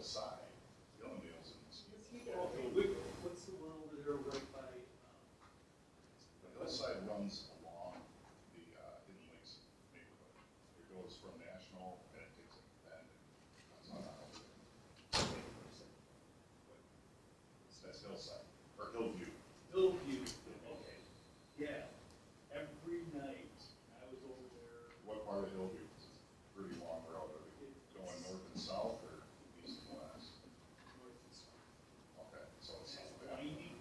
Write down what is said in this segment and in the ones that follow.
hillside. The only wheels in this. What's the one over there right by? The hillside runs along the Hidden Lakes neighborhood. It goes from National and it takes a bend and runs on out over there. That's hillside, or Hillview. Hillview, okay, yeah, every night I was over there. What part of Hillview? It's a pretty long road. Are we going north and south or east and west? North and south. Okay, so it's It's south. windy,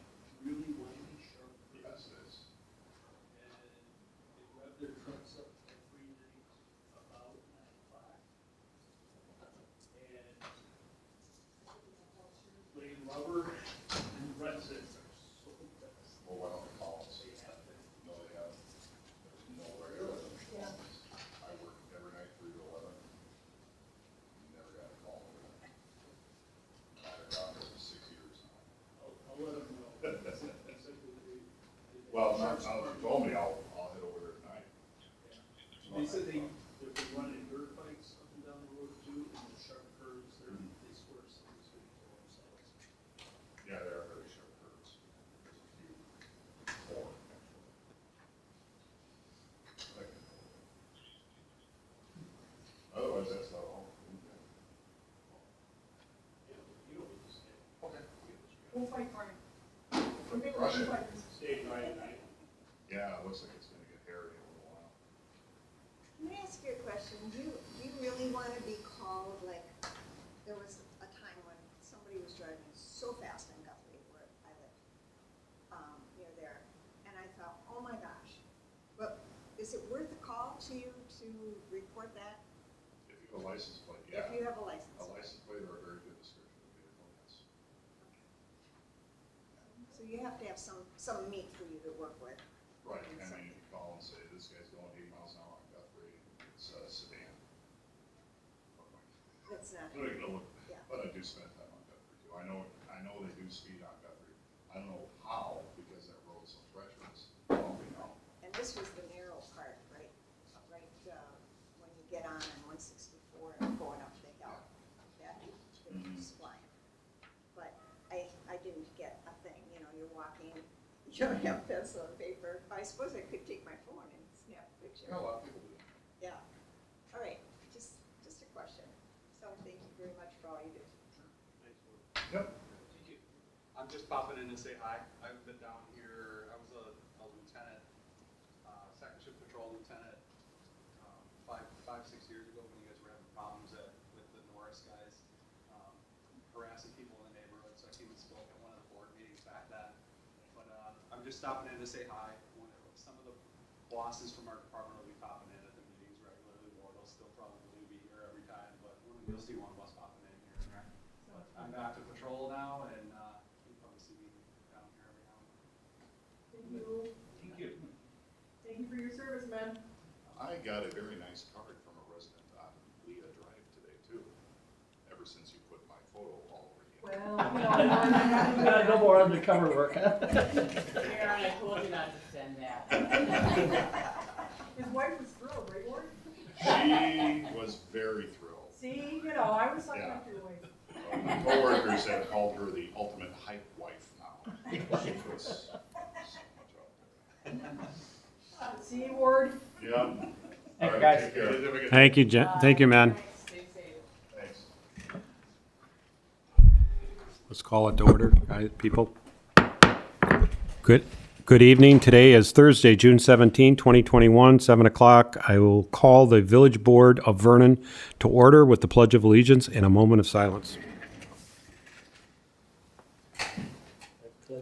really windy, sharp. Yes, it is. And they rev their trucks up every night about 9 o'clock. And laying rubber and residents are so fast. Well, why don't we call us? They have to. No, they have. There's no regular. I work every night 3 to 11. Never got a call over that. I've been out there for 6 years now. I'll let them know. That's exactly what they- Well, now that you told me, I'll head over there tonight. They said they've been running dirt bikes up and down the road too, and the sharp curves, they swear somebody's gonna kill themselves. Yeah, they are very sharp curves. There's a few, 4 actually. Otherwise, that's not all. You know, we just Okay. We'll fight for it. Crush it. stay dry at night. Yeah, it looks like it's gonna get hairy in a little while. Can I ask you a question? Do you really want to be called, like, there was a time when somebody was driving so fast in Guthrie where I live, near there, and I thought, oh my gosh, but is it worth a call to you to report that? If you have a license plate, yeah. If you have a license? A license plate or a very good description of the vehicle, yes. So you have to have some meat for you to work with. Right, And I some- mean, if you call and say, this guy's going 80 miles an hour on Guthrie, it's a sedan. That's not, But I can look, yeah. but I do spend time on Guthrie too. I know they do speed on Guthrie. I don't know how, because that road's so treacherous. Well, we know. And this was the narrow part, right, when you get on 164 and going up the hill. That it was flying. But I didn't get a thing, you're walking, you don't have pencil and paper. I suppose I could take my phone and snap a picture. Yeah, a lot of people do. Yeah. All right, just a question. So thank you very much for all you do. Yep. Thank you. I'm just popping in to say hi. I've been down here, I was a lieutenant, second shift patrol lieutenant, 6 years ago when you guys were having problems with the Norris guys, harassing people in the neighborhood, so I came and spoke at one of the board meetings back then. But I'm just stopping in to say hi. Some of the bosses from our department will be popping in at the meetings regularly, or they'll still probably be here every time, but you'll see one of us popping in here and there. But I'm back to patrol now, and you'll probably see me down here every now and then. Thank you. Thank you. Thank you for your service, man. I got a very nice card from a resident on Leah Drive today too, ever since you put my photo all over the Well, more No more undercover work, huh? Aaron, I told you not to send that. His wife was thrilled, right, Ward? She was very thrilled. See, I was talking Yeah. to your wife. My coworkers have called her the ultimate hype wife now. She puts so much out there. See, Ward? Yeah. All Thank you, right, guys. take care. Have a good Thank you, thank you, man. Stay safe. Thanks. Let's call it to order, guys, people. Good evening. Today is Thursday, June 17, 2021, 7 o'clock. I will call the Village Board of Vernon to order with the Pledge of Allegiance and a moment of silence.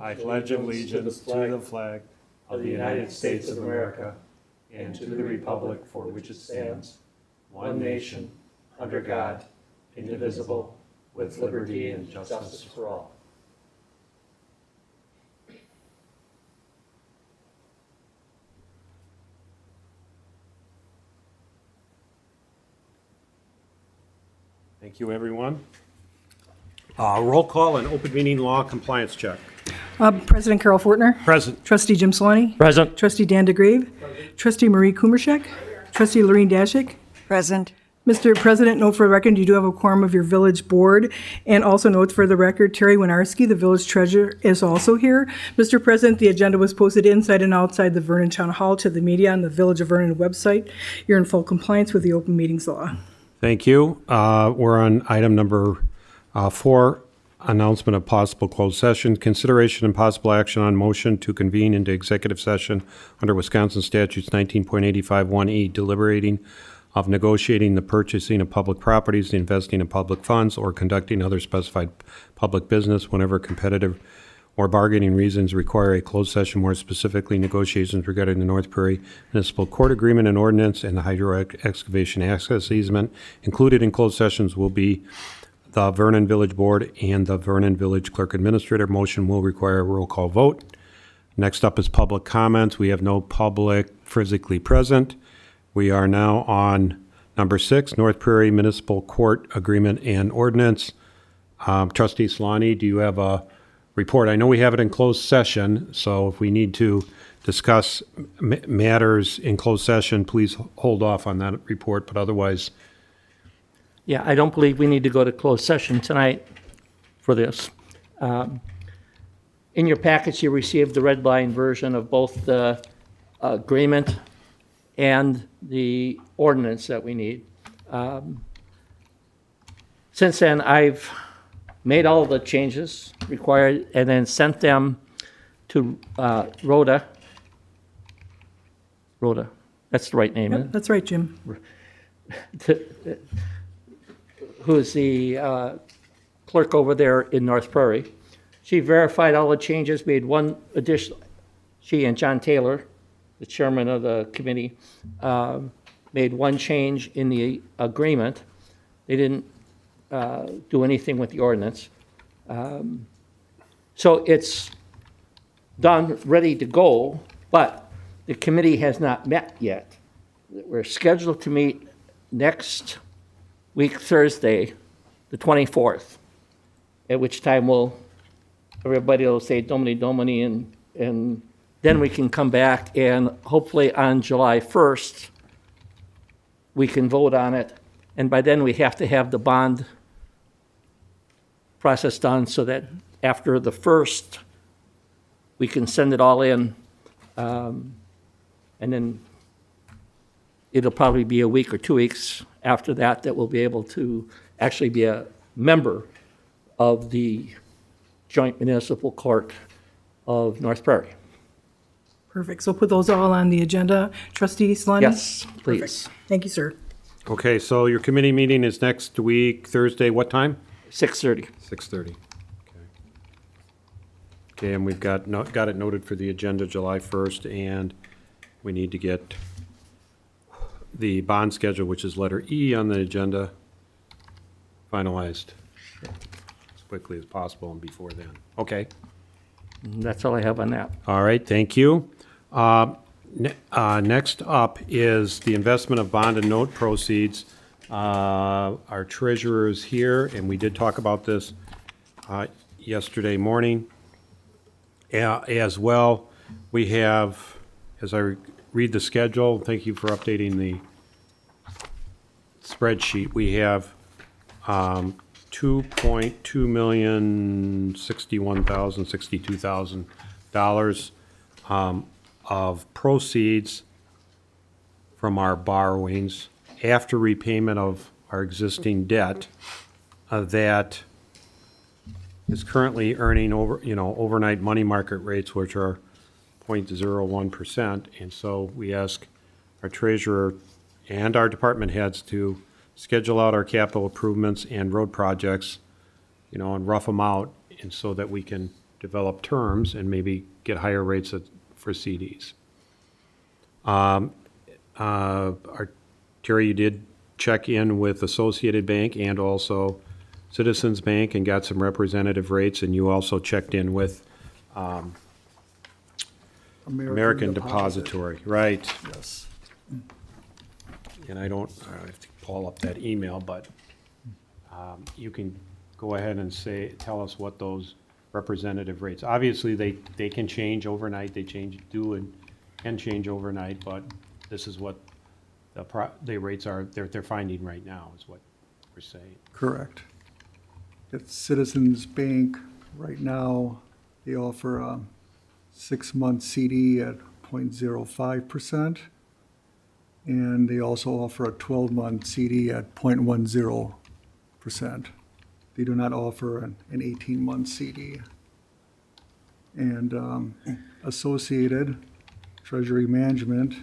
I pledge allegiance to the flag of the United States of America and to the republic for which it stands, one nation, under God, indivisible, with liberty and justice for all. Thank you, everyone. Roll call and open meeting law compliance check. President Carol Fortner. Present. Trustee Jim Solani. Present. Trustee Dan DeGrave. Trustee Marie Kumarshek. Trustee Lorene Dashik. Present. Mr. President, note for the record, you do have a quorum of your village board. And also note for the record, Terry Winarski, the village treasurer, is also here. Mr. President, the agenda was posted inside and outside the Vernon Town Hall to the media on the Village of Vernon website. You're in full compliance with the open meetings law. Thank you. We're on item number 4, announcement of possible closed session. Consideration and possible action on motion to convene into executive session under Wisconsin statutes 19.85(1)(e), deliberating of negotiating the purchasing of public properties, the investing of public funds, or conducting other specified public business whenever competitive or bargaining reasons require a closed session, more specifically negotiations regarding the North Prairie Municipal Court Agreement and Ordinance and the hydro excavation access easement. Included in closed sessions will be the Vernon Village Board and the Vernon Village Clerk Administrator. Motion will require a roll call vote. Next up is public comments. We have no public physically present. We are now on number 6, North Prairie Municipal Court Agreement and Ordinance. Trustee Solani, do you have a report? I know we have it in closed session, so if we need to discuss matters in closed session, please hold off on that report, but otherwise. Yeah, I don't believe we need to go to closed session tonight for this. In your package, you received the red line version of both the agreement and the ordinance that we need. Since then, I've made all the changes required and then sent them to Rhoda. Rhoda, that's the right name, isn't Yep, that's right, Jim. it? Who is the clerk over there in North Prairie. She verified all the changes, made one additional, she and John Taylor, the chairman of the committee, made one change in the agreement. They didn't do anything with the ordinance. So it's done, ready to go, but the committee has not met yet. We're scheduled to meet next week, Thursday, the 24th, at which time everybody will say Domini Domini, and then we can come back and hopefully on July 1st, we can vote on it. And by then we have to have the bond process done so that after the 1st, we can send it all in. And then it'll probably be a week or 2 weeks after that we'll be able to actually be a member of the Joint Municipal Court of North Prairie. Perfect. So put those all on the agenda. Trustee Solani? Yes, please. Thank you, sir. Okay, so your committee meeting is next week, Thursday, what time? 6:30. 6:30. Okay, and we've got it noted for the agenda July 1st, and we need to get the bond schedule, which is letter E on the agenda, finalized as quickly as possible and before then. Okay. That's all I have on that. All right, thank you. Next up is the investment of bond and note proceeds. Our treasurer is here, and we did talk about this yesterday morning. As well, we have, as I read the schedule, thank you for updating the spreadsheet, we have $2.261,062 of proceeds from our borrowings after repayment of our existing debt that is currently earning overnight money market rates, which are 0.01%. And so we ask our treasurer and our department heads to schedule out our capital improvements and road projects, and rough them out, and so that we can develop terms and maybe get higher rates for CDs. Terry, you did check in with Associated Bank and also Citizens Bank and got some representative rates, and you also checked in with American Depository, right? Yes. And I have to pull up that email, but you can go ahead and tell us what those representative rates. Obviously, they can change overnight. They can change overnight, but this is what the rates are, they're finding right now, is what we're saying. Correct. At Citizens Bank, right now, they offer a 6-month CD at 0.05%, and they also offer a 12-month CD at 0.10%. They do not offer an 18-month CD. And Associated Treasury Management,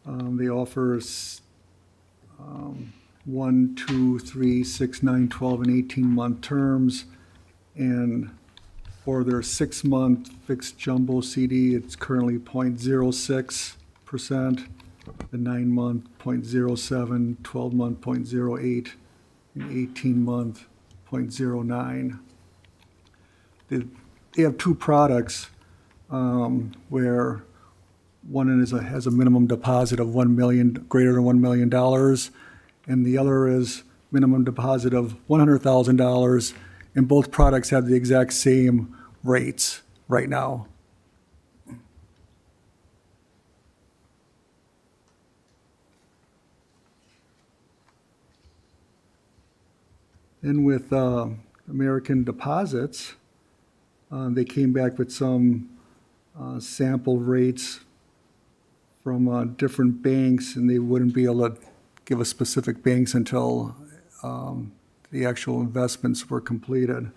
they offer 1, 2, 3, 6, 9, 12, and 18-month terms. And for their 6-month fixed jumbo CD, it's currently 0.06%, the 9-month 0.07, 12-month 0.08, and 18-month 0.09. They have two products where one has a minimum deposit of greater than $1 million, and the other is minimum deposit of $100,000, and both products have the exact same rates right now. And with American Deposits, they came back with some sample rates from different banks, and they wouldn't be able to give us specific banks until the actual investments were completed.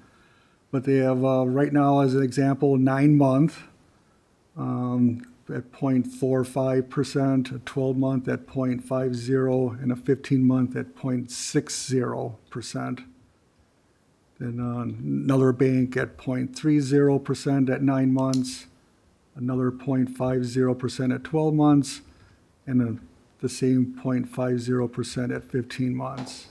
But they have, right now, as an example, 9-month at 0.45%, a 12-month at 0.50%, and a 15-month at 0.60%. Then another bank at 0.30% at 9 months, another 0.50% at 12 months, and the same 0.50% at 15 months.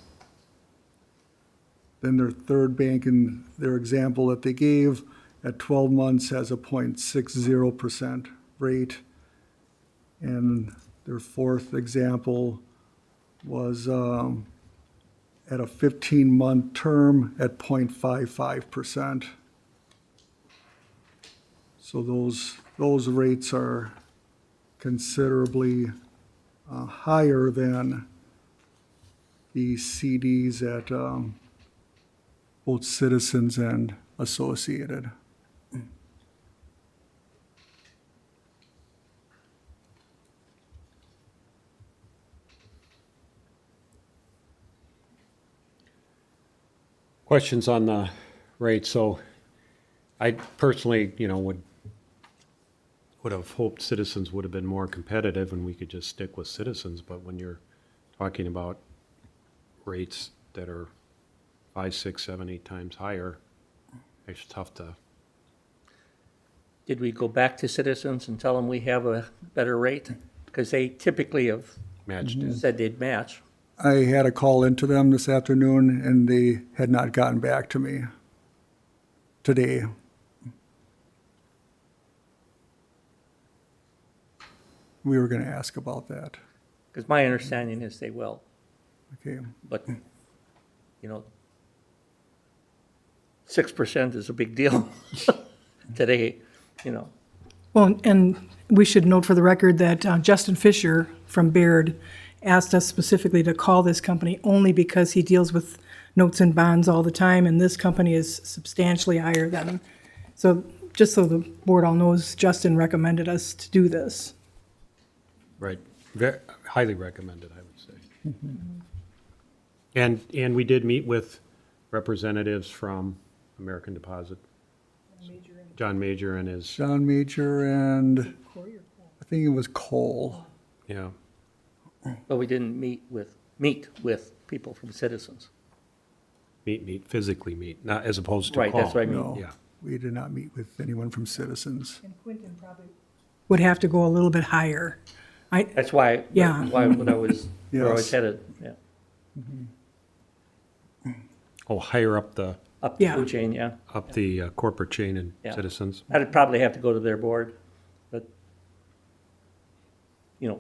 Then their third bank in their example that they gave at 12 months has a 0.60% rate. And their fourth example was at a 15-month term at 0.55%. So those rates are considerably higher than the CDs at both Citizens and Associated. Questions on the rate? So I personally, would have hoped Citizens would have been more competitive and we could just stick with Citizens. But when you're talking about rates that are 5, 6, 7, 8 times higher, it's tough to. Did we go back to Citizens and tell them we have a better rate? Because they typically have Matched it. said they'd match. I had a call into them this afternoon, and they had not gotten back to me today. We were going to ask about that. Because my understanding is they will. Okay. But, 6% is a big deal today, Well, and we should note for the record that Justin Fisher from Baird asked us specifically to call this company only because he deals with notes and bonds all the time, and this company is substantially higher than. So just so the board all knows, Justin recommended us to do this. Right. Highly recommended, I would say. And we did meet with representatives from American Deposit. John Major and his, John Major and I think it was Cole. yeah. But we didn't meet with people from Citizens. Physically meet, not as opposed to Right, call. that's what I mean. No, Yeah. we did not meet with anyone from Citizens. And Quinton probably would have to go a little bit higher. That's why, Yeah. where I was Yes. headed, yeah. Oh, higher up the Up the Yeah. food chain, yeah. corporate chain in Yeah. Citizens. I'd probably have to go to their board, but,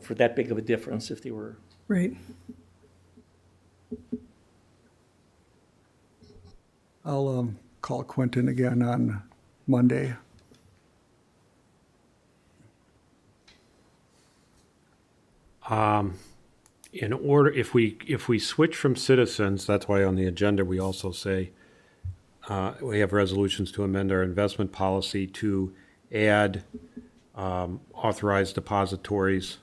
for that big of a difference if they were. Right. I'll call Quentin again on Monday. in order, if we switch from citizens, that's why on the agenda, we also say, we have resolutions to amend our investment policy to add authorized depositories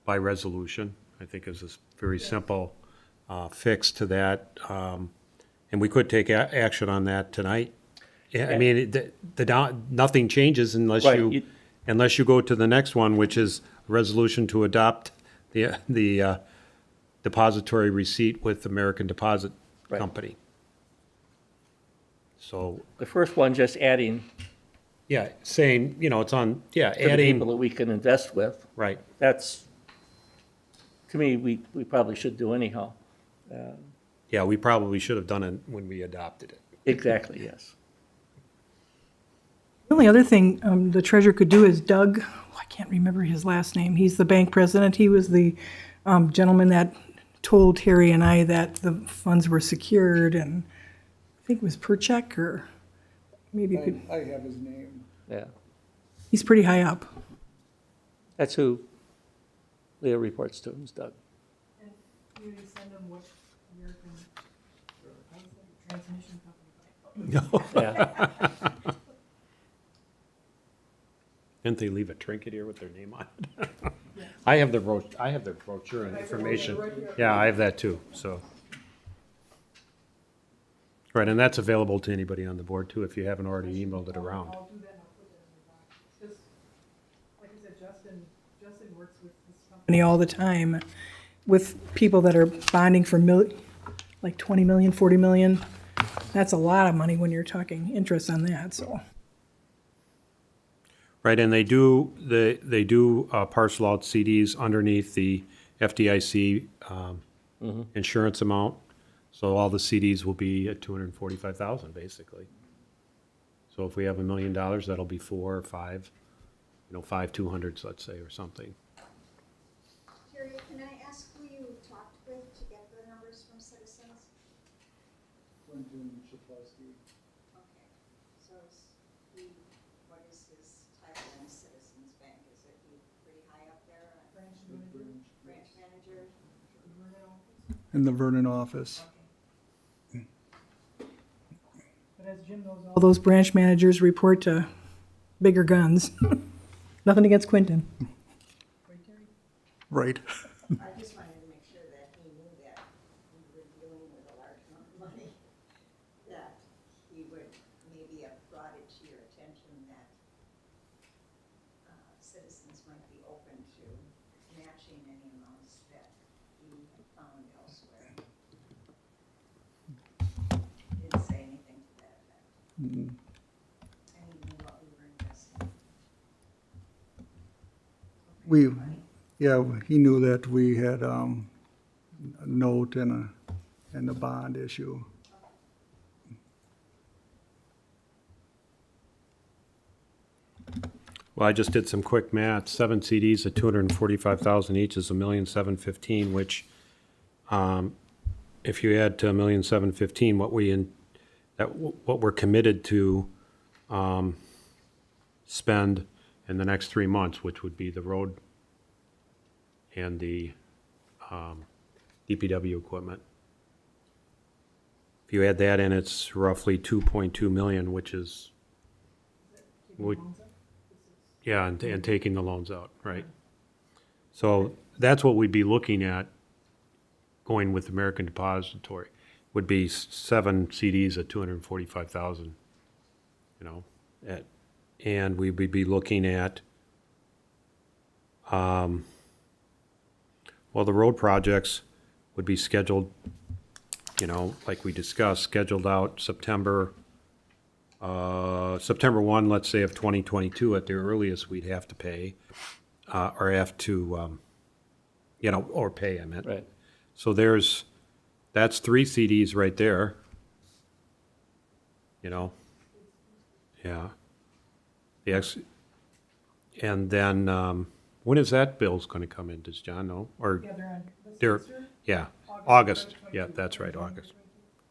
by resolution. I think is a very simple fix to that. And we could take action on that tonight. Yeah, I mean, nothing changes unless Right, unless you go to the next one, which is a resolution to adopt the depository receipt with American Deposit Right. Company. So, The first one, just adding yeah, saying, it's on, yeah, to the adding, people that we can invest with. right. That's, to me, we probably should do anyhow. Yeah, we probably should have done it when we adopted it. Exactly, yes. The only other thing the treasurer could do is Doug, I can't remember his last name, he's the bank president, he was the gentleman that told Terry and I that the funds were secured, and I think it was per check, or maybe you could, I have his name. Yeah. he's pretty high up. That's who Leah reports to, is Doug. You send them what American transmission Yeah. Didn't they leave a trinket here with their name on it? I have the brochure and information. Yeah, I have that too, so. Right, and that's available to anybody on the board too, if you haven't already emailed it around. I'll do that and I'll put that in the box. It's just, like I said, Justin works with this company all the time with people that are bonding for like 20 million, 40 million. That's a lot of money when you're talking interest on that, so. Right, and they do parcel out CDs underneath the FDIC insurance amount. So all the CDs will be at 245,000, basically. So if we have $1 million, that'll be 4 or 5, 5 200s, let's say, or something. Terry, can I ask who you talked with to get the numbers from Citizens? Quentin Chaplowski. Okay, so what is his title in Citizens Bank? Is it pretty high up there? Branch manager? In the Vernon office. But as Jim knows, all those branch managers report to bigger guns. Nothing against Quentin. Right. I just wanted to make sure that he knew that we were dealing with a large amount of money, that he would maybe have brought it to your attention that Citizens might be open to matching any amounts that we have found elsewhere. Didn't say anything to that effect. And he knew what we were investing. Yeah, he knew that we had a note and a bond issue. Well, I just did some quick math. 7 CDs at 245,000 each is $1,715,000, which, if you add to $1,715,000 what we're committed to spend in the next 3 months, which would be the road and the DPW equipment. If you add that in, it's roughly 2.2 million, which is, yeah, and taking the loans out, right? So that's what we'd be looking at going with American Depository, would be 7 CDs at 245,000, and we would be looking at, the road projects would be scheduled, like we discussed, scheduled out September 1, let's say, of 2022 at the earliest we'd have to pay, or have to, or pay, I meant. Right. So that's 3 CDs right there. Yeah. And then, when is that bill's gonna come in? Does John know? Or, yeah, August. Yeah, that's right, August.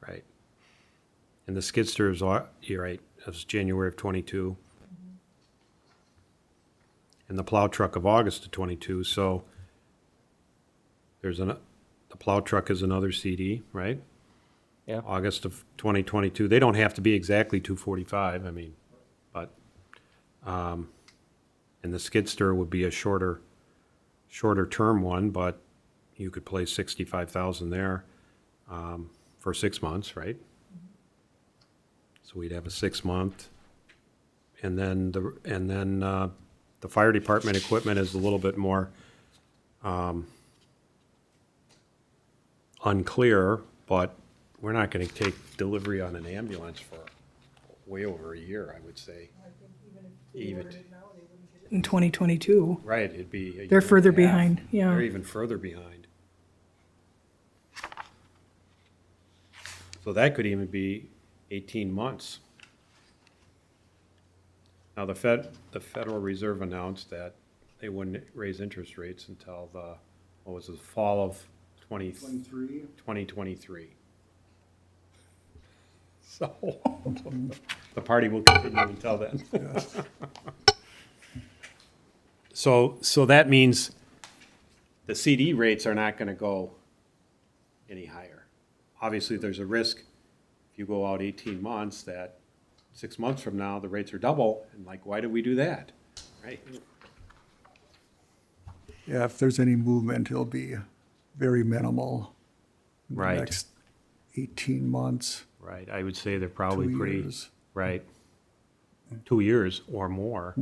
Right. And the skidster is, you're right, that's January of 22. And the plow truck of August of 22, so there's The plow truck is another CD, right? Yeah. August of 2022. They don't have to be exactly 245, I mean, but, and the skid steer would be a shorter term one, but you could place 65,000 there, for 6 months, right? So we'd have a 6-month. And then the fire department equipment is a little bit more, unclear, but we're not gonna take delivery on an ambulance for way over a year, I would say. Even, In 2022. right, it'd be a year They're and a further half. behind, yeah. They're even further behind. So that could even be 18 months. Now, the Federal Reserve announced that they wouldn't raise interest rates until the fall of 2023. So, the party will continue until then. So that means the CD rates are not gonna go any higher. Obviously, there's a risk if you go out 18 months that 6 months from now, the rates are double, and like, why did we do that, right? Yeah, if there's any movement, it'll be very minimal. In the Right. next 18 months, Right, I would say they're probably 2 pretty, years. right, 2 years or more.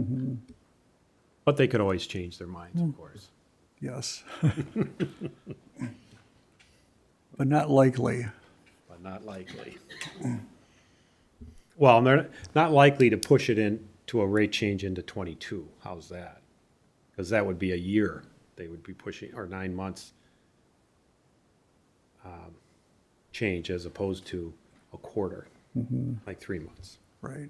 But they could always change their minds, of course. Yes. But not likely. But not likely. Well, they're not likely to push it into a rate change into 22. How's that? Because that would be a year they would be pushing, or 9 months change as opposed to a quarter, like 3 months. Right.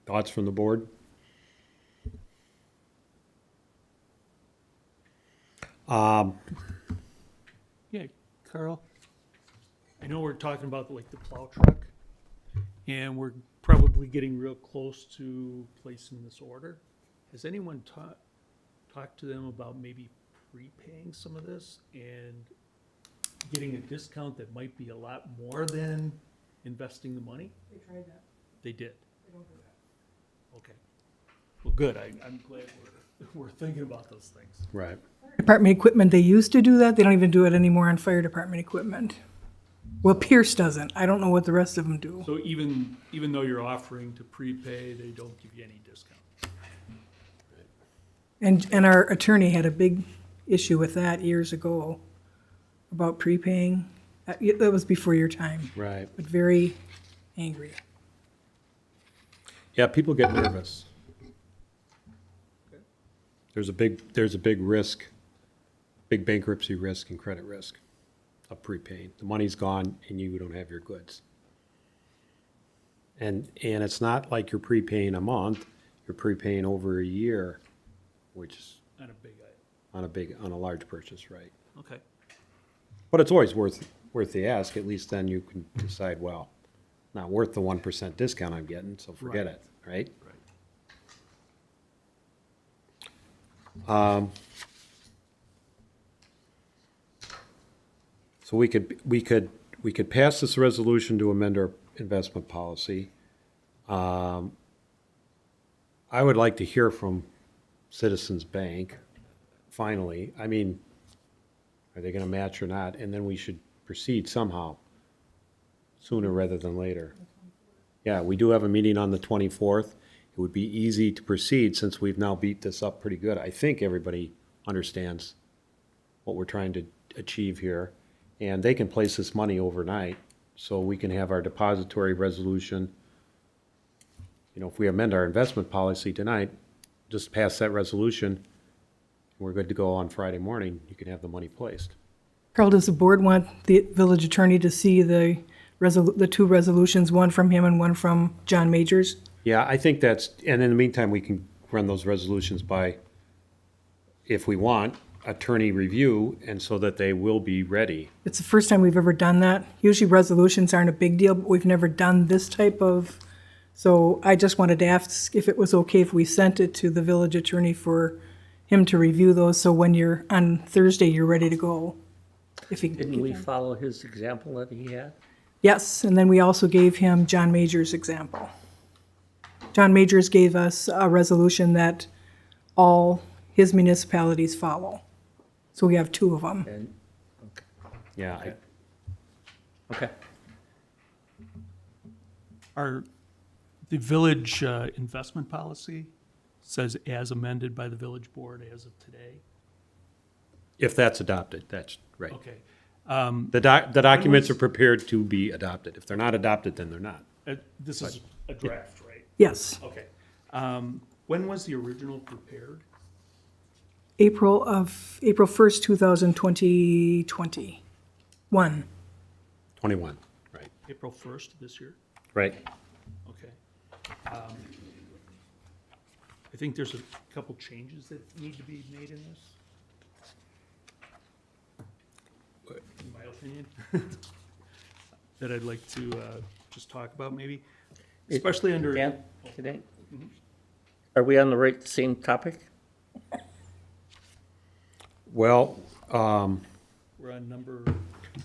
Thoughts from the board? Yeah, Carl, I know we're talking about like the plow truck, and we're probably getting real close to placing this order. Has anyone talked to them about maybe prepaying some of this and getting a discount that might be a lot more than investing the money? They tried that. They did. They don't do that. Okay. Well, good. I'm glad we're thinking about those things. Right. Department equipment, they used to do that. They don't even do it anymore on fire department equipment. Well, Pierce doesn't. I don't know what the rest of them do. So even though you're offering to prepay, they don't give you any discount. And our attorney had a big issue with that years ago about prepaying. That was before your time, Right. but very angry. Yeah, people get nervous. There's a big risk, big bankruptcy risk and credit risk of prepaying. The money's gone and you don't have your goods. And it's not like you're prepaying a month, you're prepaying over a year, which is Not a big item. on a large purchase, right? Okay. But it's always worth the ask, at least then you can decide, well, not worth the 1% discount I'm getting, so forget Right. it, right? Right. So we could pass this resolution to amend our investment policy. I would like to hear from Citizens Bank, finally. I mean, are they gonna match or not? And then we should proceed somehow, sooner rather than later. Yeah, we do have a meeting on the 24th. It would be easy to proceed since we've now beat this up pretty good. I think everybody understands what we're trying to achieve here. And they can place this money overnight, so we can have our depository resolution. You know, if we amend our investment policy tonight, just pass that resolution, and we're good to go on Friday morning, you can have the money placed. Carl, does the board want the village attorney to see the two resolutions, one from him and one from John Majors? Yeah, I think that's, and in the meantime, we can run those resolutions by, if we want, attorney review, and so that they will be ready. It's the first time we've ever done that. Usually resolutions aren't a big deal, but we've never done this type of, so I just wanted to ask if it was okay if we sent it to the village attorney for him to review those, so when you're, on Thursday, you're ready to go. If he can Didn't get we them. follow his example that he had? Yes, and then we also gave him John Major's example. John Majors gave us a resolution that all his municipalities follow. So we have 2 of them. And, Yeah, okay. The village investment policy says as amended by the village board as of today. if that's adopted, that's right. Okay. The documents are prepared to be adopted. If they're not adopted, then they're not. This is a draft, right? Yes, Okay. When was the original prepared? April 1st, 2021. 21, right, April 1st of this year? right. Okay. I think there's a couple changes that need to be made in this. In my opinion. That I'd like to just talk about maybe, especially under. Dan, today? Are we on the right, same topic? Well, We're on number,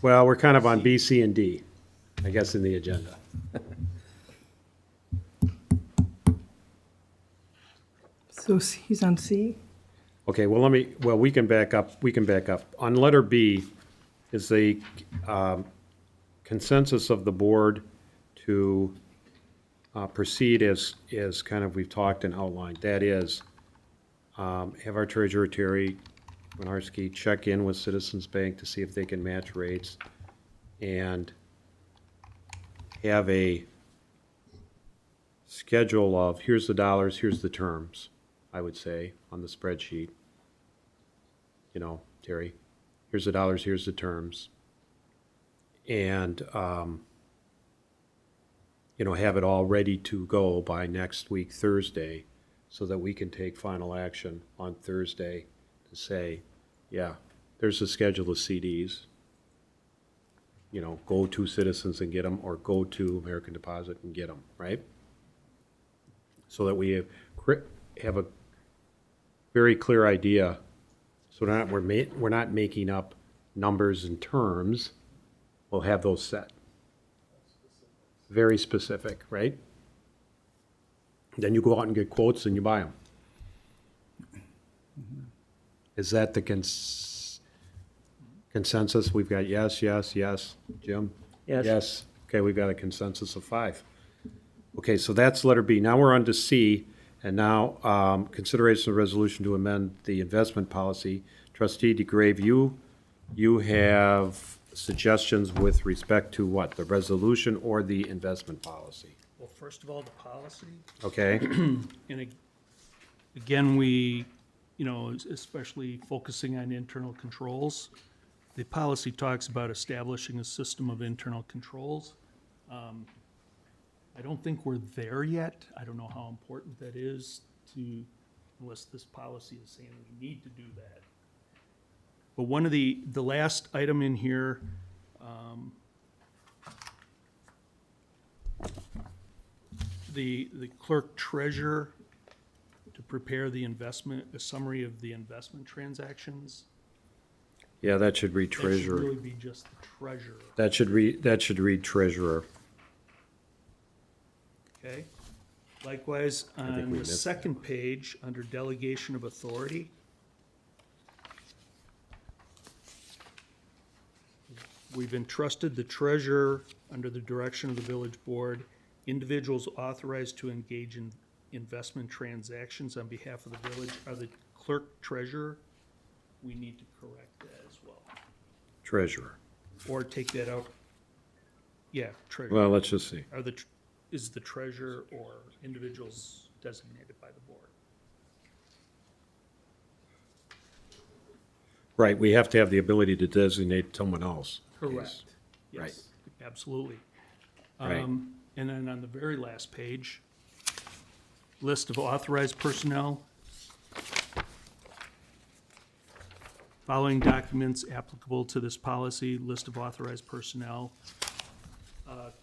we're kind of on B, C, and D, I guess, in the agenda. So he's on C? Okay, well, we can back up, On letter B is the consensus of the board to proceed as kind of we've talked and outlined. That is, have our treasurer, Terry Winarski, check in with Citizens Bank to see if they can match rates, and have a schedule of, here's the dollars, here's the terms, I would say, on the spreadsheet. You know, Terry, here's the dollars, here's the terms. And, have it all ready to go by next week, Thursday, so that we can take final action on Thursday to say, yeah, there's a schedule of CDs. Go to Citizens and get them, or go to American Deposit and get them, right? So that we have a very clear idea, so we're not making up numbers and terms. We'll have those set. Very specific, right? Then you go out and get quotes and you buy them. Is that the consensus? We've got yes, yes, yes. Jim? Yes. Yes. Okay, we've got a consensus of 5. Okay, so that's letter B. Now we're on to C, and now consideration of resolution to amend the investment policy. Trustee DeGrave, you have suggestions with respect to what? The resolution or the investment policy? well, first of all, the policy. Okay? And again, we, especially focusing on internal controls, the policy talks about establishing a system of internal controls. I don't think we're there yet. I don't know how important that is unless this policy is saying we need to do that. But one of the last item in here, the clerk treasurer to prepare a summary of the investment transactions. Yeah, that should read That should treasurer. really be just the treasurer, That should read treasurer. okay? Likewise, on we the missed second page, under delegation of authority, we've entrusted the treasurer, under the direction of the village board, individuals authorized to engage in investment transactions on behalf of the village are the clerk treasurer. We need to correct that as well, Treasurer. or take that out. Yeah, treasurer. Well, let's just see. Is the treasurer or individuals designated by the board? Right, we have to have the ability to designate someone else. Correct. Right. Yes, absolutely. Right. And then on the very last page, list of authorized personnel. Following documents applicable to this policy, list of authorized personnel.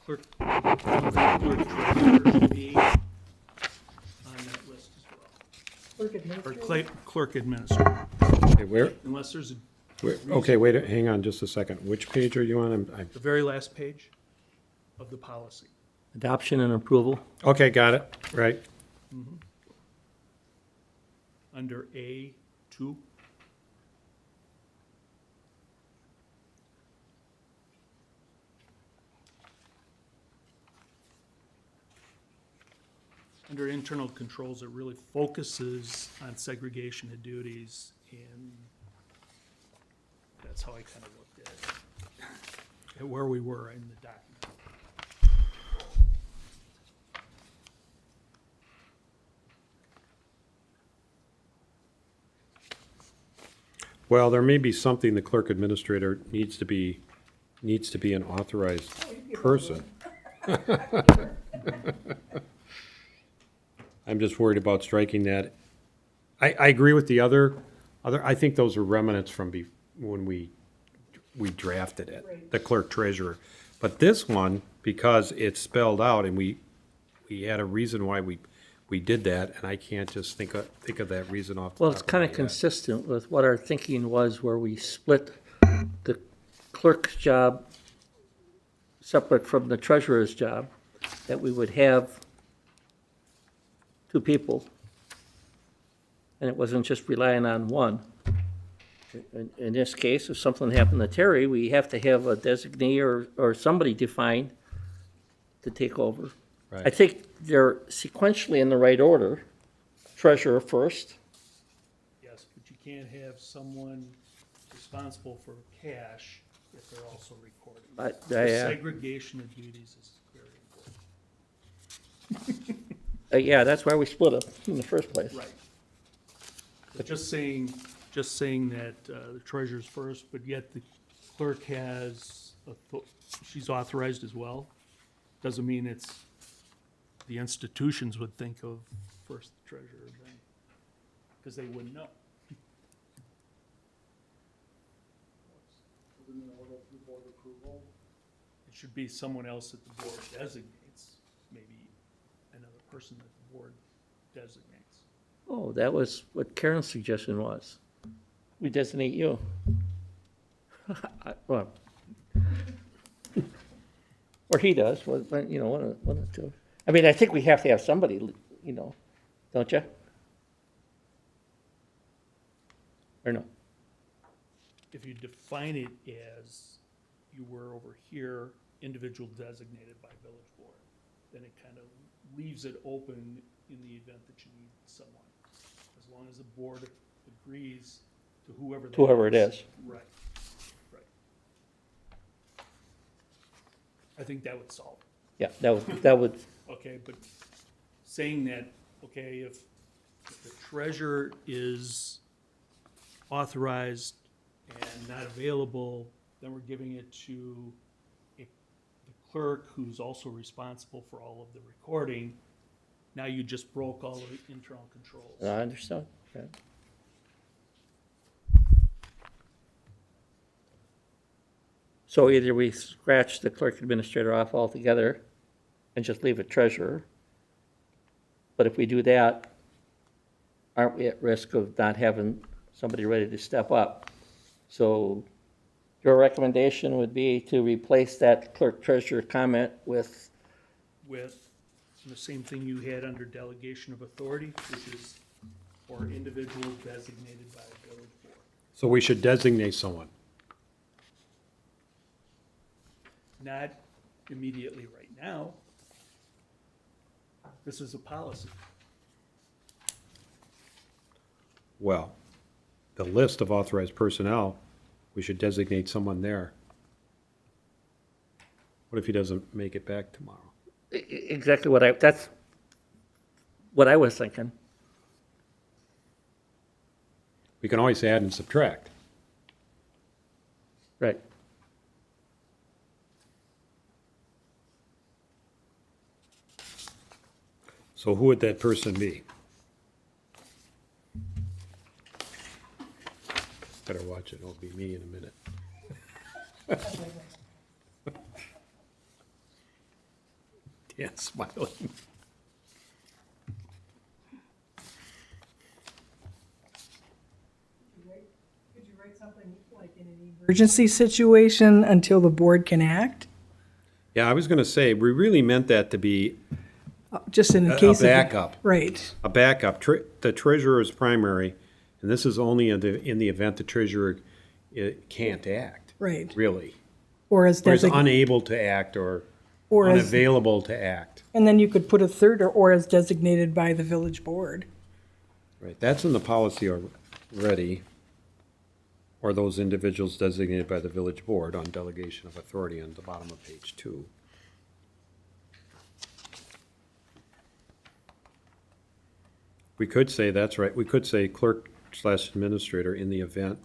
Clerk treasurer should be on that list as well. or clerk administrator, Okay, where, unless there's okay, wait, hang on just a second. Which page are you on? the very last page of the policy. Adoption and approval. Okay, got it, right. Under A2. Under internal controls, it really focuses on segregation of duties, and that's how I kind of looked at where we were in the document. Well, there may be something the clerk administrator needs to be an authorized person. I'm just worried about striking that. I agree with the other, I think those are remnants from when we drafted it, the clerk treasurer. But this one, because it's spelled out and we had a reason why we did that, and I can't just think of that reason off the Well, top it's of my kind of head. consistent with what our thinking was, where we split the clerk's job separate from the treasurer's job, that we would have two people, and it wasn't just relying on one. In this case, if something happened to Terry, we have to have a designee or somebody defined to take over. I Right. think they're sequentially in the right order. Treasurer first. Yes, but you can't have someone responsible for cash if they're also recording. The segregation of duties is very important. Yeah, that's why we split them in the first place. Right. But just saying that the treasurer's first, but yet the clerk has, she's authorized as well, doesn't mean it's, the institutions would think of first the treasurer then, because they wouldn't know. It should be someone else that the board designates, maybe another person that the board designates. Oh, that was what Karen's suggestion was. We designate you. Well, or he does, one of the two. I mean, I think we have to have somebody, don't you? Or no? If you define it as you were over here, individual designated by village board, then it kind of leaves it open in the event that you need someone. As long as the board agrees to whoever that is. Whoever it is. Right, right. I think that would solve it. Yeah, that would, Okay, but saying that, okay, if the treasurer is authorized and not available, then we're giving it to the clerk, who's also responsible for all of the recording. Now you just broke all the internal controls. I understand. Okay. So either we scratch the clerk administrator off altogether and just leave it treasurer. But if we do that, aren't we at risk of not having somebody ready to step up? So your recommendation would be to replace that clerk treasurer comment with, With the same thing you had under delegation of authority, which is for individual designated by a village board. So we should designate someone. Not immediately right now. This is a policy. Well, the list of authorized personnel, we should designate someone there. What if he doesn't make it back tomorrow? exactly that's what I was thinking. We can always add and subtract. Right. So who would that person be? Better watch it, it'll be me in a minute. Dan's smiling. Could you write something like in an emergency situation until the board can act? Yeah, I was gonna say, we really meant that to be Just in a case of. backup. Right. a backup. The treasurer is primary, and this is only in the event the treasurer can't act, Right. really. Or as Or is designated. unable to act or Or as, unavailable to act. and then you could put a third, or as designated by the village board. Right, that's in the policy already. Or those individuals designated by the village board on delegation of authority on the bottom of page 2. We could say, that's right, we could say clerk/administrator in the event.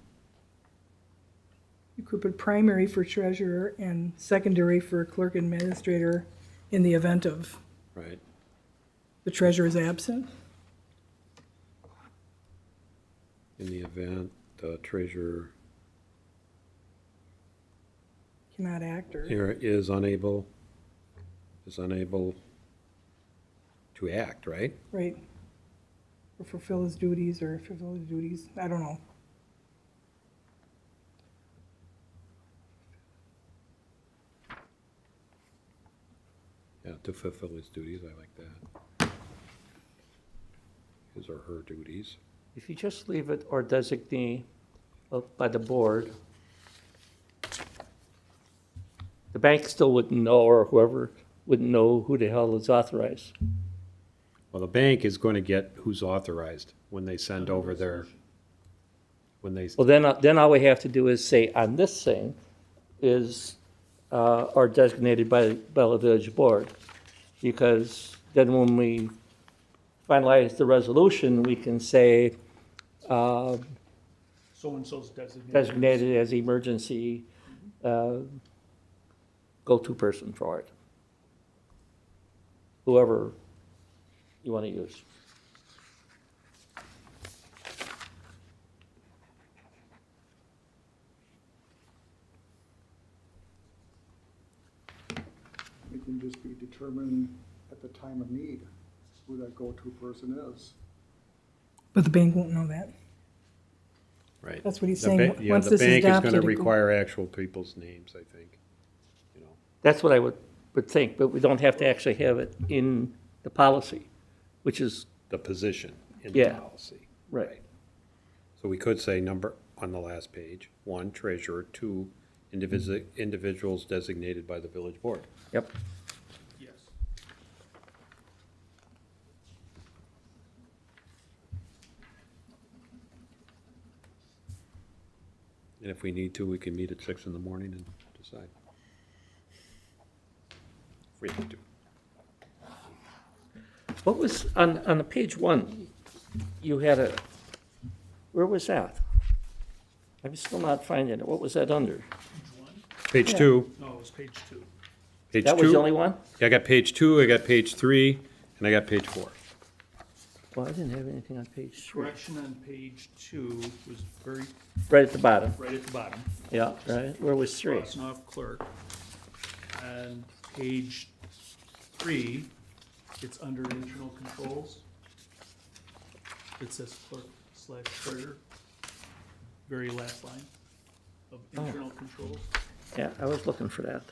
You could put primary for treasurer and secondary for clerk administrator in the event of Right. the treasurer is absent. In the event the treasurer Cannot act or, is unable to act, right? right. Or fulfill his duties or fulfill his duties, I don't know. Yeah, to fulfill his duties, I like that. His or her duties. If you just leave it or designate by the board, the bank still wouldn't know, or whoever wouldn't know who the hell is authorized. Well, the bank is going to get who's authorized when they send over their, when they, Well, then all we have to do is say on this thing is, or designated by the village board. Because then when we finalize the resolution, we can say, So-and-so's designated. designated as emergency, go-to person for it. Whoever you want to use. It can just be determined at the time of need who that go-to person is. But the bank won't know that. right. That's what he's The saying. ba- Yeah, Once the this is bank is adopted, going to it go- require actual people's names, I think. You know, That's what I would think, but we don't have to actually have it in the policy, which is, the position in the Yeah. policy. right. So we could say number, on the last page, 1, treasurer, 2, individuals designated by the village board. Yep. Yes. And if we need to, we can meet at 6 in the morning and decide. If we have to. What was, on the page 1, you had a, where was that? I'm still not finding it. What was that under? Page Yeah. 2, No, it was page 2. page 2. That was the only one? Yeah, I got page 2, I got page 3, and I got page 4. Well, I didn't have anything on page 3. Correction on page 2 was very, Right at the bottom. right at the bottom. Yeah, right. Where was 3? Crossing off clerk. And page 3, it's under internal controls. It says clerk/treasurer, very last line of internal controls. Yeah, I was looking for that.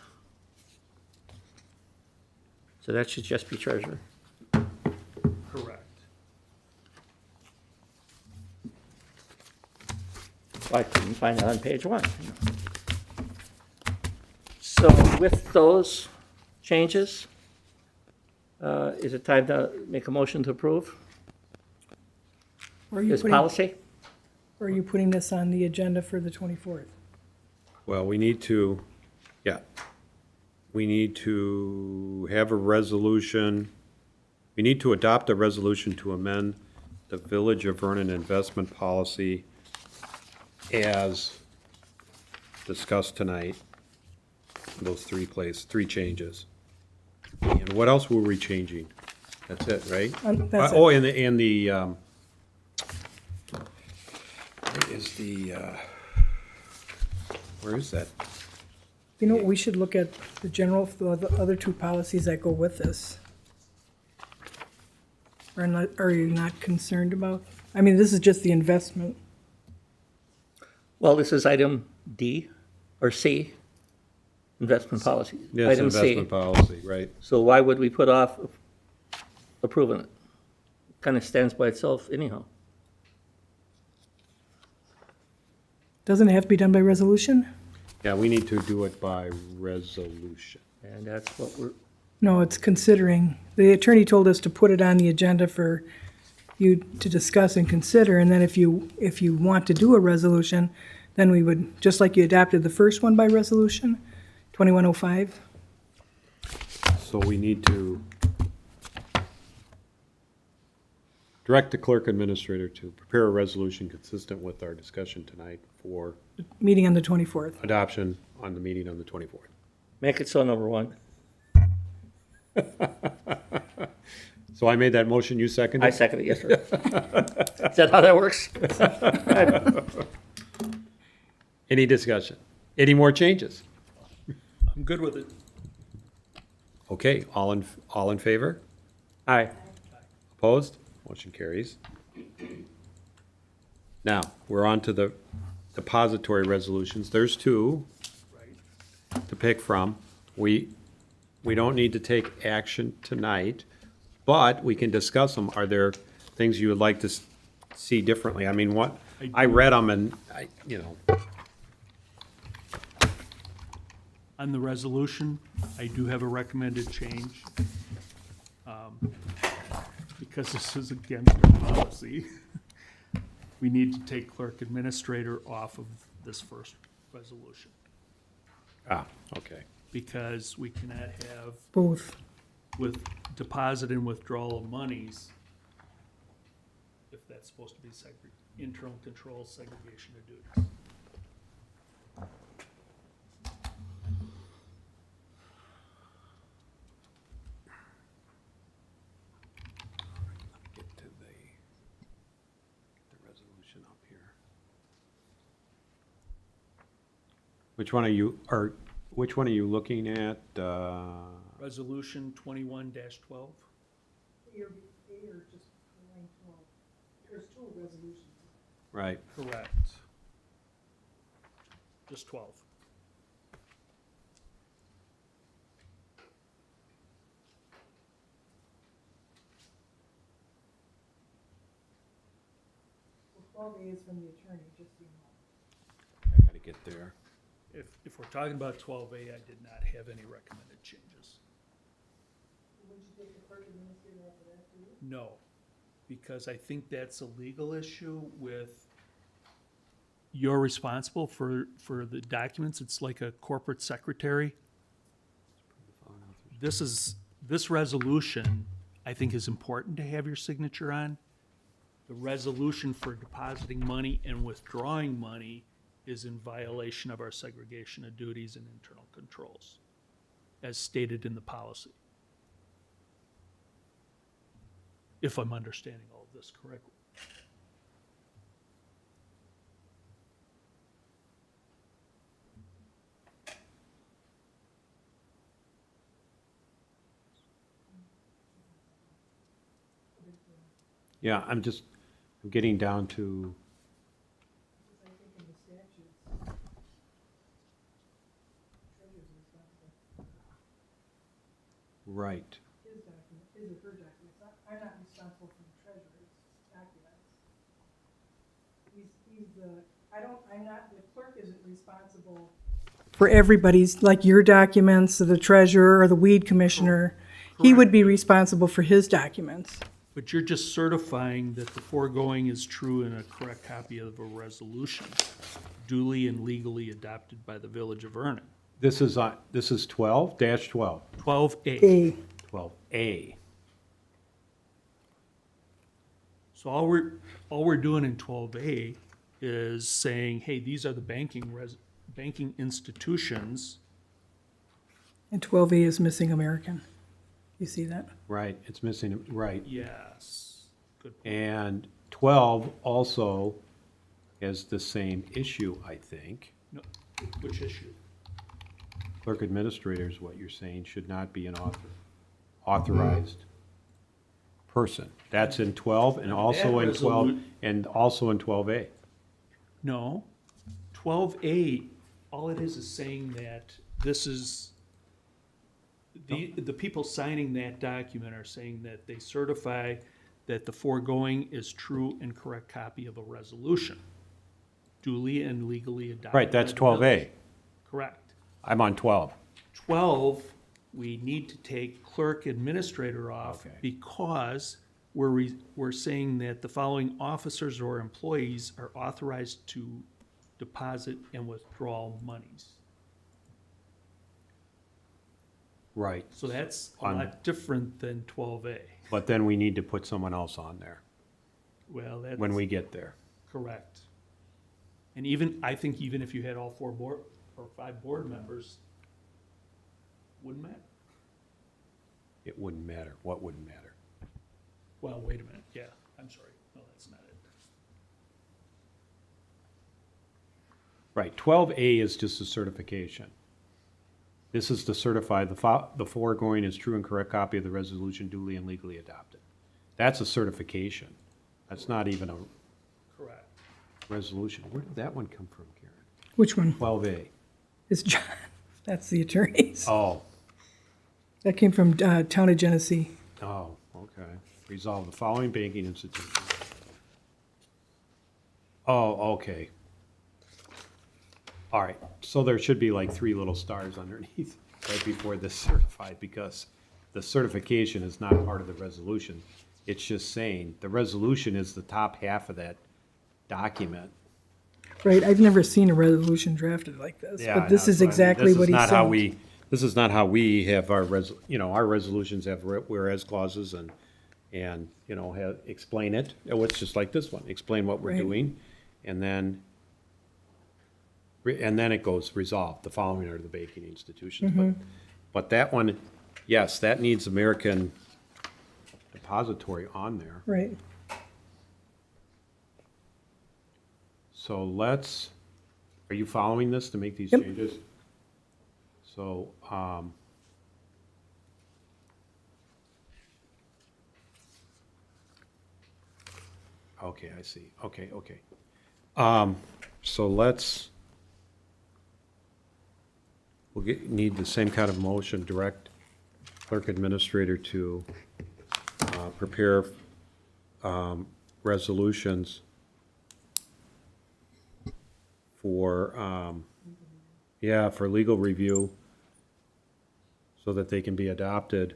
So that should just be treasurer. Correct. Well, I couldn't find it on page 1. So with those changes, is it time to make a motion to approve Or are you this putting, policy? or are you putting this on the agenda for the 24th? Well, we need to, yeah. We need to have a resolution, we need to adopt a resolution to amend the Village of Vernon investment policy as discussed tonight. Those three changes. And what else were we changing? That's it, right? That's it. Oh, and the, what is the, where is that? You know, we should look at the general, the other two policies that go with this. Are you not concerned about? I mean, this is just the investment. Well, this is item D or C, investment policy. Yes, Item C. investment policy, right. So why would we put off approving it? Kind of stands by itself anyhow. Doesn't it have to be done by resolution? Yeah, we need to do it by resolution. And that's what we're, No, it's considering. The attorney told us to put it on the agenda for you to discuss and consider, and then if you want to do a resolution, then we would, just like you adopted the first one by resolution, 2105. So we need to direct the clerk administrator to prepare a resolution consistent with our discussion tonight for Meeting on the 24th. adoption on the meeting on the 24th. make it so, number one. So I made that motion, you seconded? I second it, yes, sir. Is that how that works? Any discussion? Any more changes? I'm good with it. Okay, all in favor? Aye. Opposed? Motion carries. Now, we're on to the depository resolutions. There's two to pick from. We don't need to take action tonight, but we can discuss them. Are there things you would like to see differently? I mean, what, I read them and On the resolution, I do have a recommended change. Because this is against our policy, we need to take clerk administrator off of this first resolution. okay. Because we cannot have Both. with deposit and withdrawal of monies, if that's supposed to be internal control, segregation of duties. Get to the resolution up here. Which one are you looking at? Resolution 21-12. There's two resolutions. Right. Correct. Just 12. Well, 12A is from the attorney, just so you know. I gotta get there. If we're talking about 12A, I did not have any recommended changes. Would you take the clerk administrator after that, too? No, because I think that's a legal issue with, you're responsible for the documents. It's like a corporate secretary. This resolution, I think, is important to have your signature on. The resolution for depositing money and withdrawing money is in violation of our segregation of duties and internal controls, as stated in the policy. If I'm understanding all of this correctly. Yeah, I'm getting down to, I think in the statutes, treasurer's responsible right. for his document, his or her documents. I'm not responsible for the treasurer's documents. The clerk isn't responsible for everybody's, like your documents, or the treasurer, or the weed commissioner. He would be responsible for his documents. But you're just certifying that the foregoing is true in a correct copy of a resolution duly and legally adopted by the Village of Vernon. This is 12-12, 12A. A. 12A. So all we're doing in 12A is saying, hey, these are the banking institutions. And 12A is missing American. You see that? Right, it's missing, right. Yes. Good point. And 12 also has the same issue, I think. No, which issue? Clerk administrator is what you're saying, should not be an authorized person. That's in 12 and also in 12, and also in 12A. No. 12A, all it is saying that this is, the people signing that document are saying that they certify that the foregoing is true and correct copy of a resolution, duly and legally adopted. Right, that's by the village. 12A. Correct. I'm on 12. 12, we need to take clerk administrator off Okay. because we're saying that the following officers or employees are authorized to deposit and withdraw monies. Right. So that's a On- lot different than 12A. But then we need to put someone else on there Well, that's when we get there. correct. And even, I think even if you had all 4 board, or 5 board members, wouldn't matter. It wouldn't matter. What wouldn't matter? Well, wait a minute, yeah, I'm sorry, no, that's not it. Right, 12A is just a certification. This is to certify the foregoing is true and correct copy of the resolution duly and legally adopted. That's a certification. That's not even a Correct. resolution. Where did that one come from, Karen? Which one? 12A. It's John. That's the attorneys. Oh, That came from Town of Genesee. oh, okay. Resolve the following banking institutions. Oh, okay. All right, so there should be like 3 little stars underneath right before this certified, because the certification is not part of the resolution. It's just saying, the resolution is the top half of that document. Right, I've never seen a resolution drafted like this, Yeah, but this that's is what I mean. exactly what he This is not how said. we, this is not how we have our our resolutions have whereas clauses and, explain it. Oh, it's just like this one, explain what we're Right. doing, and then it goes resolved, the following are the banking institutions. Mm-hmm. But that one, yes, that needs American Depository on there. Right, So are you following this to make these Yep. changes? So, okay, I see. Okay. So need the same kind of motion, direct clerk administrator to prepare resolutions for, for legal review so that they can be adopted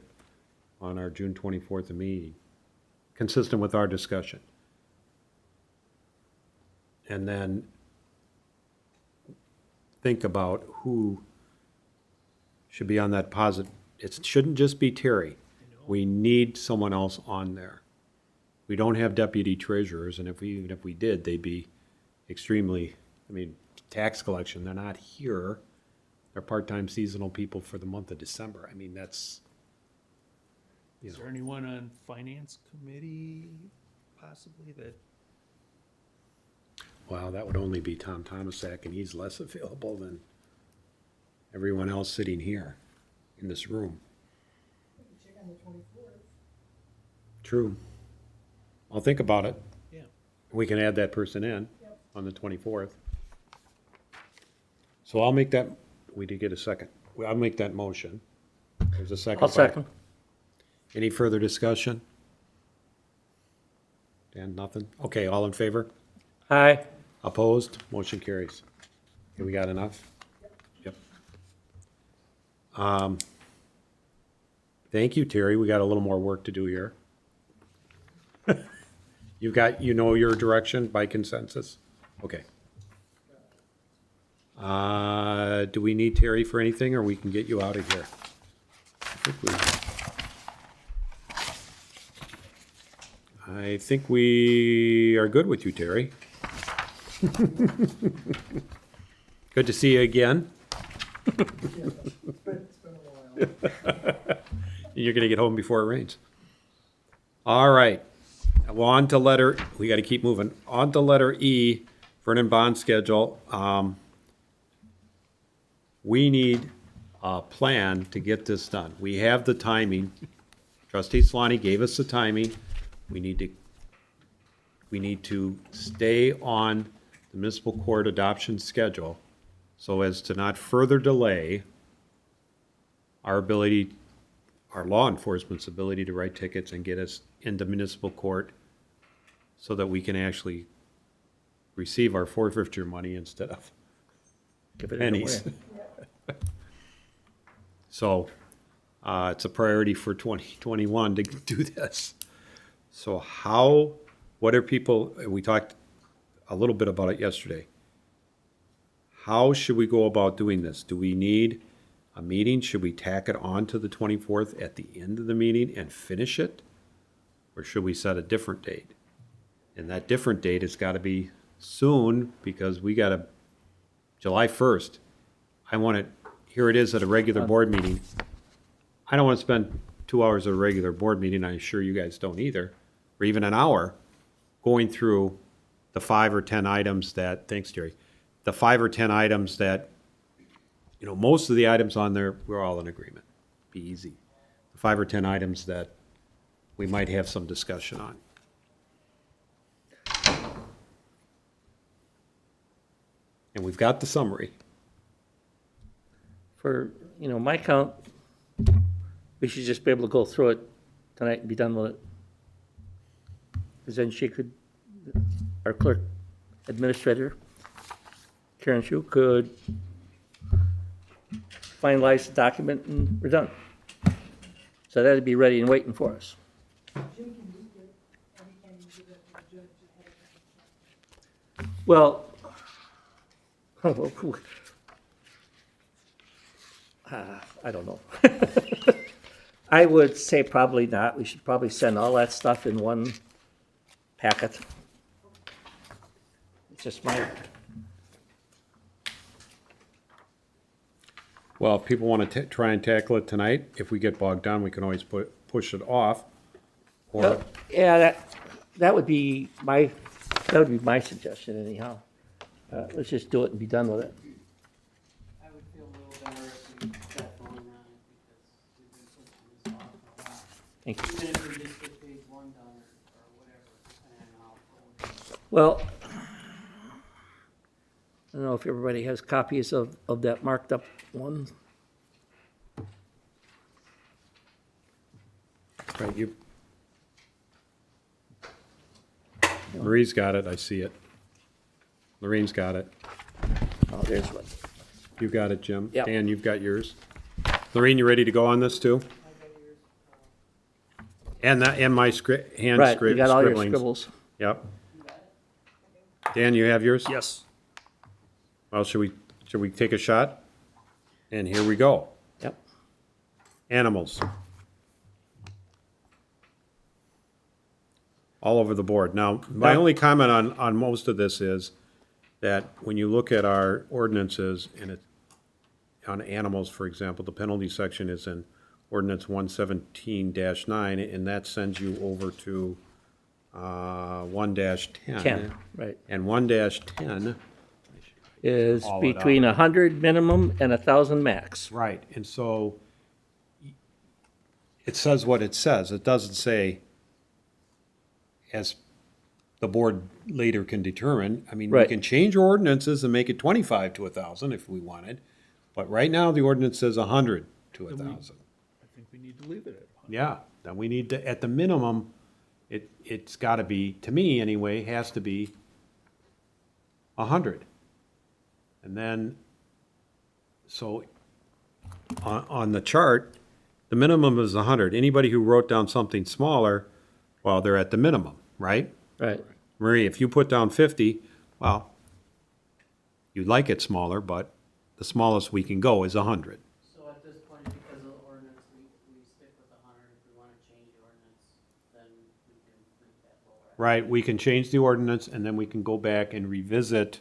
on our June 24th meeting, consistent with our discussion. And then think about who should be on that deposit. It shouldn't just be Terry. We need someone else on there. We don't have deputy treasurers, and even if we did, they'd be extremely, tax collection, they're not here. They're part-time seasonal people for the month of December. that's, Is there anyone on finance committee possibly that, well, that would only be Tom Tomasak, and he's less available than everyone else sitting here in this room. True. I'll think about it. yeah, We can add that person in on the 24th. So I'll make that, we did get a second. I'll make that motion. There's a second. I'll by- second. Any further discussion? Dan, nothing? Okay, all in favor? Aye. Opposed? Motion carries. Okay, we got enough? Yep. Thank you, Terry. We got a little more work to do here. Your direction by consensus? Okay. Do we need Terry for anything, or we can get you out of here? I think we are good with you, Terry. Good to see you again. You're gonna get home before it rains. All right. Well, on to we gotta keep moving. On to letter E, Vernon bond schedule. We need a plan to get this done. We have the timing. Trustee Solani gave us the timing. We need to stay on the municipal court adoption schedule so as to not further delay our ability, our law enforcement's ability to write tickets and get us into municipal court so that we can actually receive our forfeiture money instead of Give it pennies. away. So, it's a priority for 2021 to do this. So what are people, we talked a little bit about it yesterday. How should we go about doing this? Do we need a meeting? Should we tack it on to the 24th at the end of the meeting and finish it? Or should we set a different date? And that different date has got to be soon because we got to, July 1st, I want it, here it is at a regular board meeting. I don't want to spend 2 hours at a regular board meeting, I'm sure you guys don't either, or even an hour, going through the 5 or 10 items that, thanks Jerry, the 5 or 10 items that, you know, most of the items on there, we're all in agreement. Be easy. The 5 or 10 items that we might have some discussion on. And we've got the summary. For, my count, we should just be able to go through it tonight and be done with it. Because then she could, our clerk administrator, Karen Shu, could finalize the document and we're done. So that'd be ready and waiting for us. Well, I don't know. I would say probably not. We should probably send all that stuff in one packet. It's just my, Well, if people want to try and tackle it tonight, if we get bogged down, we can always push it off. Or, yeah, that would be my suggestion anyhow. Let's just do it and be done with it. I would feel a little better if we got going on it because we've been pushing this off a lot. Thank you. Even if we just get phase one done or whatever, depending on how it goes. Well, I don't know if everybody has copies of that marked up one. right, you. Marie's got it, I see it. Lorraine's got it. Oh, there's one. You got it, Jim. Yep. Dan, you've got yours. Lorraine, you ready to go on this too? And my hand Right, you scribblings. got all your scribbles. Yep. Dan, you have yours? Yes. Well, should we take a shot? And here we go. Yep. Animals. All over the board. Now, my only comment on most of this is that when you look at our ordinances and it, on animals, for example, the penalty section is in ordinance 117-9, and that sends you over to 1-10. 10, right. And 1-10, Is All it between 100 minimum and 1,000 max. right, and so it says what it says. It doesn't say, as the board later can determine. I mean, we Right. can change ordinances and make it 25 to 1,000 if we wanted, but right now the ordinance says 100 to 1,000. I think we need to leave it at 100. Yeah, then we need to, at the minimum, it's gotta be, to me anyway, has to be 100. And then, so, on the chart, the minimum is 100. Anybody who wrote down something smaller, well, they're at the minimum, right? Right. Marie, if you put down 50, well, you'd like it smaller, but the smallest we can go is 100. So at this point, because of the ordinance, we stick with 100. If we want to change the ordinance, then we can make that lower. Right, we can change the ordinance, and then we can go back and revisit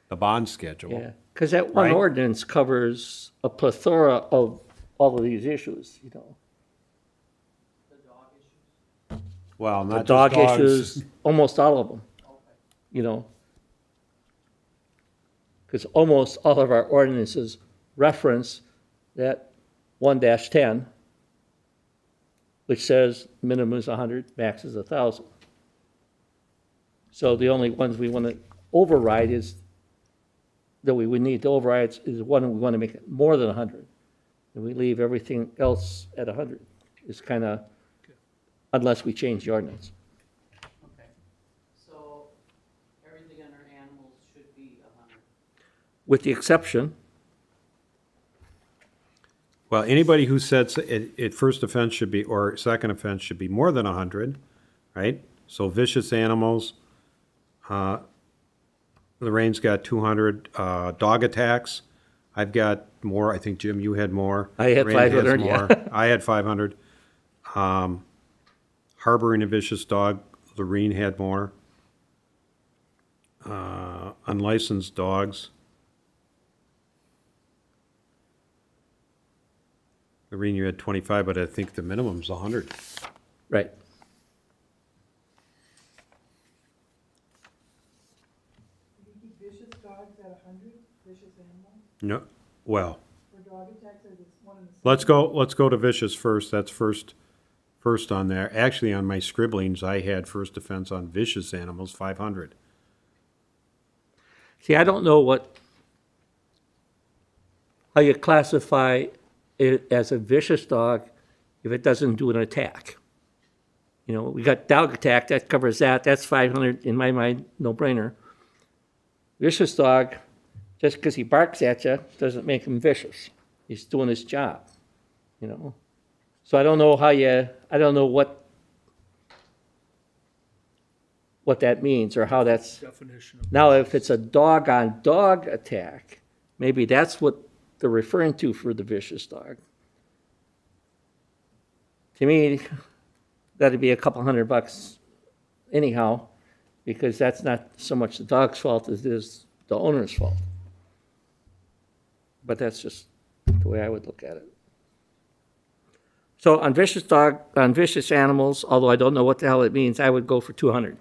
the bond schedule. Yeah, because that one Right. ordinance covers a plethora of all of these issues, The dog issues? Well, The not dog just dogs. issues, almost all of them, Okay. Because almost all of our ordinances reference that 1-10, which says minimum is 100, max is 1,000. So the only ones we want to override is, that we would need to override is one, we want to make it more than 100. And we leave everything else at 100. It's kind of, unless we change the ordinance. Okay, so everything under animals should be 100. With the exception, Well, anybody who says it first offense should be, or second offense should be more than 100, right? So vicious animals, Lorraine's got 200, dog attacks, I've got more, I think, Jim, you had more. I had Lorraine has 500, yeah. more. I had 500. Harboring a vicious dog, Lorraine had more. Unlicensed dogs. Lorraine, you had 25, but I think the minimum's 100. right, Vicious dogs at 100, vicious animals, No, well, or dog attacks are just one and the same? let's go to vicious first. That's first on there. Actually, on my scribblings, I had first offense on vicious animals, 500. see, I don't know how you classify it as a vicious dog if it doesn't do an attack. You know, we got dog attack, that covers that, that's 500, in my mind, no brainer. Vicious dog, just because he barks at you, doesn't make him vicious. He's doing his job, you know? So I don't know I don't know what that means or how that's. Definition of. Now, if it's a dog-on-dog attack, maybe that's what they're referring to for the vicious dog. To me, that'd be a couple $100 anyhow, because that's not so much the dog's fault as it is the owner's fault. But that's just the way I would look at it. So on vicious animals, although I don't know what the hell it means, I would go for 200.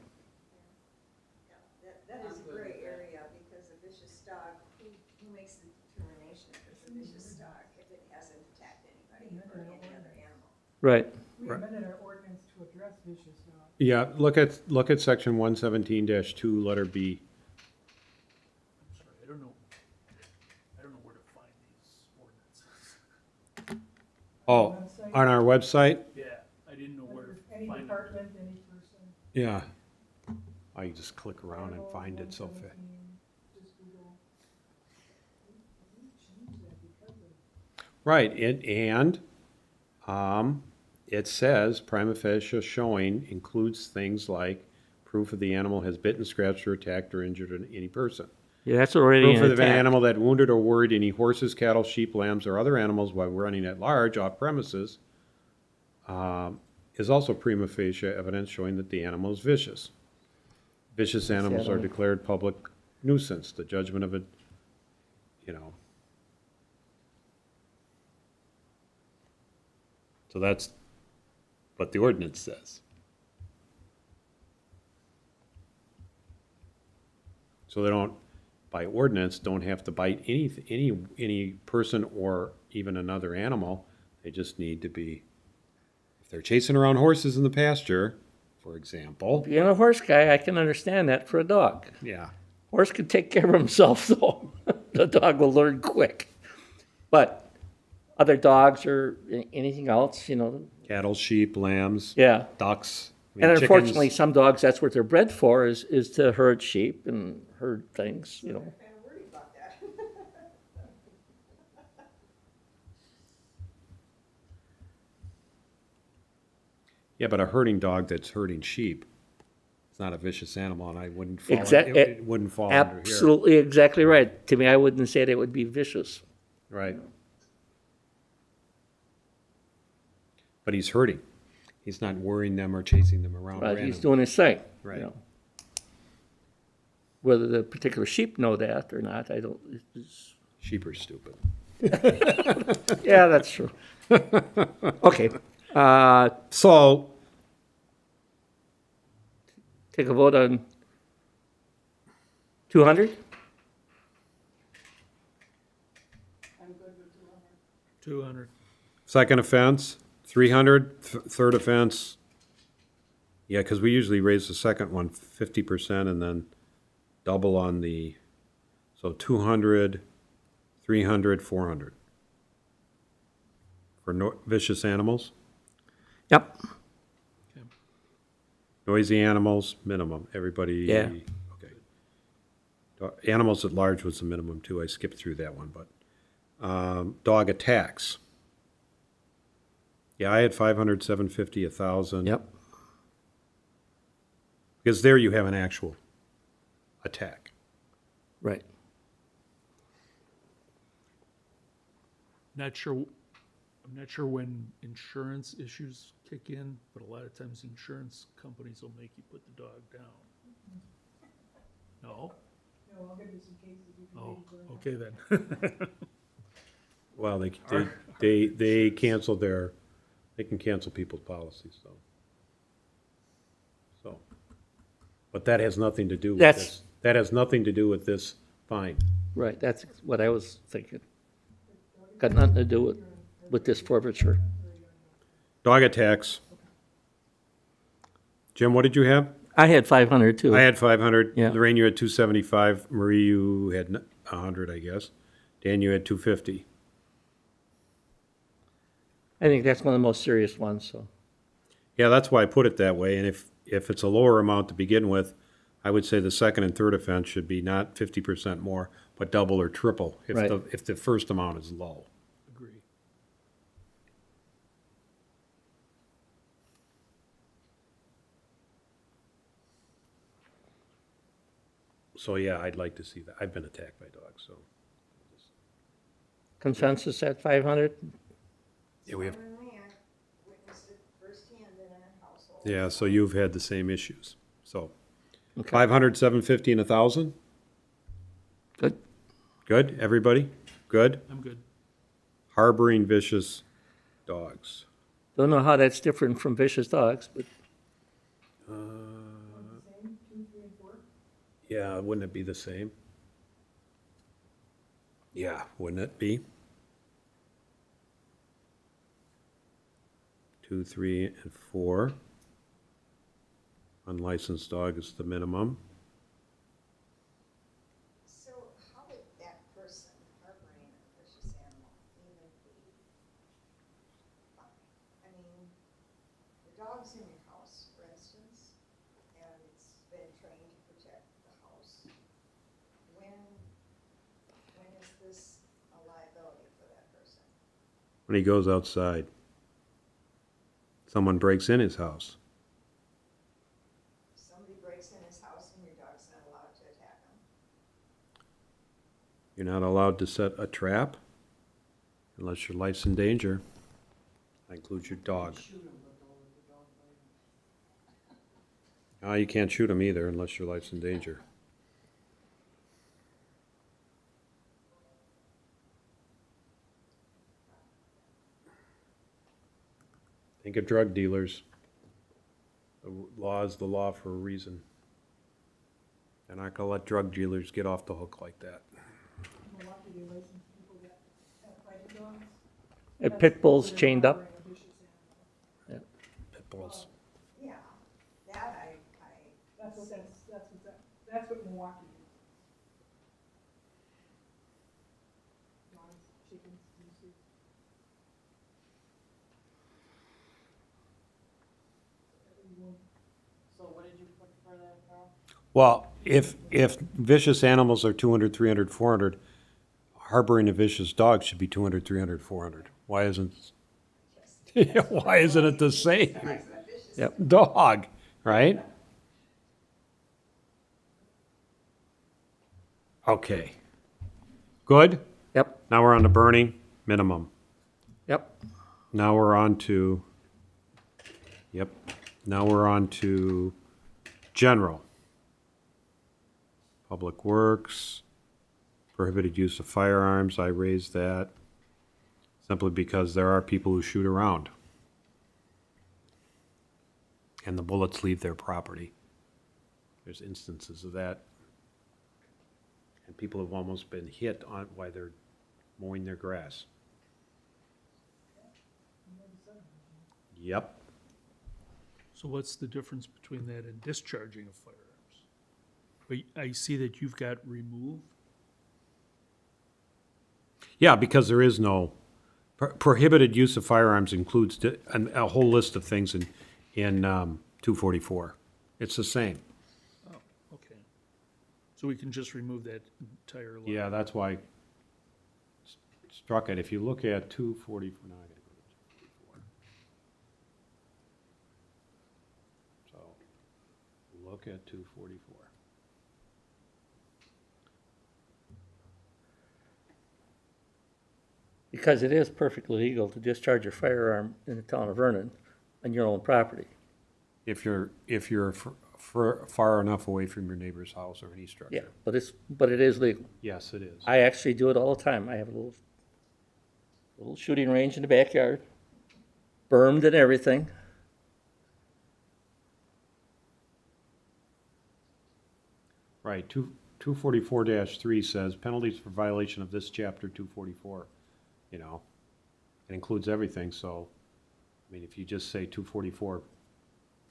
That is a gray area, because a vicious dog, who makes the determination if it's a vicious dog, if it hasn't attacked anybody or any other animal? Right. We amended our ordinance to address vicious dogs. Yeah, look at section 117-2, letter B. I'm sorry, I don't know where to find these ordinances. Oh, on our website? Yeah, I didn't know where to Any find them. department, any person. Yeah. I just click around and find it so fast. Just Google. We changed that because of. Right, it says prima facie showing includes things like proof of the animal has bitten, scratched, or attacked or injured any person. Yeah, that's already Proof an of an attack. animal that wounded or worried any horses, cattle, sheep, lambs, or other animals while running at large off premises is also prima facie evidence showing that the animal is vicious. Vicious animals are declared public nuisance. The judgment of it, So that's what the ordinance says. So they don't, by ordinance, don't have to bite any person or even another animal. They just need to be, if they're chasing around horses in the pasture, for example. Being a horse guy, I can understand that for a dog. Yeah. Horse can take care of himself, though. The dog will learn quick. But other dogs or anything else, Cattle, sheep, lambs, yeah. ducks. I mean, And chickens. unfortunately, some dogs, that's what they're bred for, is to herd sheep and herd things, I'm kind of worried about that. Yeah, but a herding dog that's herding sheep, it's not a vicious animal, and I wouldn't fall, it wouldn't fall under here. Absolutely, exactly right. To me, I wouldn't say that it would be vicious. Right. But he's herding. He's not worrying them or chasing them around Right, randomly. he's doing his thing. Right. Whether the particular sheep know that or not, I don't, Sheep are stupid. yeah, that's true. Okay, So, take a vote on 200? I'm good with 200. 200. second offense, 300, third offense. Yeah, because we usually raise the second one 50% and then double on the, so 200, 300, 400. For vicious animals, Yep, noisy animals, minimum, everybody. Yeah. Okay. Animals at large was the minimum too, I skipped through that one, but, dog attacks. Yeah, I had 500, 750, 1,000. yep. Because there you have an actual attack. Right. I'm not sure when insurance issues kick in, but a lot of times insurance companies will make you put the dog down. No? No, I'll give you some cases you can Oh, maybe learn. okay then. Well, they can cancel people's policies, though. So, but that has nothing to do with That's- this. That has nothing to do with this fine. Right, that's what I was thinking. Got nothing to do with this forfeiture. Dog attacks. Jim, what did you have? I had 500 too. I had 500. Yeah. Lorraine, you had 275. Marie, you had 100, I guess. Dan, you had 250. I think that's one of the most serious ones, so. Yeah, that's why I put it that way. And if it's a lower amount to begin with, I would say the second and third offense should be not 50% more, but double or triple Right. if the first amount is low. Agree. So yeah, I'd like to see that. I've been attacked by dogs, so. Consensus at 500? Yeah, we have. Certainly, I witnessed it firsthand in a household. Yeah, so you've had the same issues. So Okay. 500, 750, and 1,000? Good. Good, everybody? Good? I'm good. Harboring vicious dogs. Don't know how that's different from vicious dogs, but Yeah, wouldn't it be the same? Yeah, wouldn't it be? 2, 3, and 4. Unlicensed dog is the minimum. So how would that person harboring a vicious animal even be fine? I mean, the dog's in your house, for instance, and it's been trained to protect the house. When is this a liability for that person? When he goes outside, someone breaks in his house. If somebody breaks in his house and your dog's not allowed to attack him, You're not allowed to set a trap unless your life's in danger. That includes your dog. You can't shoot him either unless your life's in danger. Think of drug dealers. The law is the law for a reason. They're not gonna let drug dealers get off the hook like that. Milwaukee, they license people that have fighting dogs. and pit bulls chained up. Harboring a vicious animal. Pit bulls. yeah, that That's what Milwaukee is. Dogs, chickens, geese. So what did you put for that, Carl? Well, if vicious animals are 200, 300, 400, harboring a vicious dog should be 200, 300, 400. Why isn't it the same? Yep. Dog, right? Okay. Good? Yep, Now we're on to burning, minimum. yep. Now we're on to, yep, now we're on to general. Public Works, prohibited use of firearms, I raised that simply because there are people who shoot around. And the bullets leave their property. There's instances of that. And people have almost been hit on while they're mowing their grass. Yep. So what's the difference between that and discharging of firearms? But I see that you've got remove. Yeah, because there is no, prohibited use of firearms includes a whole list of things in 244. It's the same. Oh, okay. So we can just remove that entire line. Yeah, that's why I struck it. If you look at 244, now I gotta go to 244. So, look at 244. Because it is perfectly legal to discharge a firearm in the town of Vernon on your own property. If you're far enough away from your neighbor's house or any structure. Yeah, but it is legal. Yes, it is. I actually do it all the time. I have a little shooting range in the backyard, bermed and everything. Right, 244-3 says penalties for violation of this chapter 244, you know. It includes everything, so, I mean, if you just say 244,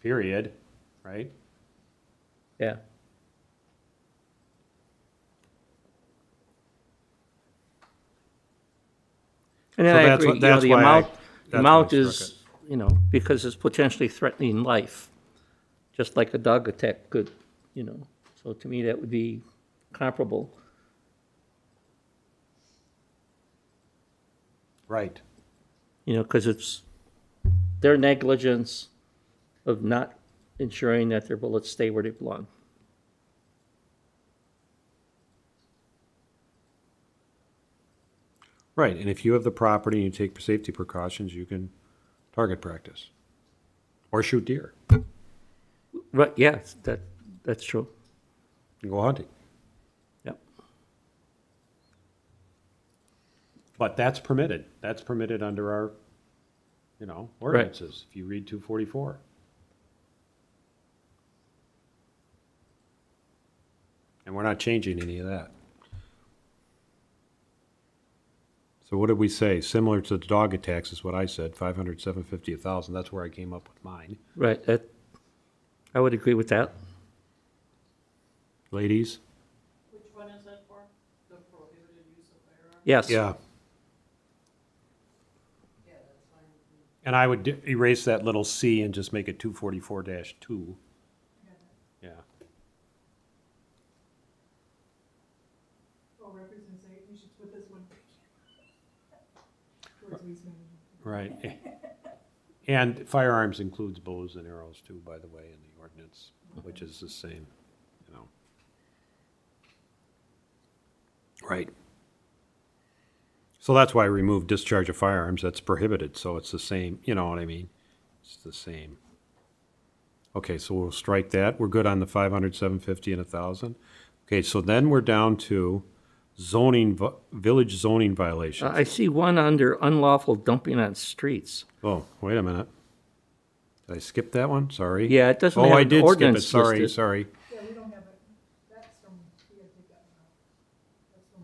period, right? Yeah. And then So I that's agree, what- you know, that's the why I- amount, that's the why I amount struck is, you know, because it's potentially threatening life, just like a dog attack could, you know. So to me, that would be comparable. Right. You know, because it's their negligence of not ensuring that their bullets stay where they belong. Right, and if you have the property and you take safety precautions, you can target practice. Or shoot deer, Right, yeah, that's true. and go hunting. Yep. But that's permitted. That's permitted under our, ordinances, if you read 244. And we're not changing any of that. So what did we say? Similar to the dog attacks is what I said, 500, 750, 1,000. That's where I came up with mine. Right, I would agree with that. Ladies? Which one is that for? The prohibited use of firearms? Yes. Yeah. Yeah, that's fine with me. And I would erase that little C and just make it 244-2. Yeah. Oh, represents, you should put this one. Towards waste management. Right. And firearms includes bows and arrows too, by the way, in the ordinance, which is the same, Right. So that's why I removed discharge of firearms, that's prohibited, so it's the same, you know what I mean? It's the same. Okay, so we'll strike that, we're good on the 500, 750, and 1,000. Okay, so then we're down to village zoning violations. I see one under unlawful dumping on streets. Oh, wait a minute. Did I skip that one? Sorry. Yeah, it doesn't Oh, have I an did skip it. ordinance Sorry, listed. sorry. Yeah, we don't have it, that's from, we gotta take that one out. That's from,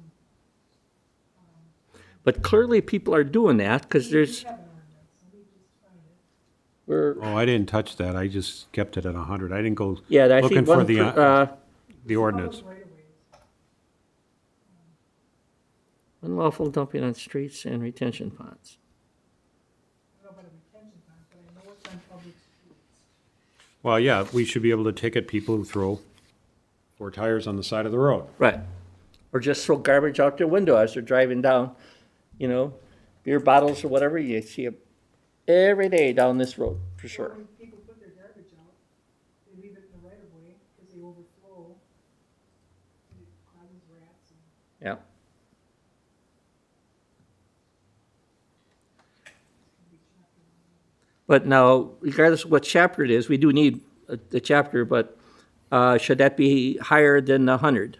But clearly people are doing that because we there's, have an ordinance, so we just find it. we're, Oh, I didn't touch that. I just kept it at 100. I didn't go yeah, I see looking for one, the ordinance. Right away. unlawful dumping on streets and retention ponds. I don't know about a retention pond, but I know it's on public streets. Well, yeah, we should be able to ticket people who throw 4 tires on the side of the road. Right. Or just throw garbage out their window as they're driving down, you know, beer bottles or whatever, you see them every day down this road, for Or sure. when people put their garbage out, they leave it in the right of way, because they overflow. And it causes rats and. Yeah. But now, regardless of what chapter it is, we do need the chapter, but should that be higher than 100?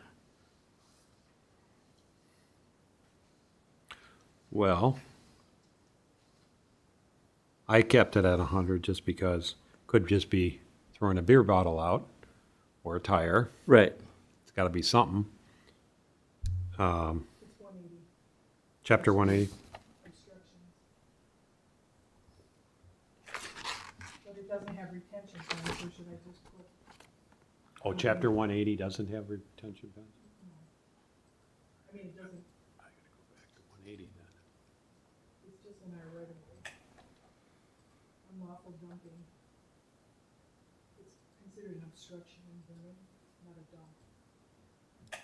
Well, I kept it at 100 just because could just be throwing a beer bottle out or a tire. Right. It's got to be something. It's 180 Chapter 180. restrictions. But it doesn't have retention, so should I just put? Oh, chapter 180 doesn't have retention ponds? I mean, it doesn't, I gotta go back to 180 then. it's just in our right of way. Unlawful dumping. It's considered an obstruction in Vernon, not a dump.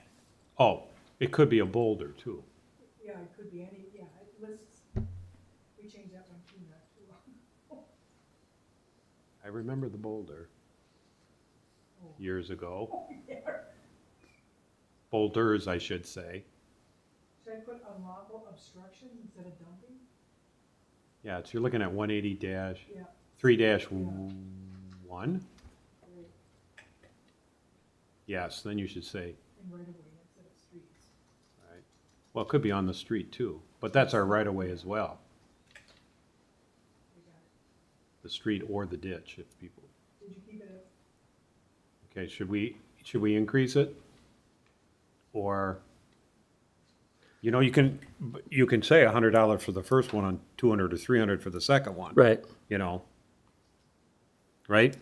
Oh, it could be a boulder too. Yeah, it could be any, yeah, it lists, we changed that one too, not too long. I remember the boulder years ago. Boulders, I should say. Should I put unlawful obstructions instead of dumping? Yeah, so you're looking at 180 dash, Yeah. 3-1? Right, Yes, then you should say, in right of way instead of streets. right. Well, it could be on the street too, but that's our right of way as well. We got it. The street or the ditch if people, Did you keep it at? okay, should we increase it? Or, you know, you can say $100 for the first one and 200 or 300 for the second one. Right. You know? Right?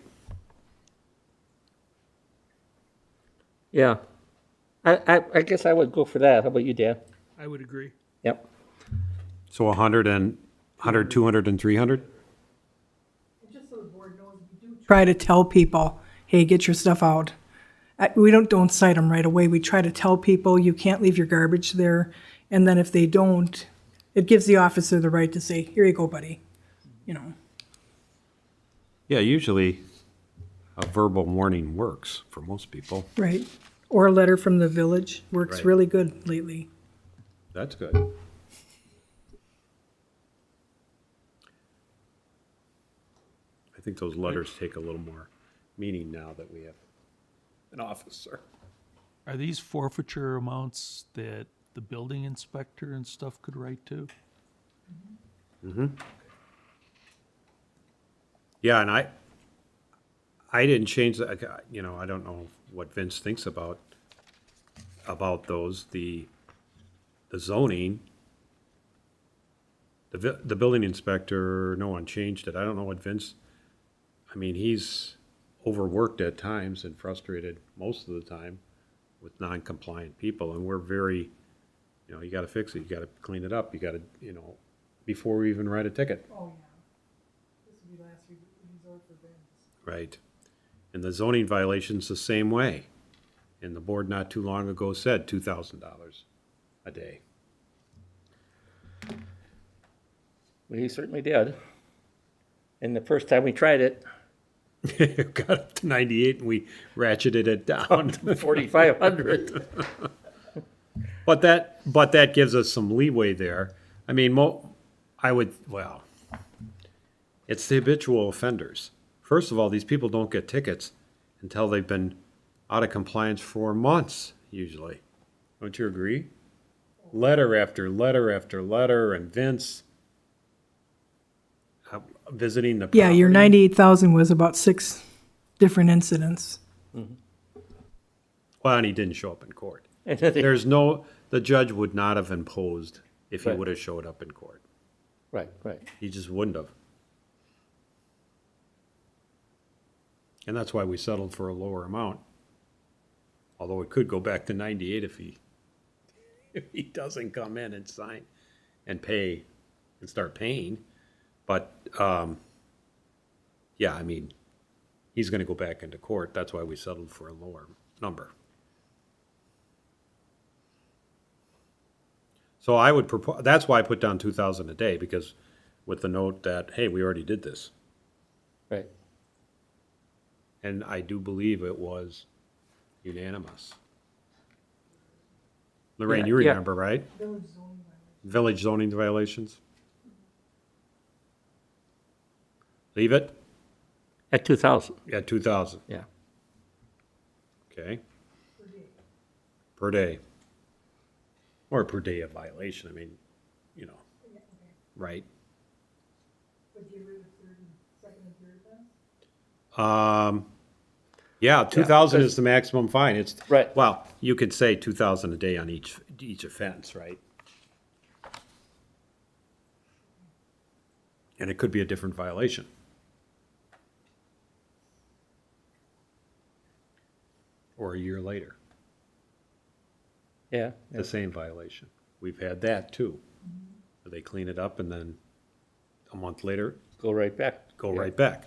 Yeah. I guess I would go for that. How about you, Dan? I would agree. Yep. So 100, 200, and 300? And just so the board knows, we do try to tell people, hey, get your stuff out. We don't cite them right away. We try to tell people you can't leave your garbage there. And then if they don't, it gives the officer the right to say, here you go, buddy. You know, Yeah, usually a verbal warning works for most people. right? Or a letter from the village works Right. really good lately. That's good. I think those letters take a little more meaning now that we have an officer. Are these forfeiture amounts that the building inspector and stuff could write to? Yeah, and I didn't change that, you know, I don't know what Vince thinks about those, the zoning. The building inspector, no one changed it. I don't know what Vince, I mean, he's overworked at times and frustrated most of the time with non-compliant people, and we're very, you know, you gotta fix it, you gotta clean it up, you gotta, you know, before we even write a ticket. Oh, yeah. This would be last resort for bids. Right. And the zoning violation's the same way. And the board not too long ago said $2,000 a day. Well, he certainly did. And the first time we tried it, Got up to 98 and we ratcheted it down. 4,500. But that gives us some leeway there. I mean, well, it's the habitual offenders. First of all, these people don't get tickets until they've been out of compliance for months, usually. Don't you agree? Letter after letter after letter, and Vince visiting the Yeah, your property. 98,000 was about 6 different incidents. Well, and he didn't show up in court. And then they- The judge would not have imposed if he Right. would have showed up in court. Right, right. He just wouldn't have. And that's why we settled for a lower amount. Although it could go back to 98 if he doesn't come in and sign and pay and start paying. But, yeah, I mean, he's gonna go back into court. That's why we settled for a lower number. So I would propose, that's why I put down 2,000 a day, because with the note that, hey, we already did this. Right. And I do believe it was unanimous. Lorraine, you Yeah, yeah. remember, right? Village zoning violations? Leave it At 2,000, at 2,000, yeah. okay? Per day. Or per day of violation, I mean, you know, right? Yeah, 2,000 is the maximum fine. It's, Right. well, you could say 2,000 a day on each offense, right? And it could be a different violation. the same violation. We've had that too. Where they clean it up and then a month later, Go right back. go right back.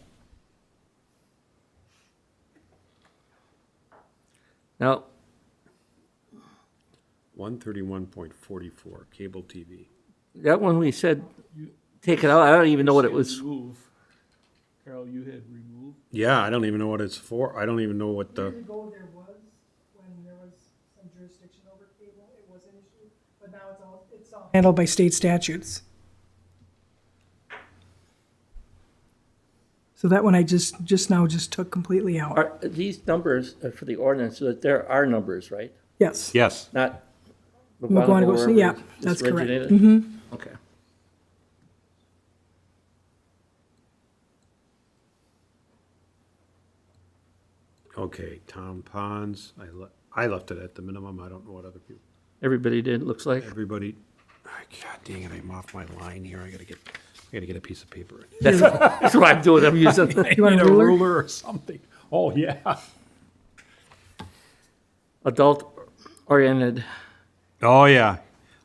Now, 131.44, cable TV. that one we said, take it out, I don't even know what it was. Remove. Carol, you had remove. Yeah, I don't even know what it's for. I don't even know what the, ago there was, when there was some jurisdiction over cable, it was an issue, but now it's all handled by state statutes. So that one I just now took completely out. Are these numbers for the ordinance, so that there are numbers, right? Yes. yes. Not. You wanna go see- wherever yeah, it's that's correct. originated? Okay. Okay, town ponds, I left it at the minimum. I don't know what other people, Everybody did, it looks like. everybody, God dang it, I'm off my line here. I gotta get a piece of paper. That's what I'm doing, I'm using. You want Need a ruler? or something. Oh, yeah. Adult-oriented, Oh, yeah.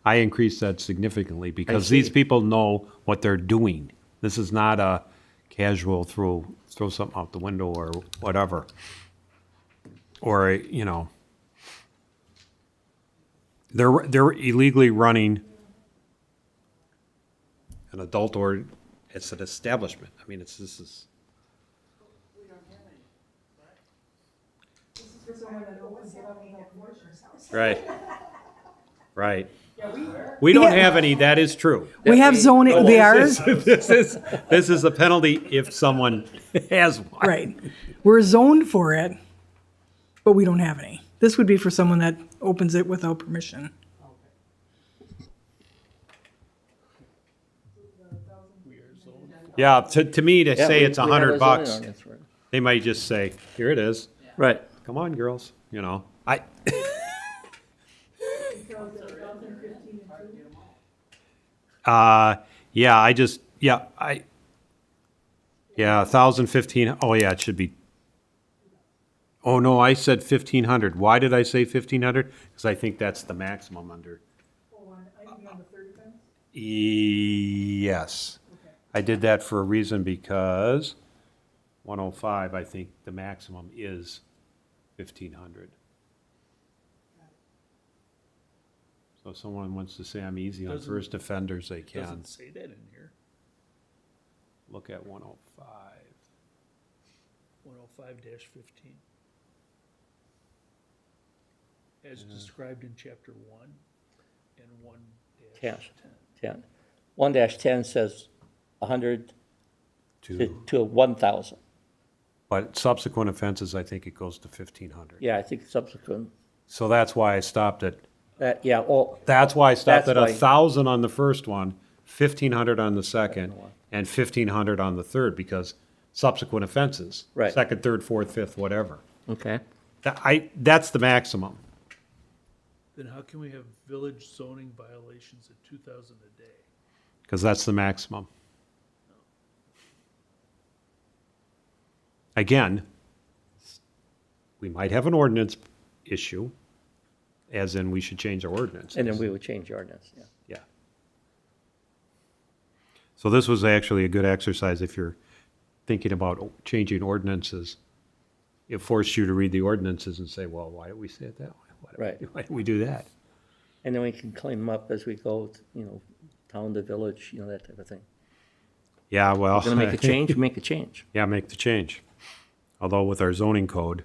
I increased that significantly because these see. people know what they're doing. This is not a casual throw something out the window or whatever. Or, you know, they're illegally running an adult or it's an establishment. I mean, this is. Right. Right. We don't have any, that is true. We have zoning, they are, This is a penalty if someone has one. right. We're zoned for it, but we don't have any. This would be for someone that opens it without permission. Yeah, to me, to Yeah, say we- it's we have a zoning $100, ordinance for it. they might just say, here it is. Right. Come on, girls, you know. Yeah, yeah, 1,015, oh yeah, it should be. Oh, no, I said 1,500. Why did I say 1,500? Because I think that's the maximum under. Yes. I did that for a reason because 105, I think the maximum is 1,500. So if someone wants to say I'm easy on Doesn't- first offenders, they can. Doesn't say that in here. Look at 105. 105-15. As described in chapter 1 and 1-10. 10. 1-10 says 100 To, to 1,000. but subsequent offenses, I think it goes to 1,500. Yeah, I think subsequent, So that's why I stopped at, yeah, well, that's why I stopped That's at why- 1,000 on the first one, 1,500 on the second, and 1,500 on the third, because subsequent offenses. Right. Second, third, fourth, fifth, whatever. okay. That's the maximum. Then how can we have village zoning violations at 2,000 a day? Because that's the maximum. Again, we might have an ordinance issue, as in we should change our ordinance. And then we would change the ordinance, yeah. Yeah. So this was actually a good exercise if you're thinking about changing ordinances. It forced you to read the ordinances and say, well, why did we say it that way? Right. Why did we do that? And then we can clean them up as we go, town to village, that type of thing. Yeah, well. Gonna make a change, make a change. Yeah, make the change. Although with our zoning code,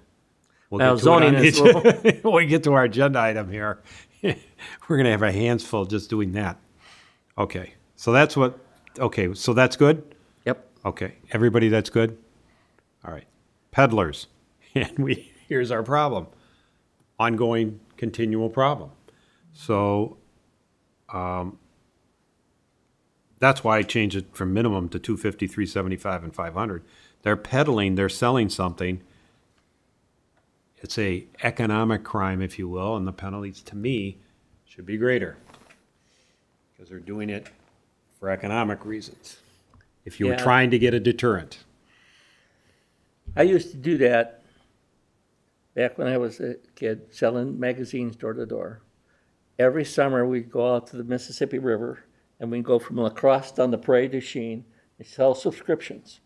we'll Well, get to it on zoning is a the- when we get to our agenda item here, we're gonna have our hands full just doing that. Okay, so that's so that's good? Yep. Okay, everybody that's good? All right, peddlers, and here's our problem. Ongoing, continual problem. So, that's why I changed it from minimum to 250, 375, and 500. They're peddling, they're selling something. It's a economic crime, if you will, and the penalties, to me, should be greater. Because they're doing it for economic reasons. If you were Yeah. trying to get a deterrent. I used to do that back when I was a kid, selling magazines door to door. every summer we'd go out to the Mississippi River and we'd go from La Crosse down to Prairie du Chien and sell subscriptions.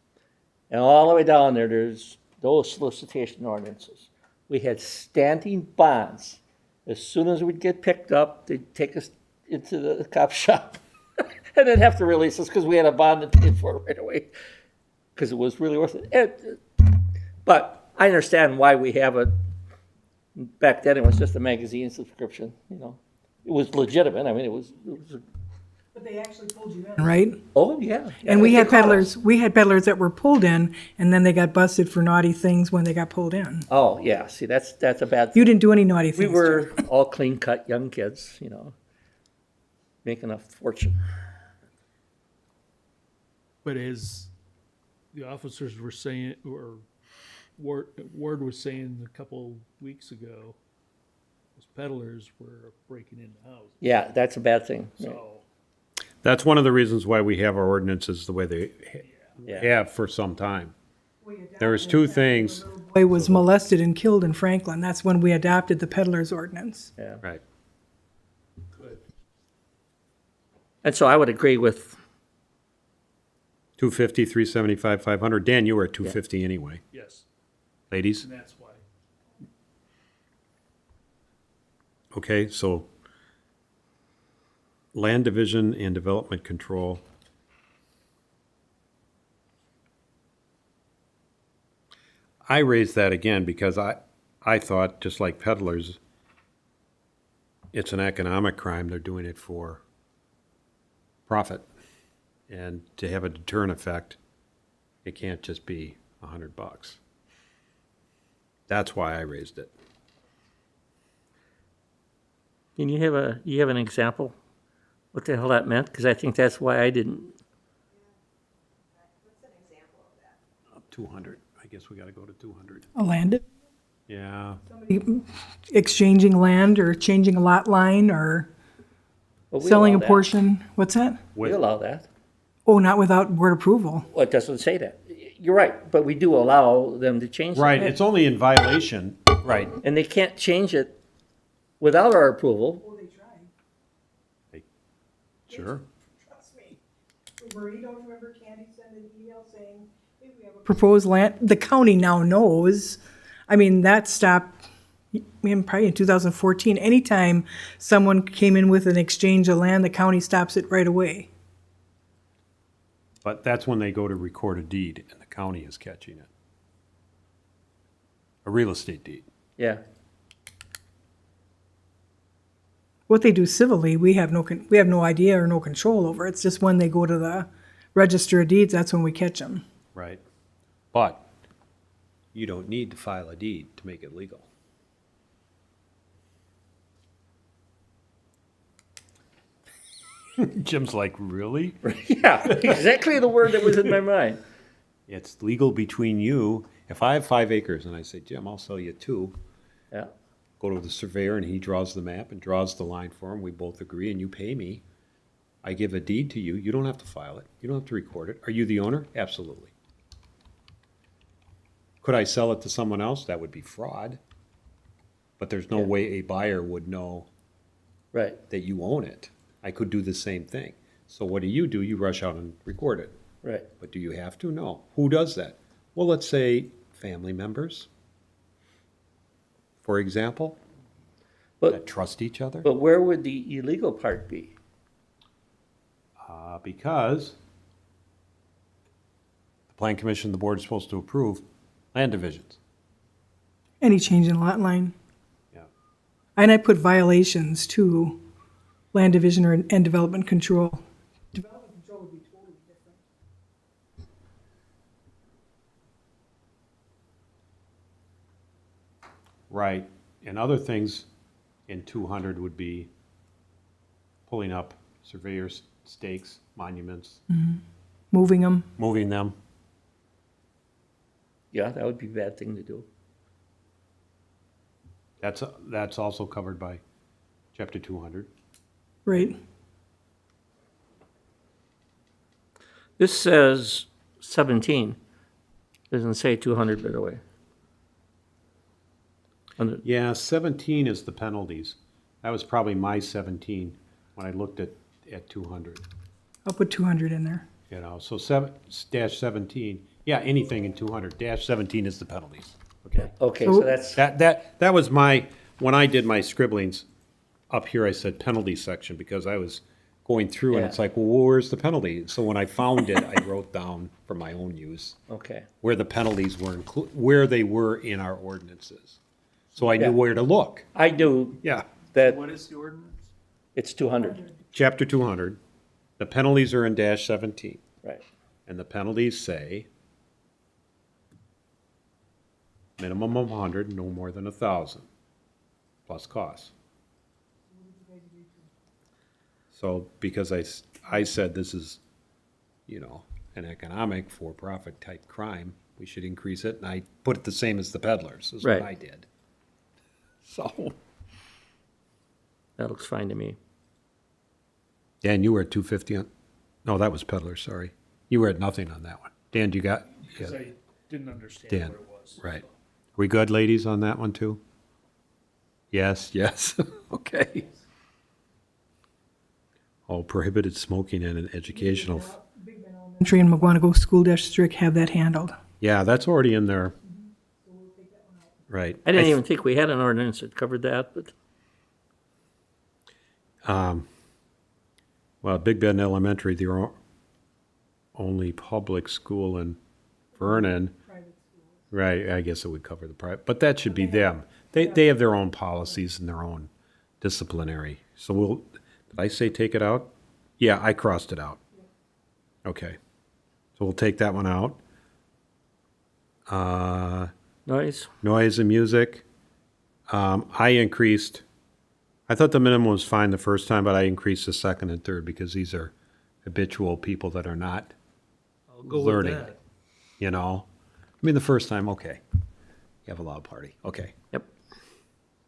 And all the way down there, there's those solicitation ordinances. We had standing bonds. As soon as we'd get picked up, they'd take us into the cop shop and then have to release us because we had a bond that paid for it right away because it was really worth it. But I understand why we have it. Back then, it was just a magazine subscription, you know. It was legitimate. I mean, it was But they actually pulled you in, right? oh, yeah. And we They had caught us. peddlers that were pulled in, and then they got busted for naughty things when they got pulled in. Oh, yeah. See, that's a bad thing. You didn't do any naughty We things. were all clean-cut young kids, you know, making a fortune. But as the officers were saying, or Ward was saying a couple weeks ago, those peddlers were breaking into houses. Yeah, that's a bad thing. So, That's one of the reasons why we have our ordinances the way they Yeah. have for some time. There was two things, Boy was molested and killed in Franklin. That's when we adopted the peddlers ordinance. Yeah. right. And so I would agree with, 250, 375, 500. Dan, you were at 250 anyway. yes, Ladies? and that's why. Okay, so land division and development control. I raised that again because I thought, just like peddlers, it's an economic crime. They're doing it for profit. And to have a deterrent effect, it can't just be $100. That's why I raised it. can you have an example? What the hell that meant? Because I think that's why I didn't. What's an example of that? Up 200. I guess we got to go to 200. A land, Yeah. exchanging land or changing a lot line or Well, we selling a allow that. portion. What's that? We allow that. Oh, not without board approval. Well, it doesn't say that. You're right, but we do allow them to change it. Right, it's only in violation, right. And they can't change it without our approval. Oh, they tried. Sure. Trust me. Marie, don't you remember Candy sent an email saying, hey, we have a proposed land, the county now knows. I mean, that stopped, probably in 2014. Anytime someone came in with an exchange of land, the county stops it right away. But that's when they go to record a deed and the county is catching it. A real estate deed. Yeah. What they do civilly, we have no idea or no control over. It's just when they go to the register of deeds, that's when we catch them. Right. But you don't need to file a deed to make it legal. Jim's like, really? Yeah, exactly the word that was in my mind. It's legal between you. If I have 5 acres and I say, Jim, I'll sell you 2, Yeah. go to the surveyor and he draws the map and draws the line for him, we both agree and you pay me. I give a deed to you, you don't have to file it, you don't have to record it. Are you the owner? Absolutely. Could I sell it to someone else? That would be fraud. But there's no Yeah. way a buyer would know Right, that you own it. I could do the same thing. So what do? You rush out and record it. right. But do you have to? No. Who does that? Well, let's say family members, for example, that But, trust each other. but where would the illegal part be? Because the plan commission, the board is supposed to approve land divisions. Any change in lot line. Yeah. And I put violations to land division and development control. Development control would be totally different. Right. And other things in 200 would be pulling up surveyors' stakes, monuments, Moving them. moving them. Yeah, that would be a bad thing to do. That's also covered by chapter 200. Right. This says 17, doesn't say 200, by the way. Yeah, 17 is the penalties. That was probably my 17 when I looked at 200, I'll put 200 in there. you know, so dash 17, yeah, anything in 200, dash 17 is the penalties, okay? Okay, So- so that's, That was my, when I did my scribblings, up here I said penalty section, because I was going through and it's Yeah. like, well, where's the penalty? So when I found it, I wrote down for my own use okay. where the penalties were, where they were in our ordinances. So I knew Yeah. where to look, I do yeah. that, What is the ordinance? it's 200, Chapter 200, the penalties are in dash 17, right. and the penalties say minimum of 100, no more than 1,000, plus costs. So, because I said this is, you know, an economic for-profit type crime, we should increase it, and I put it the same as the peddlers, is what Right. I did. So, That looks fine to me. Dan, you were at 250 on, no, that was peddlers, sorry. You were at nothing on that one. Dan, you got? Because Yeah. I didn't understand Dan, what it was. right. We good, ladies, on that one, too? Yes, yes, okay. Oh, prohibited smoking in an educational, Elementary and McGuanago School District have that handled. yeah, that's already in there. Right. I didn't even think we had an ordinance that covered that, but, Well, Big Bend Elementary, the only public school in Vernon. Right, I guess it would cover the private, but that should be them. They have their own policies and their own disciplinary. So did I say take it out? Yeah, I crossed it out. Okay. So we'll take that one out. noise, Noise and music. I increased, I thought the minimum was fine the first time, but I increased the second and third because these are habitual people that are not I'll go learning, with that. you know? I mean, the first time, okay. You have a loud party, okay. yep.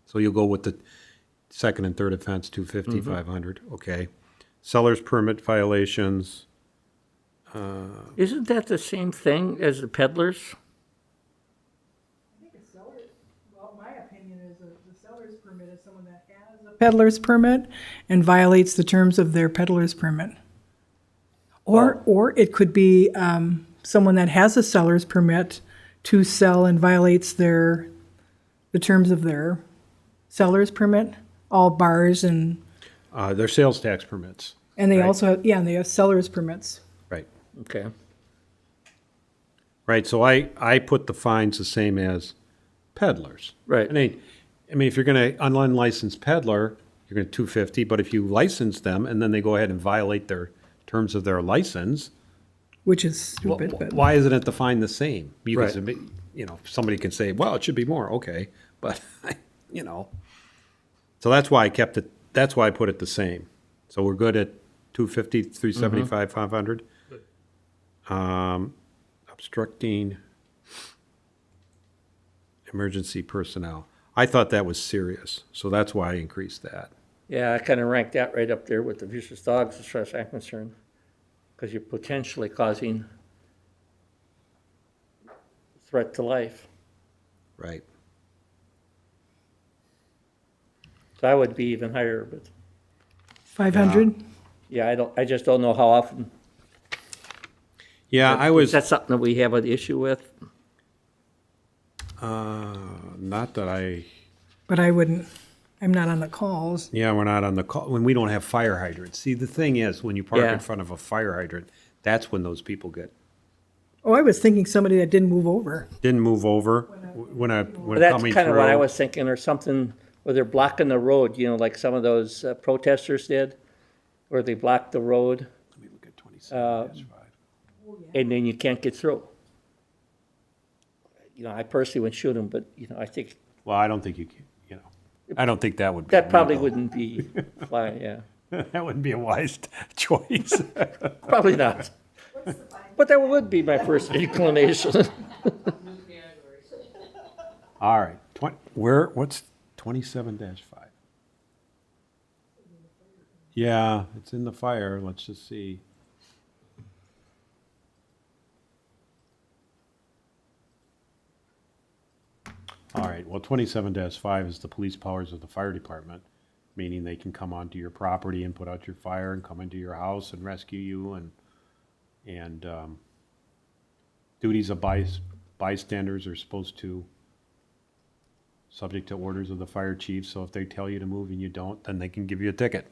So you'll go with the second and third offense, 250, 500, okay. Seller's permit violations, Isn't that the same thing as the peddlers? Well, my opinion is the seller's permit is someone that has a peddler's permit and violates the terms of their peddler's permit. Or it could be someone that has a seller's permit to sell and violates the terms of their seller's permit, all bars and their sales tax permits, they Right. also have, and they have seller's permits. right. Okay, Right, so I put the fines the same as peddlers. Right. I mean, if you're gonna, an unlicensed peddler, you're gonna 250, but if you license them and then they go ahead and violate their terms of their license, Which is stupid, but. why isn't it the fine the same? Because, Right. you know, somebody can say, well, it should be more, okay, but, you know. So that's why I kept it, that's why I put it the same. So we're good at 250, 375, 500? Obstructing emergency personnel. I thought that was serious, so that's why I increased that. yeah, I kind of ranked that right up there with the vicious dogs as far as I'm concerned, because you're potentially causing threat to life. Right. So I would be even higher, but, 500? yeah, I just don't know how often. Yeah, I Is was, that something that we have an issue with? not that I, But I wouldn't, I'm not on the calls. yeah, we're not on the call, when we don't have fire hydrants. See, the thing is, when you park Yeah. in front of a fire hydrant, that's when those people Oh, I was thinking somebody that didn't move over. didn't move over when But that's coming kind of what I through. was thinking, or something where they're blocking the road, you know, like some of those protesters did, where they blocked the road, Let me look at 27-5. and then you can't get through. You know, I personally would shoot them, but, you know, I think Well, I don't think you can, you know, I don't think that would be. that probably legal. wouldn't be fly, yeah. That wouldn't be a wise choice. Probably not. But that would be my first inclination. All right, what's 27-5? Yeah, it's in the fire, let's just see. All right, well, 27-5 is the police powers of the fire department meaning they can come onto your property and put out your fire and come into your house and rescue you and duties of bystanders are supposed to, subject to orders of the fire chief, so if they tell you to move and you don't, then they can give you a ticket.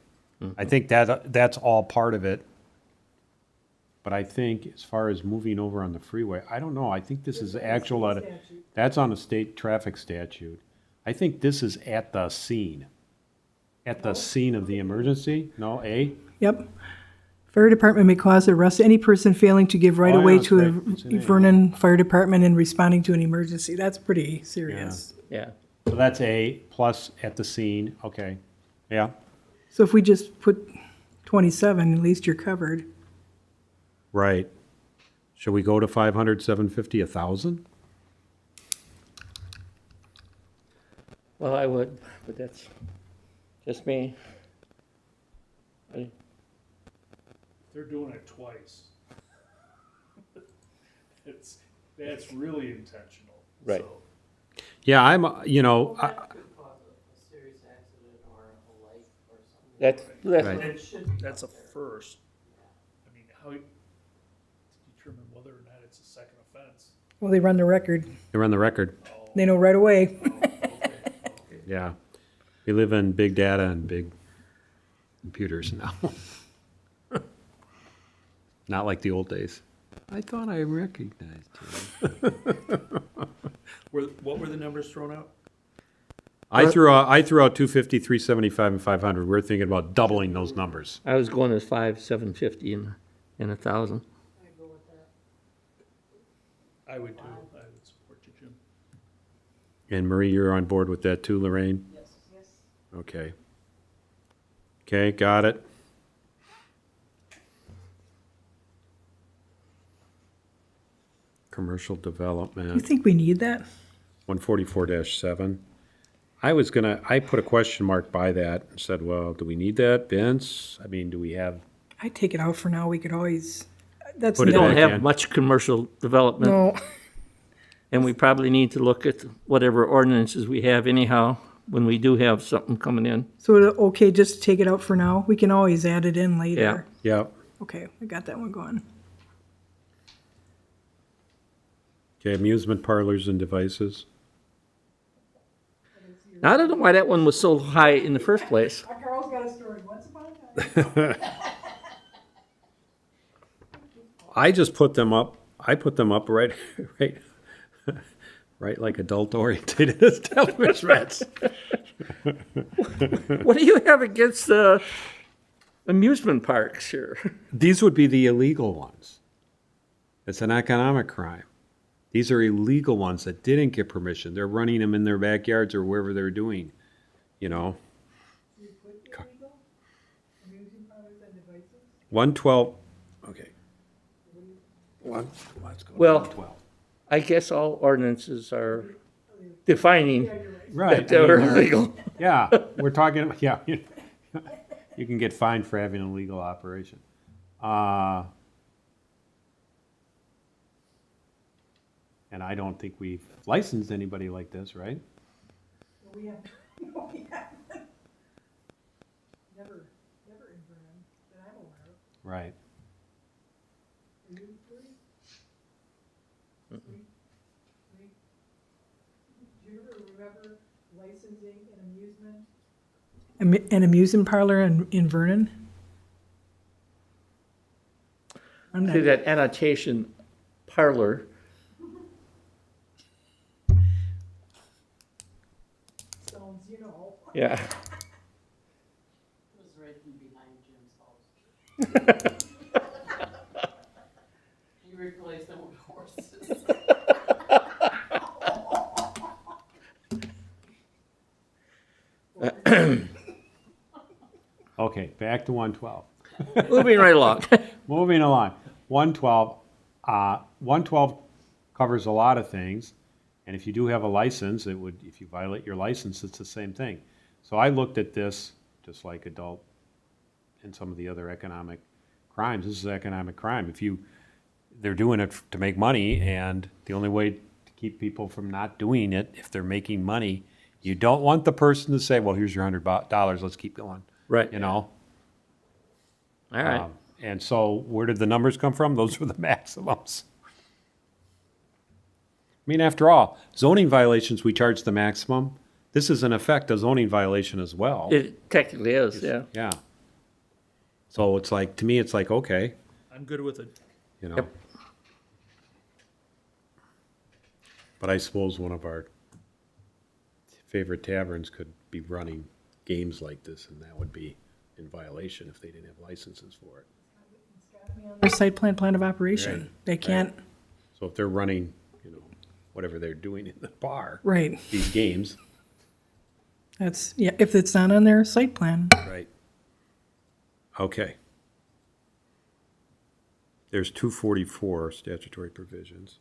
I think that's all part of it. But I think as far as moving over on the freeway, I don't know, I think this is actual, that's on a state traffic statute. I think this is at the scene of the emergency, no, A? Yep. Fire department may cause the arrest of any person failing to give right Oh, of way yeah, to a that's right. It's in A. Vernon Fire Department in responding to an emergency. That's pretty serious. Yeah. So that's A, plus at the scene, okay, yeah, So if we just put 27, at least you're covered. right. Should we go to 500, 750, 1,000? Well, I would, but that's just me. They're doing it twice. That's really intentional. Right. So, Yeah, I'm, you know, That could cause a serious accident or a life or something. That's, Right. it should be. That's a first. I mean, how, to determine whether or not it's a second offense. Well, they run the record. you're on the record, They know right away. yeah. We live in big data and big computers now. Not like the old days. I thought I recognized you. What were the numbers thrown out? I threw out 250, 375, and 500. We're thinking about doubling those numbers. I was going as 5, 750 and 1,000. I would support you, Jim. And Marie, you're on board with that too, Lorraine? Yes. Okay. Okay, got it. Commercial You development, think we need that? 144-7. I put a question mark by that and said, well, do we need that, Vince? I mean, do we have, I'd take it out for now. We could always, that's Put We it never, don't back have in. much commercial development, no. and we probably need to look at whatever ordinances we have anyhow, when we do have something coming in. So, okay, just take it out for now? We can always add it in later. yeah, Okay, I got that one going. okay, amusement parlors and devices. Now, I don't know why that one was so high in the first place. Carl's got a story. Once upon a time. I just put them up, right, right like adult-oriented establishments. What do you have against amusement parks here? These would be the illegal ones. It's an economic crime. These are illegal ones that didn't get permission. They're running them in their backyards or wherever they're doing, you know. 112, okay. Let's go to Well, 112. I guess all ordinances are defining Right. that they're illegal. Yeah, we're talking, about yeah. You can get fined for having an illegal operation. And I don't think we've licensed anybody like this, right? We have, no, we haven't. Never in Vernon, that I'm aware of. Right. Are you, Bruce? Do you ever remember licensing an amusement? An amusement parlor in Vernon? I'm not, See that annotation, parlor, sounds, you know. yeah. It was right in behind Jim's house. He replaced them with horses. Okay, back to 112. Moving right along. Moving along. 112, 112 covers a lot of things, and if you do have a license, it would, if you violate your license, it's the same thing. So I looked at this, just like adult and some of the other economic crimes, this is an economic crime. If you, they're doing it to make money, and the only way to keep people from not doing it, if they're making money, You don't want the person to say, well, here's your $100, let's keep going, Right. you know? All right. And so where did the numbers come from? Those were the maximums. I mean, after all, zoning violations, we charge the maximum. This is in effect a zoning violation as well. It technically is, yeah. Yeah. So it's like, to me, it's like, okay, I'm good with it. you know? Yep. But I suppose one of our favorite taverns could be running games like this, and that would be in violation if they didn't have licenses for it. Their site plan of operation. Right. They can't, So if they're running, you know, whatever they're doing in the bar, right. these games, That's, yeah, if it's not on their site plan. right? Okay. There's 244 statutory provisions.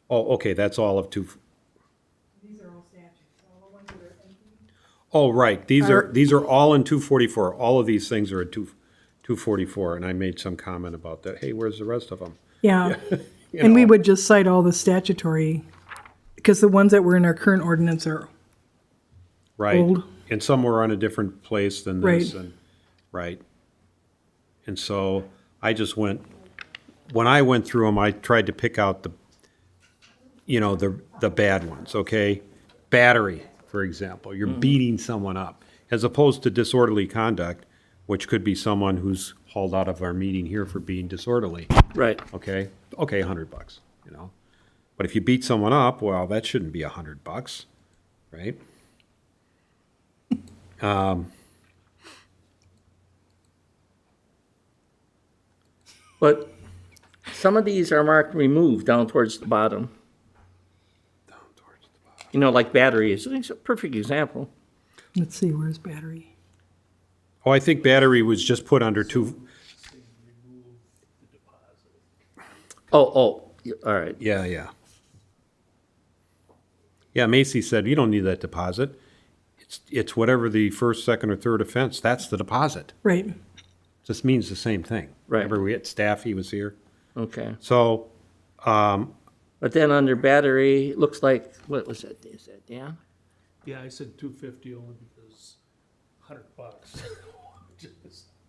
Oh, okay, that's all of two. These are all statutes, all the ones that are. Oh, right, these are all in 244. All of these things are in 244, and I made some comment about that. Hey, where's the rest of them? Yeah, You and we know? would just cite all the statutory, because the ones that were in our current ordinance are, Right, old. and some were on a different place than this, Right. and, right. And so I just went, when I went through them, I tried to pick out the, you know, the bad ones, okay? Battery, for example, you're beating someone up, as opposed to disorderly conduct, which could be someone who's hauled out of our meeting here for being disorderly, Right. okay? Okay, $100, you know? But if you beat someone up, well, that shouldn't be $100, right? But some of these are marked removed down towards the bottom. You know, like batteries. It's a perfect example. let's see, where's battery? Oh, I think battery was just put under two, Oh, all right. yeah, yeah. Yeah, Macy said, you don't need that deposit. It's whatever the first, second, or third offense, that's the deposit. Right, Just means the same thing. Right. Remember, we had staff, he was here. Okay. So, But then under battery, looks like, what was that? Is that Dan? Yeah, I said 250 only because $100 just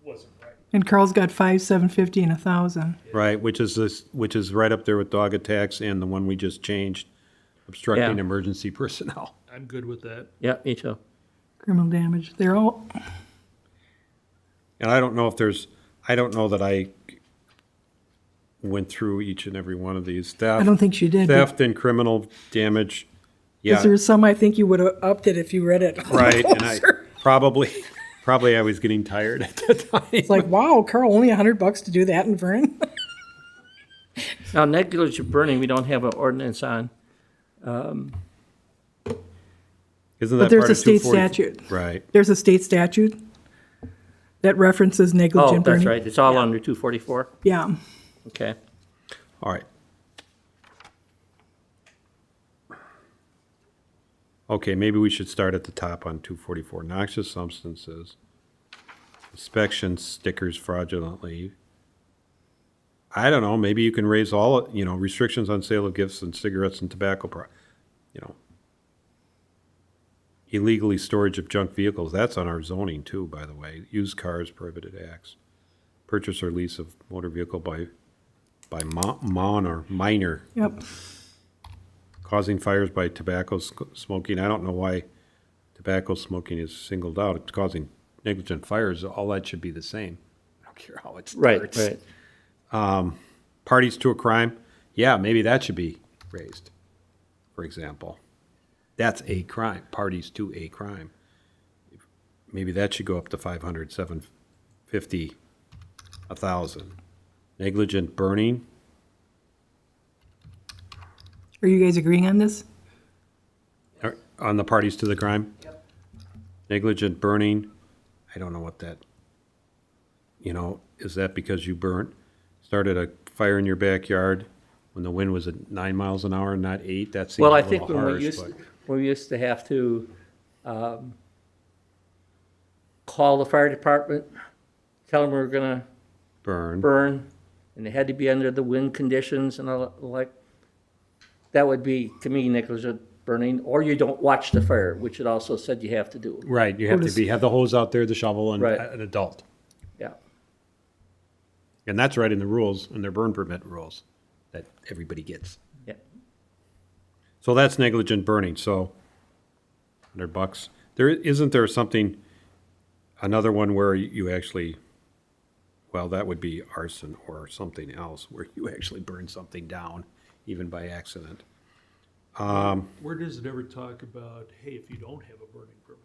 wasn't right. and Carl's got 5, 750, and 1,000. right, which is right up there with dog attacks and the one we just changed, obstructing Yeah. emergency personnel. I'm good with that. Yeah, me too. Criminal damage, they're all, And I don't know that I went through each and every one of these. I don't think she did. but- Theft and criminal damage, yeah. Because there's some I think you would have upped it if you read it. Right, and I probably I was getting tired at that time. It's like, wow, Carl, only $100 to do that in Vernon? Now, negligent burning, we don't have an ordinance on. Isn't But that there's part a of state 240? statute. Right, There's a state statute that references Oh, negligent burning. that's right. It's all under 244. Yeah, Okay. all right. Okay, maybe we should start at the top on 244, noxious substances, inspection stickers fraudulently. I don't know, maybe you can raise all, you know, restrictions on sale of gifts and cigarettes and tobacco, you know. Illegally storage of junk vehicles, that's on our zoning too, by the way. Used cars, prohibited acts. Purchase or lease of motor vehicle by or minor. yep. Causing fires by tobacco smoking. I don't know why tobacco smoking is singled out. It's causing negligent fires. All that should be the same. I don't care how it Right, starts. right. Parties to a crime. Yeah, maybe that should be raised, for example. That's a crime. Parties to a crime. Maybe that should go up to 500, 750, 1,000. Negligent burning. Are you guys agreeing on this? On the parties to the crime? Yep. Negligent burning, I don't know what that, you know, is that because you started a fire in your backyard when the wind was at 9 miles an hour and not 8? That seems Well, a I little think when harsh, but. we used to have to call the fire department, tell them we were gonna burn, and they had to be under the wind conditions and all, like, that would be, to me, negligent burning, or you don't watch the fire, which it also said you have to do. Right, you have to have the hose out there, the shovel, and Right. an adult. Yeah. And that's right in the rules, in their burn permit rules, that everybody gets. Yeah. So that's negligent burning, so $100. Isn't there something, another one where you actually, well, that would be arson or something else, where you actually burn something down, even by accident. Where does it ever talk about, hey, if you don't have a burning permit?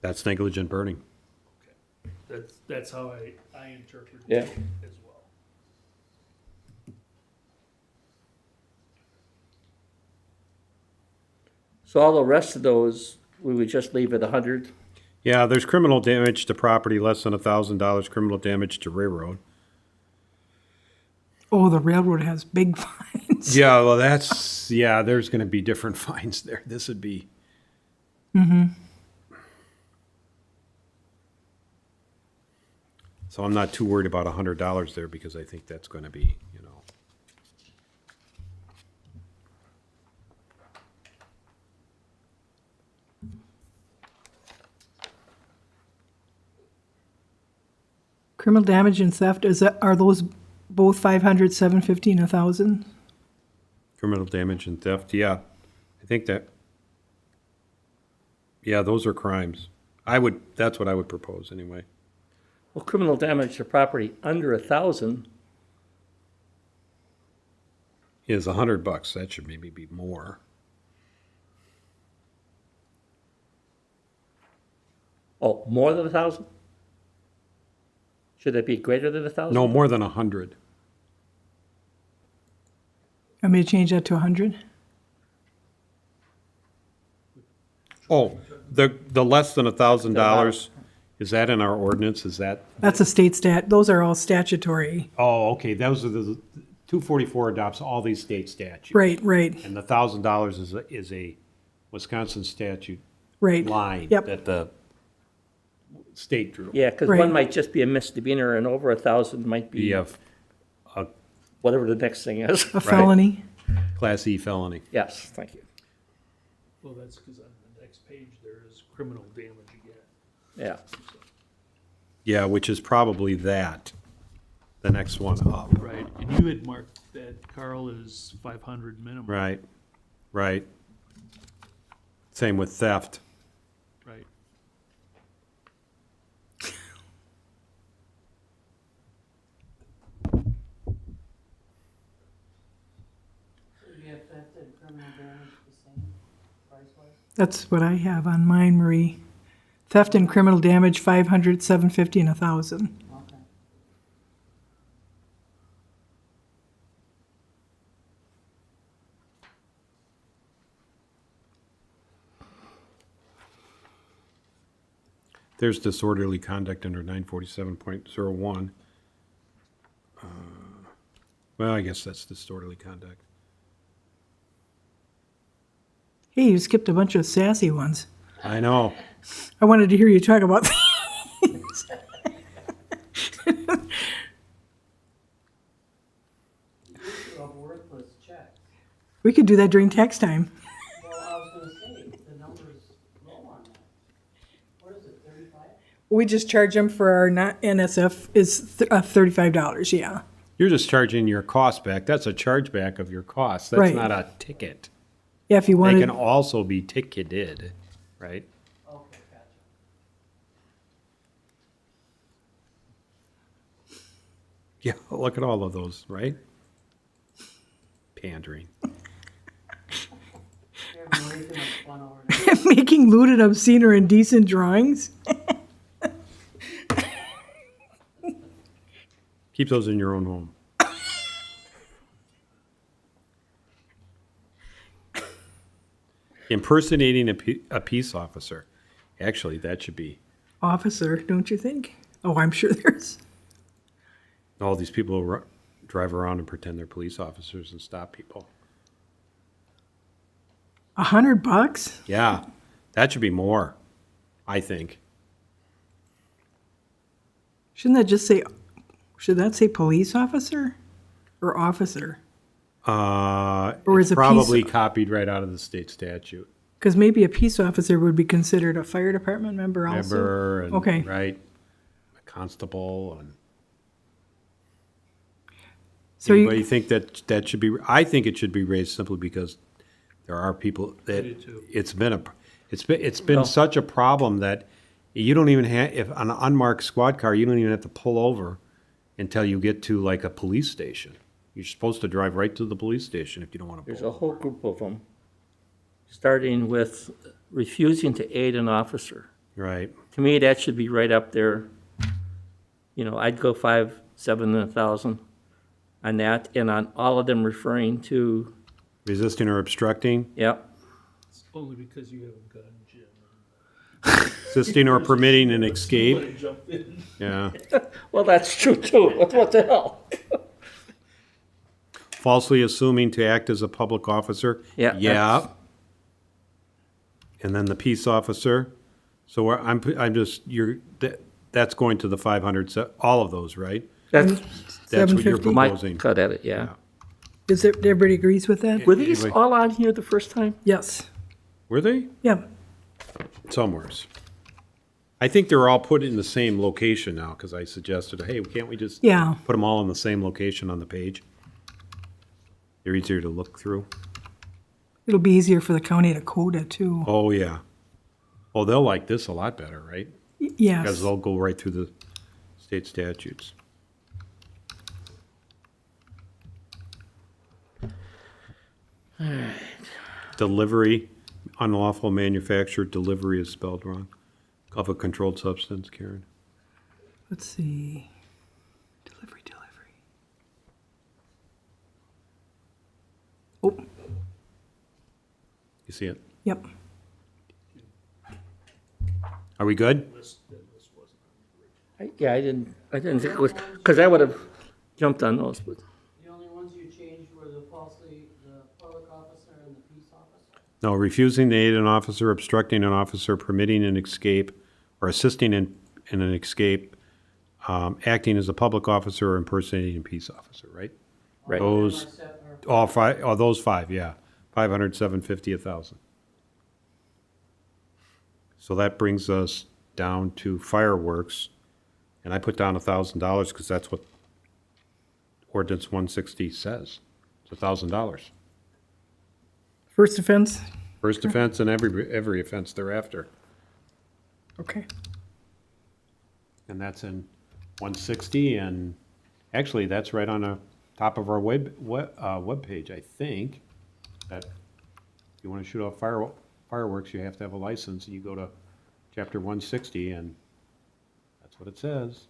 That's negligent burning. That's how I interpret Yeah. it as well. So all the rest of those, we would just leave at 100? Yeah, there's criminal damage to property less than $1,000, criminal damage to railroad. Oh, the railroad has big fines. Yeah, well, there's gonna be different fines there. This would be. So I'm not too worried about $100 there because I think that's gonna be, you know. Criminal damage and theft, are those both 500, 750, and 1,000? Criminal damage and theft, yeah. I think that, yeah, those are crimes. That's what I would propose anyway. Well, criminal damage to property under 1,000, Is $100. That should maybe be more. oh, more than 1,000? Should it be greater than 1,000? No, more than 100. Want me to change that to 100? Oh, the less than $1,000, is that in our ordinance? Is that? That's a state those are all statutory. Oh, okay, those are the, 244 adopts all these state statutes. Right, right, And the $1,000 is a Wisconsin statute right. line Yep. that the state drew. Yeah, because Right. one might just be a misdemeanor and over 1,000 might be Be a whatever the next thing is. A felony. Class E felony. Yes, thank you. Well, that's because on the next page, there is criminal damage again. Yeah. Yeah, which is probably that, the next one up. Right, and you had marked that, Carl, is 500 minimum. Right, right. Same with theft. Right. So you have theft and criminal damage the same price-wise? That's what I have on mine, Marie. Theft and criminal damage, 500, 750, and 1,000. Okay. There's disorderly conduct under 947.01. Well, I guess that's disorderly conduct. Hey, you skipped a bunch of sassy ones. I know. I wanted to hear you talk about these. Of worthless checks. We could do that during tax time. Well, I was gonna say, the number's low on that. What is it, 35? We just charge them for our not NSF is $35, yeah. You're just charging your cost back. That's a chargeback of your costs. That's Right. not a ticket. Yeah, if you They wanted, can also be ticketed, right? Okay, gotcha. Yeah, look at all of those, right? Pandering. You're having way too much fun over there. making lewd and obscene or indecent drawings. Keep those in your own home. Impersonating a peace officer. Actually, that should be, Officer, don't you think? Oh, I'm sure there's. all these people who drive around and pretend they're police officers and stop people. $100? Yeah, that should be more, I think. Shouldn't that just say, should that say police officer or officer? Or is It's a probably peace- copied right out of the state statute. Because maybe a peace officer would be considered a fire department member also? Member and, Okay. right, a constable and. So Anybody you, think that should be, I think it should be raised simply because there are people that, do too. it's been such a problem that you don't even have, if on an unmarked squad car, you don't even have to pull over until you get to like a police station. You're supposed to drive right to the police station if you don't want to There's pull a over. whole group of them, starting with refusing to aid an officer. Right, To me, that should be right up there. You know, I'd go 5, 7, and 1,000 on that, and on all of them referring to, resisting or obstructing, yep, It's only because you have a gun, Jim. assisting or permitting an escape, Somebody jump in. yeah. well, that's true too, what the hell? Falsely assuming to act as a public officer. Yeah, Yeah. that's- And then the peace officer. So I'm just, that's going to the 500, all of those, right? That's, That's what you're 750? my proposing. cut at it, yeah. is it, everybody agrees with that? Were these Anybody- all on here the first time? Yes. Were they? Yeah. Somewheres. I think they're all put in the same location now, because I suggested, hey, can't we just Yeah. put them all in the same location on the page? They're easier to look through. It'll be easier for the county to code it too. Oh, yeah. Oh, they'll like this a lot better, right? Because Yes. they'll go right through the state statutes. Delivery, unlawful manufacture, delivery is spelled wrong. Of a controlled substance, Karen. Let's see. Delivery. Oh, You see it? yep. Are we good? Yeah, I didn't think it was, because I would have jumped on those, but, The only ones you changed were the public officer and the peace officer? No, refusing to aid an officer, obstructing an officer, permitting an escape, or assisting in an escape, acting as a public officer or impersonating a peace officer, right? right. Those, all five, oh, those five, yeah. 500, 750, 1,000. So that brings us down to fireworks, and I put down $1,000 because that's what ordinance 160 says. It's $1,000. First offense? First offense and every offense thereafter. Okay. And that's in 160, and actually, that's right on the top of our webpage, I think, that if you want to shoot off fireworks, you have to have a license, and you go to chapter 160, and that's what it says.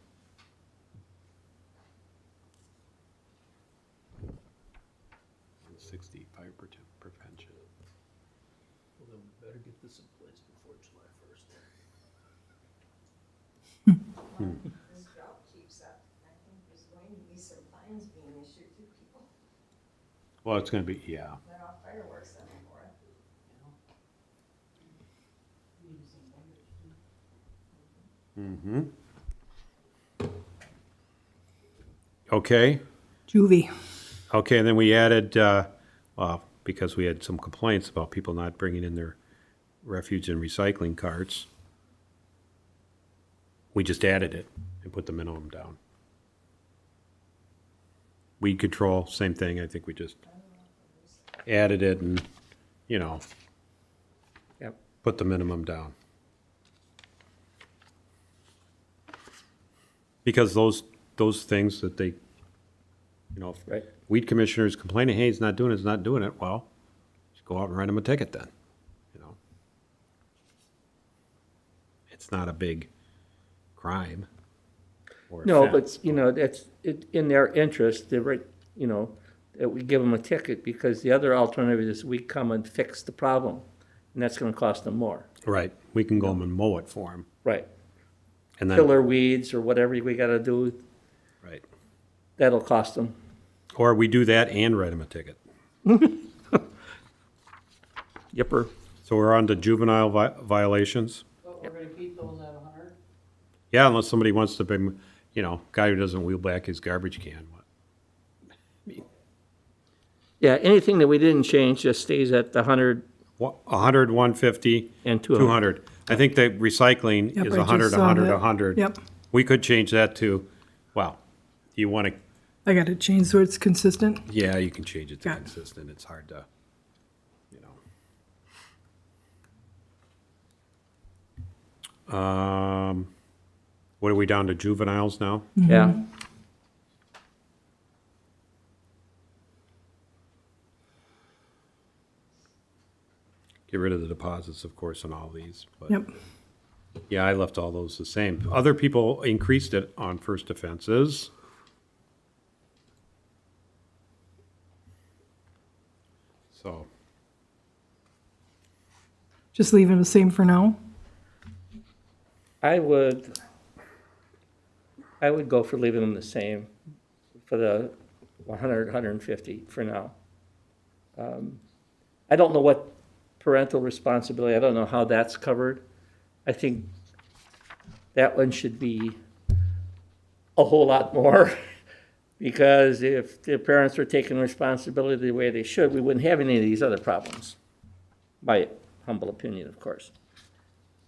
Fire prevention. Well, then we better get this in place before July 1st. This drought keeps up, I think there's going to be some fines being issued to people Well, it's going to be, yeah. that off fireworks anymore. Mm-hmm. Okay. Juvie. Okay, and then we added, well, because we had some complaints about people not bringing in their refuge and recycling carts, we just added it and put the minimum down. Weed control, same thing, I think we just added it and, you know, Yep. put the minimum down. Because those things that they, you know, if Right. weed commissioners complaining, hey, he's not doing it, well, just go out and write him a ticket then, you know. It's not a big crime or No, offense. but, you know, that's, in their interest, they're right, you know, that we give them a ticket, because the other alternative is we come and fix the problem, and that's gonna cost them more. Right, we can go and mow it for him, Right. and then, Killer weeds or whatever we gotta do, right. that'll cost them. Or we do that and write him a ticket. Yipper. So we're on to juvenile violations. But we're gonna keep those at 100? Yeah, unless somebody wants to be, you know, guy who doesn't wheel back his garbage can. Yeah, anything that we didn't change just stays at the 100 100, 150, and 200. 200. I think the recycling Yep, is I just 100, saw 100, that. 100. Yep. We could change that to, well, you want to, I got to change so it's consistent. yeah, you can change it to Got it. consistent. It's hard to, you know. What are we down to, juveniles now? Yeah. Get rid of the deposits, of course, on all these, but. Yep. Yeah, I left all those the same. Other people increased it on first offenses. So, Just leaving the same for now. I would go for leaving them the same for the 100, 150 for now. I don't know what parental responsibility, I don't know how that's covered. I think that one should be a whole lot more, because if the parents were taking responsibility the way they should, we wouldn't have any of these other problems. My humble opinion, of course.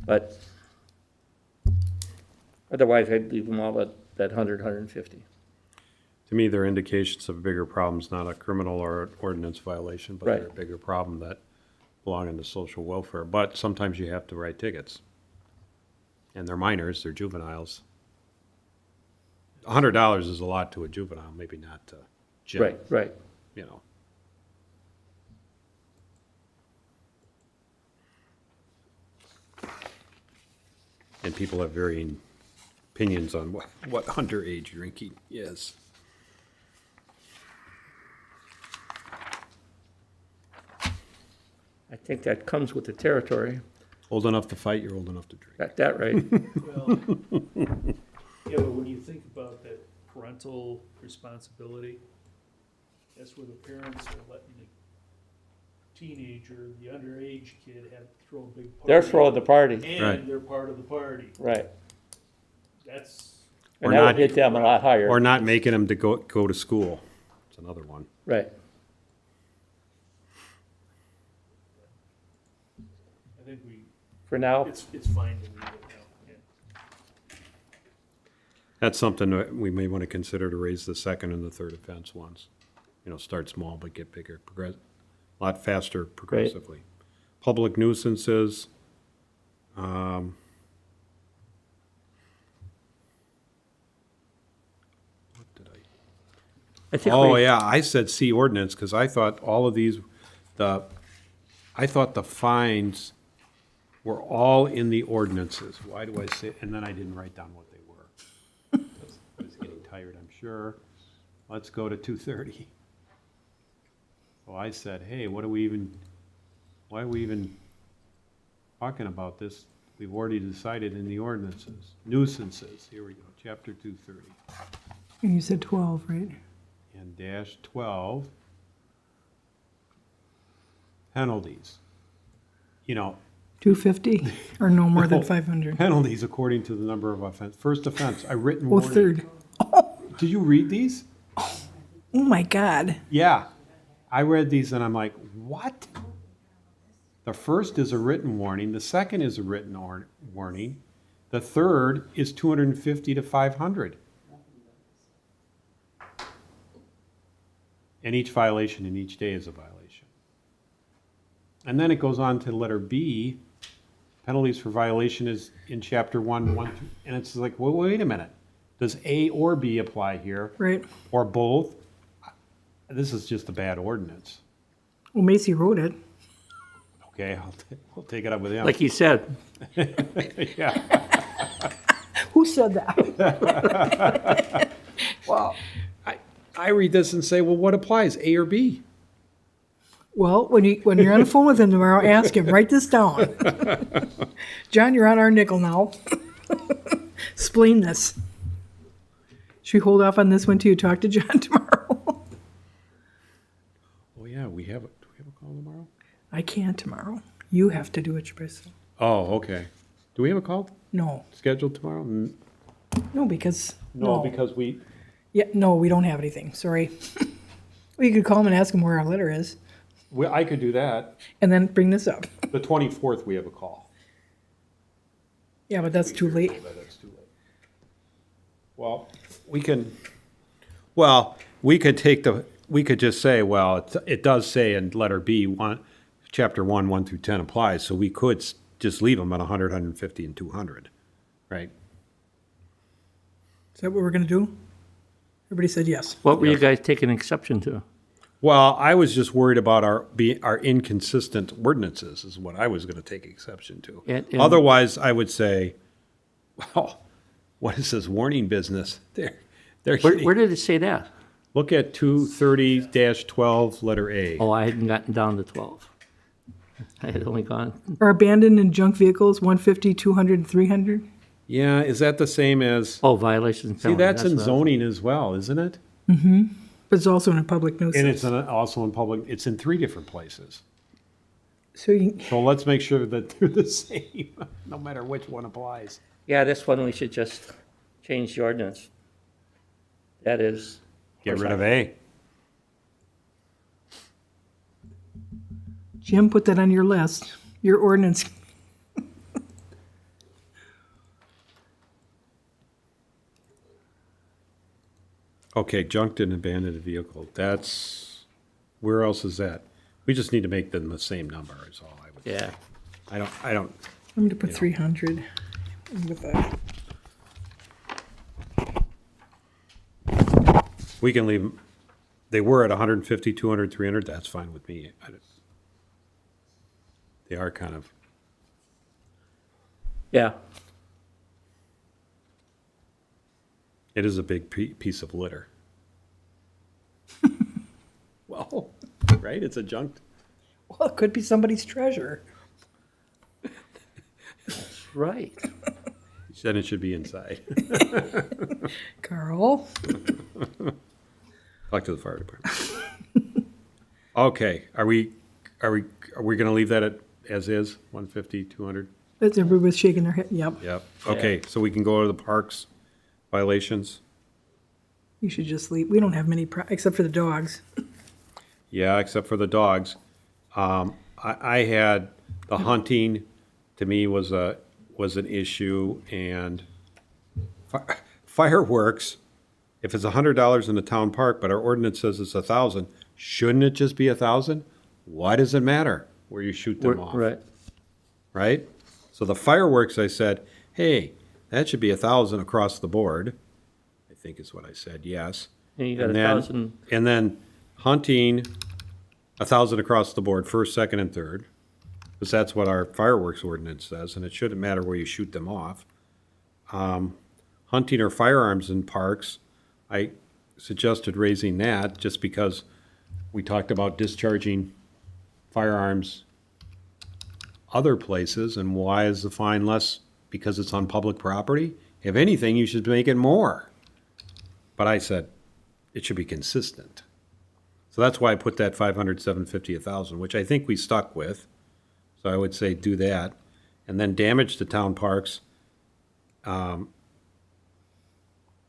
But otherwise, I'd leave them all at that 100, 150. to me, they're indications of bigger problems, not a criminal or ordinance violation, but they're a Right. bigger problem that belong in the social welfare. But sometimes you have to write tickets. And they're minors, they're juveniles. $100 is a lot to a juvenile, maybe not to Jim. Right, right. You know. And people have varying opinions on what underage drinking is. I think that comes with the territory. Old enough to fight, you're old enough to drink. Got that right. Well, yeah, but when you think about that parental responsibility, that's where the parents are letting the teenager, the underage kid have to throw a big party. They're throwing the party, Right. And they're part of the party. right. That's, And Or that would not- hit them a lot higher. Or not making them to go to school. It's another one. Right. I think For now, it's fine to leave it now, yeah. That's something that we may want to consider to raise the second and the third offense ones. You know, start small but get bigger, a lot faster progressively. Public nuisances. What did I think Oh, we, yeah, I said C ordinance, because I thought all of these, I thought the fines were all in the ordinances. Why do I say, and then I didn't write down what they were. I was getting tired, I'm sure. Let's go to 230. So I said, hey, why are we even talking about this? We've already decided in the ordinances. Nuisances, here we go, chapter 230. And you said 12, right? And dash 12, penalties. You know, 250 or no more than 500? penalties according to the number of offense. First offense, a written Oh, warning. third. Did you read these? Oh, my God. Yeah. I read these and I'm like, what? The first is a written warning. The second is a written warning. The third is 250 to 500. And each violation in each day is a violation. And then it goes on to letter B, penalties for violation is in chapter 1, and it's like, well, wait a minute. Does A or B apply here? Right. Or both? This is just a bad ordinance. Well, Macy wrote it. Okay, we'll take it up with him. like he said, Yeah. Who said that? Well, I read this and say, well, what applies, A or B? Well, when you're on the phone with him tomorrow, ask him, write this down. John, you're on our nickel now. Explain this. Should we hold off on this one till you talk to John tomorrow? Oh, yeah, do we have a call tomorrow? I can't tomorrow. You have to do it yourself. Oh, okay. Do we have a call No, scheduled tomorrow? no, because, No, no. because we, Yeah, no, we don't have anything, sorry. Well, you could call them and ask them where our letter is, Well, I could do that. and then bring this up. The 24th, we have a call. Yeah, but that's too late. That's too late. Well, we could just say, well, it does say in letter B, chapter 1, 1 through 10 applies, so we could just leave them at 100, 150, and 200, right? Is that what we're gonna do? Everybody said yes. What were you guys taking exception to? Well, I was just worried about our inconsistent ordinances is what I was gonna take exception to. And- Otherwise, I would say, well, what is this warning business? They're Where did it say that? Look at 230-12, letter A. Oh, I hadn't gotten down to 12. I had only gone, Are abandoned and junk vehicles 150, 200, and 300? Yeah, is that the same as, oh, violations and see, felony. that's in what I was- zoning as well, isn't it? But it's also in a public And nuisance. it's also in public, it's in 3 different places. So you, So let's make sure that they're the same, no matter which one applies. Yeah, this one, we should just change the ordinance. That is. Get rid of A. Jim, put that on your list, your ordinance. Okay, junked and abandoned vehicle, that's, where else is that? We just need to make them the same number is all I would. Yeah. I don't, I'm gonna put You know. 300 with that. we can leave, they were at 150, 200, 300, that's fine with me. They are kind of, Yeah, it is a big piece of litter. Well, right, it's a junked. Well, it could be somebody's treasure. right. Then it should be inside. Carl? Talk to the fire department. Okay, are we gonna leave that at, as is, 150, 200? That's everybody's shaking their head, yep. Yep, okay, so we can go to the parks violations? You should just leave, we don't have many, except for the dogs. Yeah, except for the dogs. I had, the hunting, to me, was an issue, and fireworks, if it's $100 in the town park, but our ordinance says it's 1,000, shouldn't it just be 1,000? Why does it matter where you shoot them off? Right. Right? So the fireworks, I said, hey, that should be 1,000 across the board. I think is what I said, yes. And you got then- 1,000. And then hunting, 1,000 across the board, first, second, and third. Because that's what our fireworks ordinance says, and it shouldn't matter where you shoot them off. Hunting or firearms in parks, I suggested raising that just because we talked about discharging firearms other places, and why is the fine less? Because it's on public property? If anything, you should make it more. But I said, it should be consistent. So that's why I put that 500, 750, 1,000, which I think we stuck with. So I would say do that. And then damage to town parks, I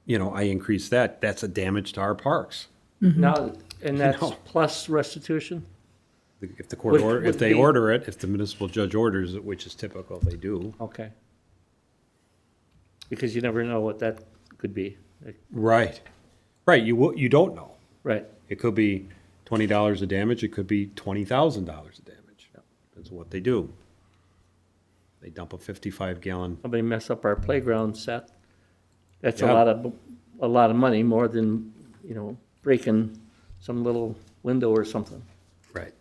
increased that. That's a damage to our parks. Now, and that's know. plus restitution? If the court Would- order, would if they be- order it, if the municipal judge orders it, which is typical, they do. Okay. Because you never know what that could be. Right. Right, you don't know. Right. It could be $20 of damage, it could be $20,000 of damage. Depends on what they do. They dump a 55-gallon, Somebody mess up our playground set. That's Yeah. a lot of money, more than, breaking some little window or something. right,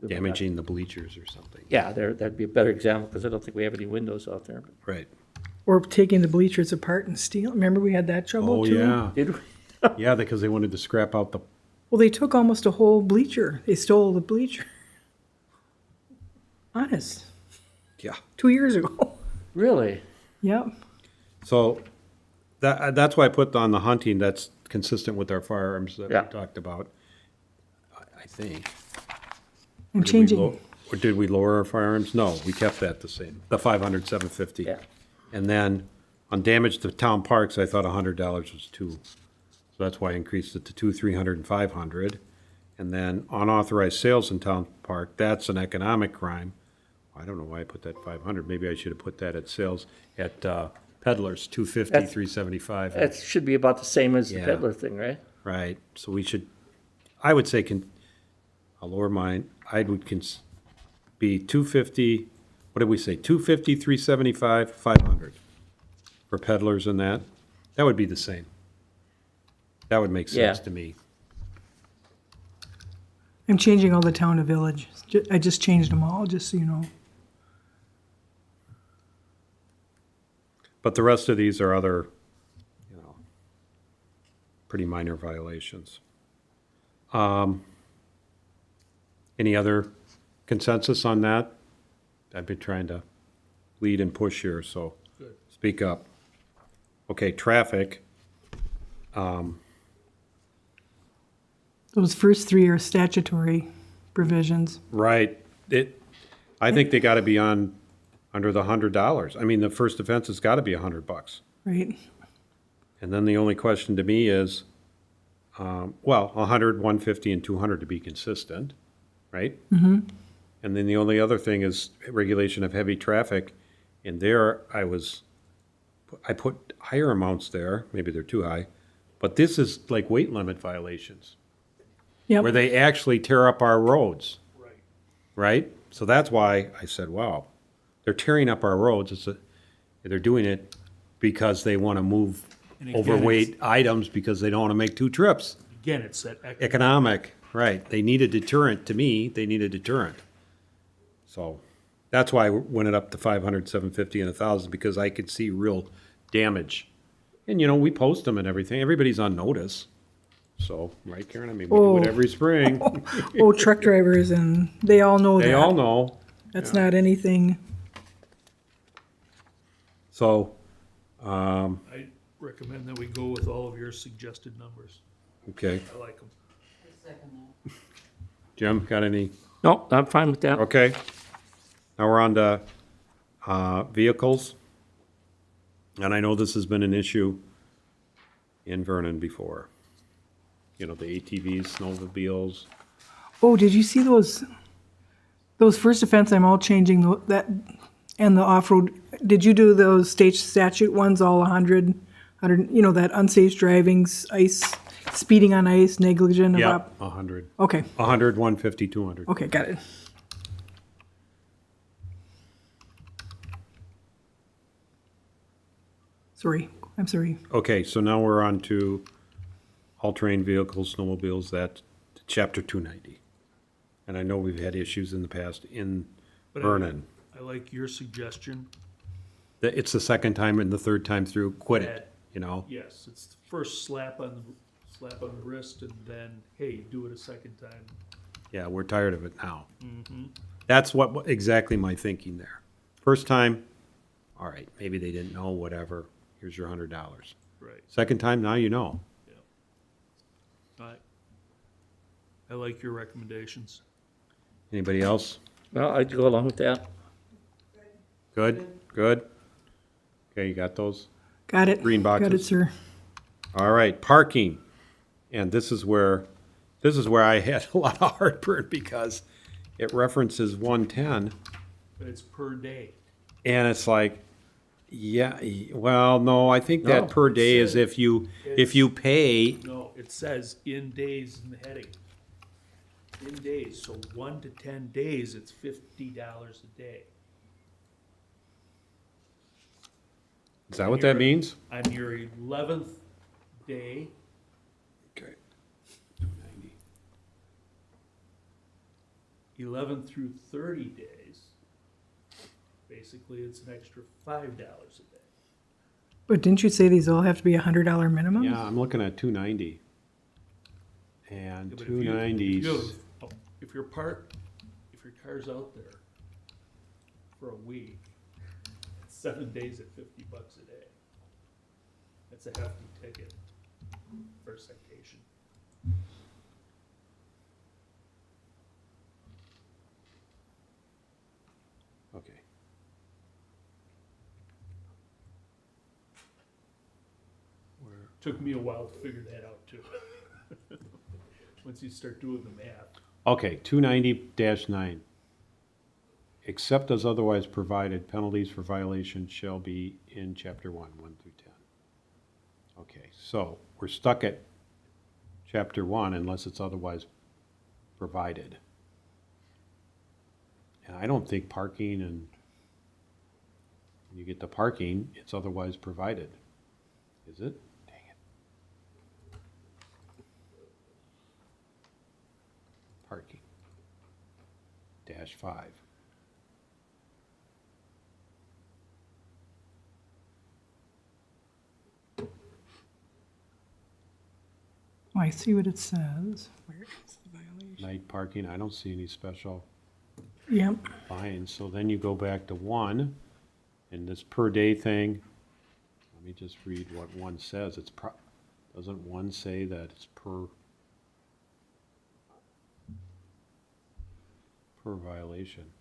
damaging the bleachers or something. Yeah, that'd be a better example, because I don't think we have any windows out there. Right. Or taking the bleachers apart and steal, remember we had that trouble Oh, too? yeah. Did we? Yeah, because they wanted to scrap out the, Well, they took almost a whole bleacher. They stole the bleacher. Honest, yeah. 2 years ago. Really? Yep. So that's why I put on the hunting, that's consistent with our firearms that Yeah. we talked about, I think. I'm Did we changing. Or did we lower our firearms? No, we kept that the same, the 500, 750. Yeah. And then on damage to town parks, I thought $100 was too So that's why I increased it to 2, 300, and 500. And then unauthorized sales in town park, that's an economic crime. I don't know why I put that 500. Maybe I should have put that at sales, at peddlers, 250, That's- 375. That should be about the same as the Yeah. peddler thing, right? Right, so we should, I would say, I'll lower mine, be 250, what did we say, 250, 375, 500 for peddlers and that? That would be the same. That would make sense Yeah. to me. I'm changing all the town to village. I just changed them all, just so you know. But the rest of these are other, you know, pretty minor violations. Any other consensus on that? I've been trying to lead and push here, so speak up. Okay, traffic. Those first three are statutory provisions. Right. I think they gotta be under the $100. I mean, the first offense has gotta be $100. Right? And then the only question to me is, 100, 150, and 200 to be consistent, right? Mm-hmm. And then the only other thing is regulation of heavy traffic. And there, I put higher amounts there, maybe they're too high, but this is like weight limit violations, where Yep. they actually tear up our roads. Right? So that's why I said, wow, they're tearing up our roads. They're doing it because they want to move And again, overweight items because they don't want to make 2 trips. Again, it's that Economic, right. They need a deterrent. To me, they need a deterrent. So that's why I went it up to 500, 750, and 1,000, because I could see real damage. And, you know, we post them and everything. Everybody's on notice. So, right, Karen? I mean, we do it Oh. every spring. Oh, truck drivers, and they all know that. They all know. That's not anything. So, I recommend that we go with all of your suggested numbers. okay. I like them. I second that. Jim, got any? No, I'm fine with that. Okay. Now we're on to vehicles. And I know this has been an issue in Vernon before. You know, the ATVs, snowmobiles. Oh, did you see those first offense? I'm all changing that, and the off-road. Did you do those state statute ones, all 100, you know, that unsafe driving, ice, speeding on ice, negligent of Yeah, op- 100. Okay, 100, 150, 200. okay, got it. Sorry, I'm sorry. Okay, so now we're on to all-terrain vehicles, snowmobiles, that, chapter 290. And I know we've had issues in the past in But Vernon. I like your suggestion. That it's the second time and the third time through, quit it, That- you know? Yes, it's the first slap on the wrist, and then, hey, do it a second time. Yeah, we're tired of it now. That's exactly my thinking there. First time, all right, maybe they didn't know, whatever, here's your $100. Right. Second time, now you know. I like your recommendations. Anybody else? Well, I'd go along with that. Good, good? Okay, you got those? Got it. Green Got it, boxes. sir. All right, parking. And this is where I had a lot of heartburn because it references 110. But it's per day. And it's like, yeah, well, no, I think that No. per day is if you pay, No, it says in days in the heading. In days, so 1 to 10 days, it's $50 a day. is that what that means? On your 11th day, Okay. 290. 11 through 30 days, basically it's an extra $5 a day. But didn't you say these all have to be $100 minimum? Yeah, I'm looking at 290. And Yeah, but if 290s, if your car's out there for a week, it's 7 days at $50 a day. That's a hefty ticket for a citation. okay. Where Took me a while to figure that out too. Once you start doing the math. Okay, 290-9. Except as otherwise provided, penalties for violations shall be in chapter 1, 1 through 10. Okay, so we're stuck at chapter 1 unless it's otherwise provided. And I don't think parking and when you get to parking, it's otherwise provided. Is it? Dang it. Parking. -5. Oh, I see what it says. Where is the violation? Night parking, I don't see any special Yep. fines. So then you go back to 1, and this per day thing, let me just read what 1 says. Doesn't 1 say that it's per violation?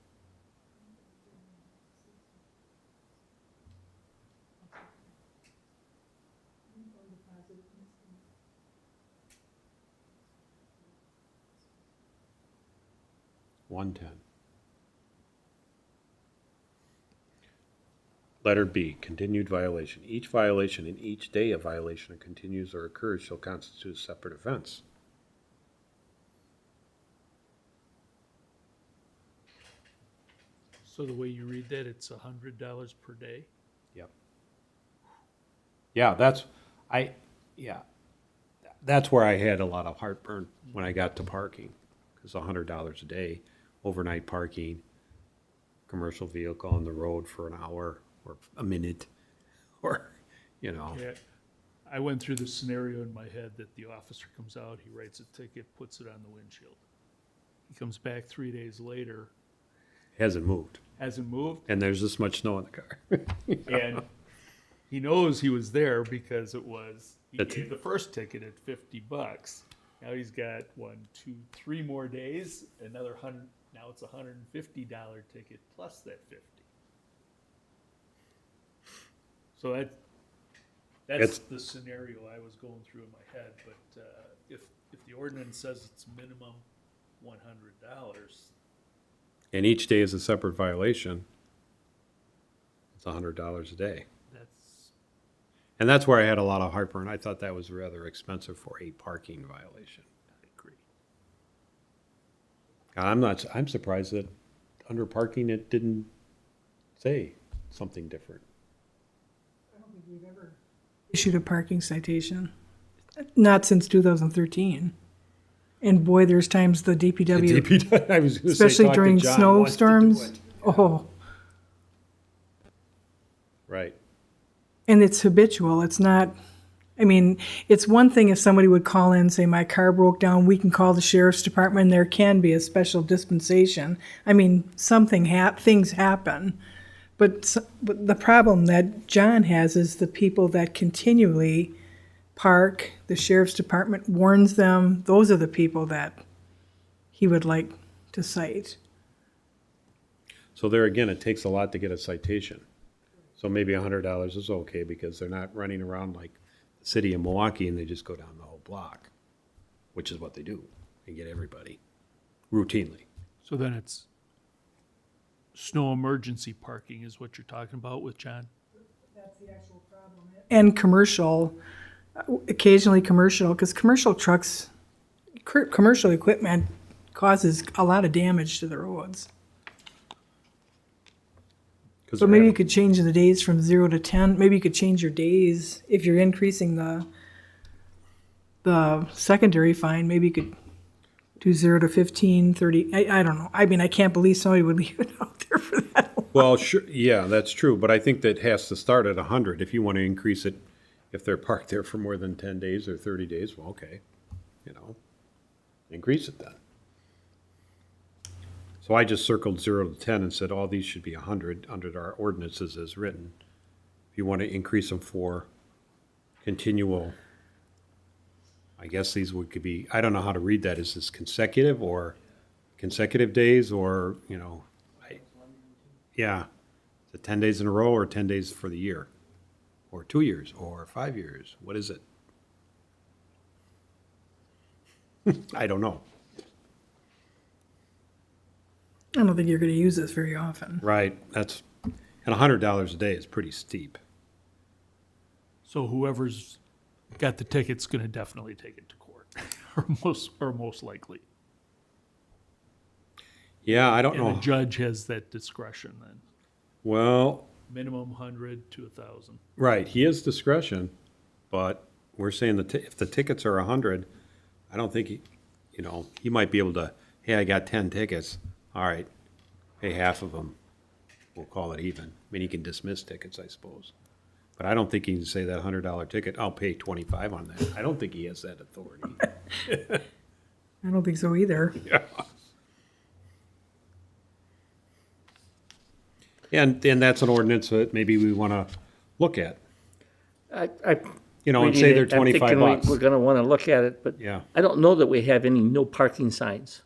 $110. Letter B, continued violation. Each violation and each day a violation continues or occurs shall constitute a separate offense. So the way you read that, it's $100 per day? Yep. Yeah, that's where I had a lot of heartburn when I got to parking. Because $100 a day, overnight parking, commercial vehicle on the road for an hour or a minute, or, you know. Yeah, I went through the scenario in my head that the officer comes out, he writes a ticket, puts it on the windshield. He comes back 3 days later, Hasn't moved. hasn't moved, And there's this much snow in the car. and he knows he was there because he That's- gave the first ticket at $50. Now he's got 1, 2, 3 more days, another 100, now it's a $150 ticket plus that 50. So that's It's- the scenario I was going through in my head, but if the ordinance says it's minimum $100, And each day is a separate violation. It's $100 a day. that's, And that's where I had a lot of heartburn. I thought that was rather expensive for a parking violation. I agree. I'm surprised that under parking it didn't say something different. Issued a parking citation. Not since 2013. And boy, there's times the DPW, I was gonna say, especially talk to during John, wants to do snowstorms. it. Oh, Right. and it's habitual. It's not, I mean, it's one thing if somebody would call in and say, my car broke down, we can call the sheriff's department, and there can be a special dispensation. I mean, things happen. But the problem that John has is the people that continually park, the sheriff's department warns them, those are the people that he would like to cite. So there again, it takes a lot to get a citation. So maybe $100 is okay because they're not running around like the city of Milwaukee and they just go down the whole block, which is what they do. They get everybody routinely. So then it's snow emergency parking is what you're talking about with John? And commercial, occasionally commercial, because commercial trucks, commercial equipment causes a lot of damage to the roads. 'Cause So they're maybe you having- could change the days from 0 to 10. Maybe you could change your days if you're increasing the secondary fine. Maybe you could do 0 to 15, 30. I don't know. I mean, I can't believe somebody would leave it out there for that long. Well, sure, yeah, that's true, but I think that has to start at 100. If you want to increase it, if they're parked there for more than 10 days or 30 days, well, okay, increase it then. So I just circled 0 to 10 and said all these should be 100 under our ordinances as written. If you want to increase them for continual, I guess these could be, I don't know how to read that. Is this consecutive days or, yeah. Is it 10 days in a row or 10 days for the year? Or 2 years or 5 years? What is it? I don't know. I don't think you're gonna use this very often. Right, and $100 a day is pretty steep. So whoever's got the ticket's gonna definitely take it to court, or most likely. Yeah, I don't And the know. judge has that discretion then, Well, minimum 100 to 1,000. right, he has discretion, but we're saying that if the tickets are 100, I don't think he might be able to, hey, I got 10 tickets. All right, pay half of them. We'll call it even. I mean, he can dismiss tickets, I suppose. But I don't think he can say that $100 ticket, I'll pay 25 on that. I don't think he has that authority. I don't think so either. And that's an ordinance that maybe we want to look at, I and say they're reading it, I'm thinking $25. we're gonna wanna look at it, but Yeah. I don't know that we have any no parking signs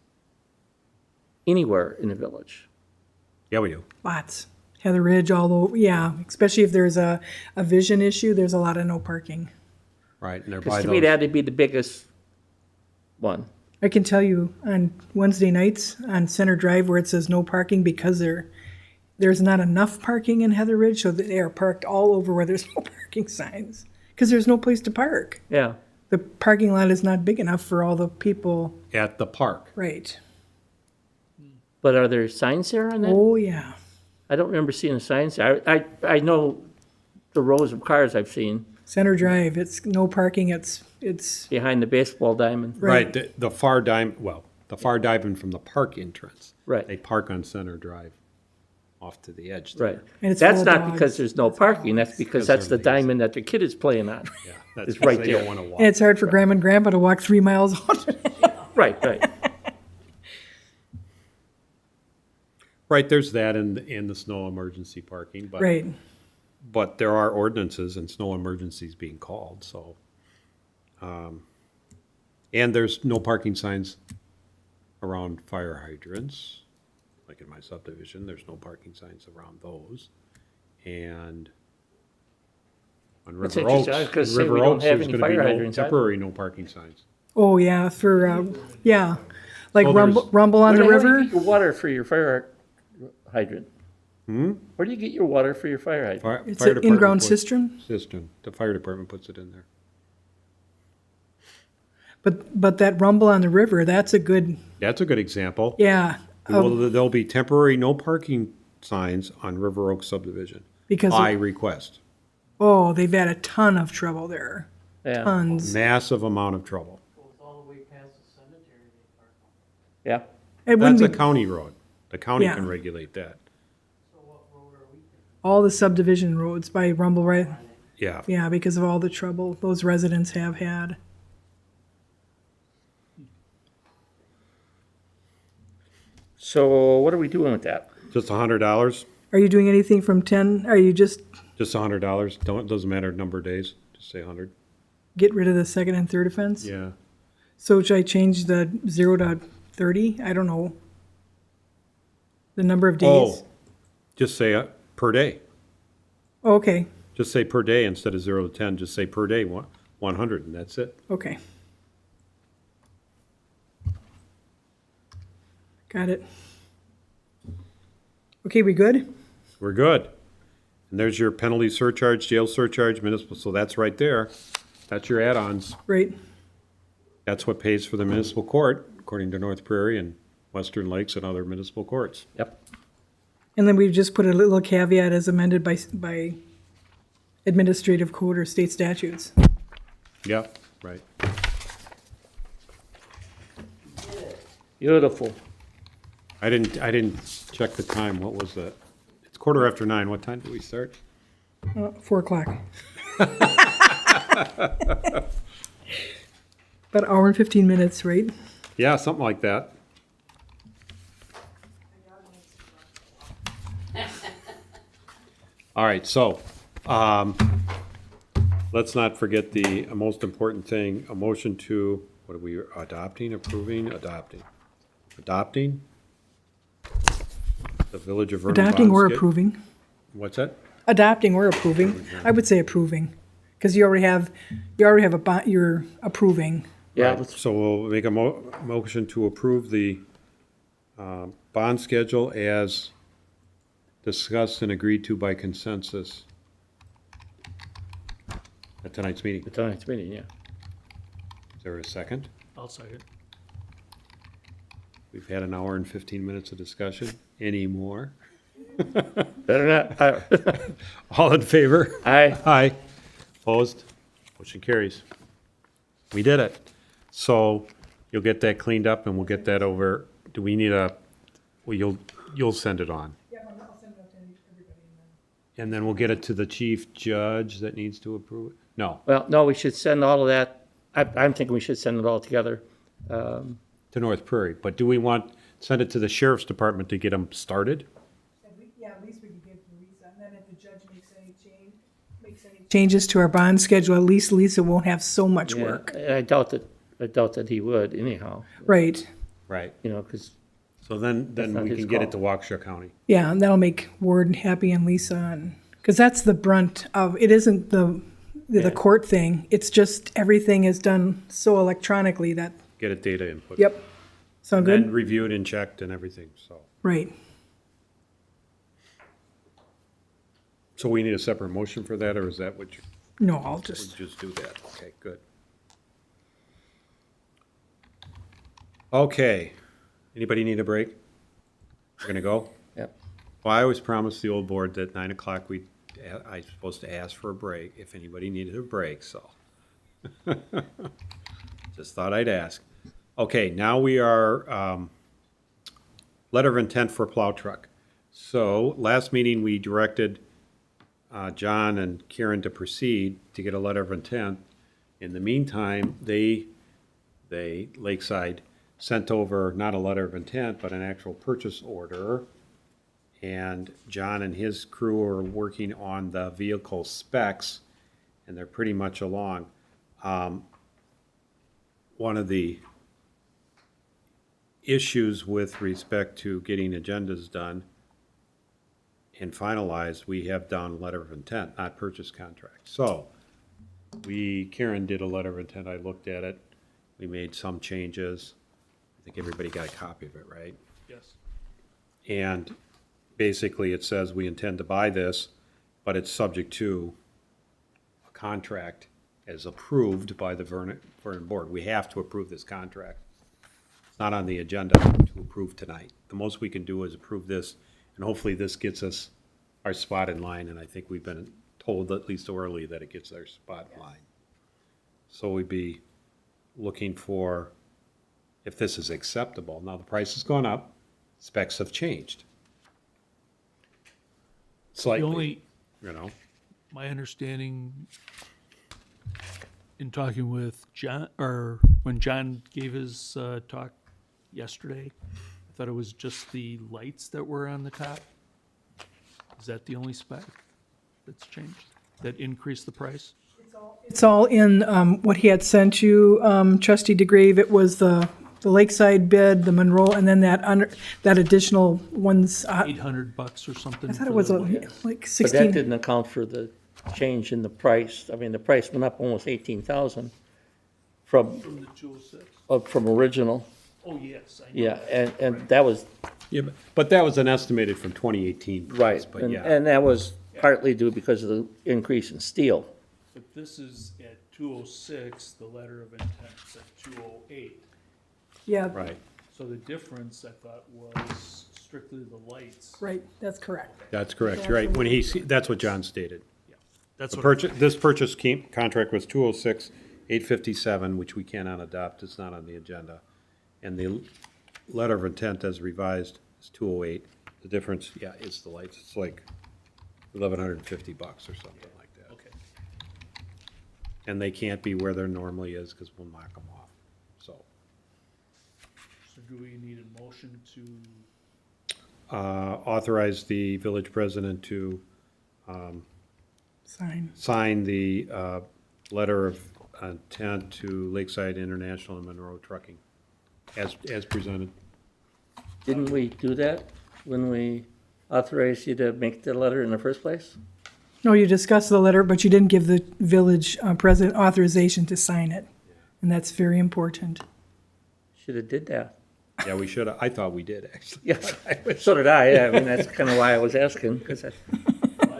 anywhere in the village. Yeah, we do. Lots. Heather Ridge, all over, yeah, especially if there's a vision issue, there's a lot of no parking. Right, and they're Because by to me, those. that'd be the biggest one. I can tell you on Wednesday nights on Center Drive where it says no parking because there's not enough parking in Heather Ridge, so that they are parked all over where there's no parking signs. Because there's no place to park. Yeah. The parking lot is not big enough for all the people, At the park. right? But are there signs there on that? Oh, yeah. I don't remember seeing the signs. I know the rows of cars I've seen Center Drive, it's no parking, it's, behind the baseball diamond. Right. The far diamond from the park entrance. Right. They park on Center Drive off to the edge there. Right. And it's That's full of not because dogs. there's no parking, that's because that's the they're lazy. diamond that the kid is playing on. Yeah, that's It's because right they there. don't want to walk. and it's hard for Grandma and Grandpa to walk 3 miles out. Right, right. Right, there's that and the snow emergency parking, Right. but there are ordinances and snow emergencies being called, so. And there's no parking signs around fire hydrants, like in my subdivision, there's no parking signs around those. And on That's River Oaks, interesting. I was gonna in say River we don't Oaks, have there's any gonna be fire no hydrants either. temporary no parking signs. Oh, yeah, for, yeah, like Well, Rumble, there's- Rumble on the Where hell do river. you get your water for your fire hydrant? Where do you get your water for your fire hydrant? It's Fire an department in-ground puts- cistern, Cistern, the fire department puts it in there. but that Rumble on the river, that's a good, That's a good example. yeah. Well, there'll be temporary no parking signs on River Oaks subdivision Because, by request. oh, they've had a ton of trouble there, Yeah, tons. Massive amount of trouble. Goes all the way past the cemetery, they park them. yeah. It wouldn't That's a be, county road. The county Yeah. can regulate that. So what road are we taking? all the subdivision roads by Rumble, right? Yeah. Yeah, because of all the trouble those residents have had. So what are we doing with that? Just $100, Are you doing anything from 10, are you just just $100. Doesn't matter number of days, just say 100. get rid of the second and third offense? Yeah. So should I change the 0 to 30? I don't know. The number of days? Oh, just say per day. Oh, okay, Just say per day instead of 0 to 10, just say per day, 100, and that's it. okay. Got it. Okay, we good? We're good. And there's your penalty surcharge, jail surcharge, municipal, so that's right there. That's your add-ons. Right. That's what pays for the municipal court, according to North Prairie and Western Lakes and other municipal courts. Yep. And then we've just put a little caveat as amended by administrative code or state statutes. Yep, right. Beautiful. I didn't check the time. What was that? It's 9:15. What time did we start? 4 o'clock. About an hour and 15 minutes, right? Yeah, something like that. All right, so, let's not forget the most important thing, a motion to, what are we, adopting, approving, adopting? Adopting? The Village of Vernon Adopting or Bonds- approving. What's that? Adopting or approving. I would say approving, because you already have you're approving. Yeah, Right, so we'll make a motion to approve the bond schedule as discussed and agreed to by consensus at tonight's meeting. tonight's meeting, yeah. Is there a second? I'll second. We've had an hour and 15 minutes of discussion. Any more? Better not. All in favor? Aye. Aye. Opposed? Motion carries. We did it. So you'll get that cleaned up and we'll get that over. Do we need well, you'll send it on. Yeah, I'll send it out to everybody. And then we'll get it to the chief judge that needs to approve it? No, Well, no, we should send all of that, I'm thinking we should send it all together. to North Prairie. But do we send it to the sheriff's department to get them started? Yeah, at least we can give to Lisa, and then if the judge makes any changes to our bond schedule, at least Lisa won't have so much Yeah, work. and I doubt that he would anyhow, Right, Right. because, So then not we his can get it to call. Waukesha County. yeah, and that'll make Ward happy and Lisa, and, because that's the brunt of, it isn't the court thing, it's just everything is done so electronically that, Get a data input. yep. Sound And good? reviewed and checked and everything, so. Right. So we need a separate motion for that, or is that what you, No, I'll we'll just, just do that? Okay, good. Okay. Anybody need a break? We're gonna go? yep. Well, I always promised the old board that 9 o'clock I'm supposed to ask for a break if anybody needed a break, so. Just thought I'd ask. Okay, now we are, letter of intent for plow truck. So, last meeting, we directed John and Karen to proceed to get a letter of intent. In the meantime, Lakeside, sent over not a letter of intent, but an actual purchase order. And John and his crew are working on the vehicle specs, and they're pretty much along. One of the issues with respect to getting agendas done and finalized, we have down letter of intent, not purchase contract. So, Karen did a letter of intent, I looked at it, we made some changes. I think everybody got a copy of it, right? Yes. And basically, it says we intend to buy this, but it's subject to a contract as approved by the Vernon board. We have to approve this contract. It's not on the agenda to approve tonight. The most we can do is approve this, and hopefully this gets us our spot in line, and I think we've been told, at least orally, that it gets our spot in line. So we'd be looking for, if this is acceptable. Now, the price has gone up, specs have changed. The Slightly, only, you know, my understanding in talking with John, or when John gave his talk yesterday, I thought it was just the lights that were on the top. Is that the only spec that's changed, that increased the price? it's all in what he had sent you, trustee DeGrave. It was the Lakeside bid, the Monroe, and then that additional ones. $800 or something? I thought it for was the- like But that 16. didn't account for the change in the price. I mean, the price went up almost 18,000 from, From the 206? from original. Oh, yes. I know Yeah, that. and that was, yeah, but that was an estimated from 2018 price, right, but and, yeah. and that was partly due because of the increase in steel. But this is at 206, the letter of intent's at 208. Yeah, Right, So the difference, I thought, was strictly the lights. right, that's correct. that's correct, you're right, that's what John stated. That's The what, purchase, this purchase contract was 206,857, which we cannot adopt, it's not on the agenda. And the letter of intent as revised is 208. The difference, yeah, is the lights, it's like $1,150 or something like that. okay. And they can't be where there normally is, because we'll knock them off, so. So do we need a motion to, Authorize the village president to Sign. sign the letter of intent to Lakeside International and Monroe Trucking as presented. Didn't we do that when we authorized you to make the letter in the first place? No, you discussed the letter, but you didn't give the village president authorization to sign it. and that's very important. Should have did that. Yeah, we should, I thought we did, actually. Yes, so did I. Yeah, I mean, that's kind of why I was asking, because I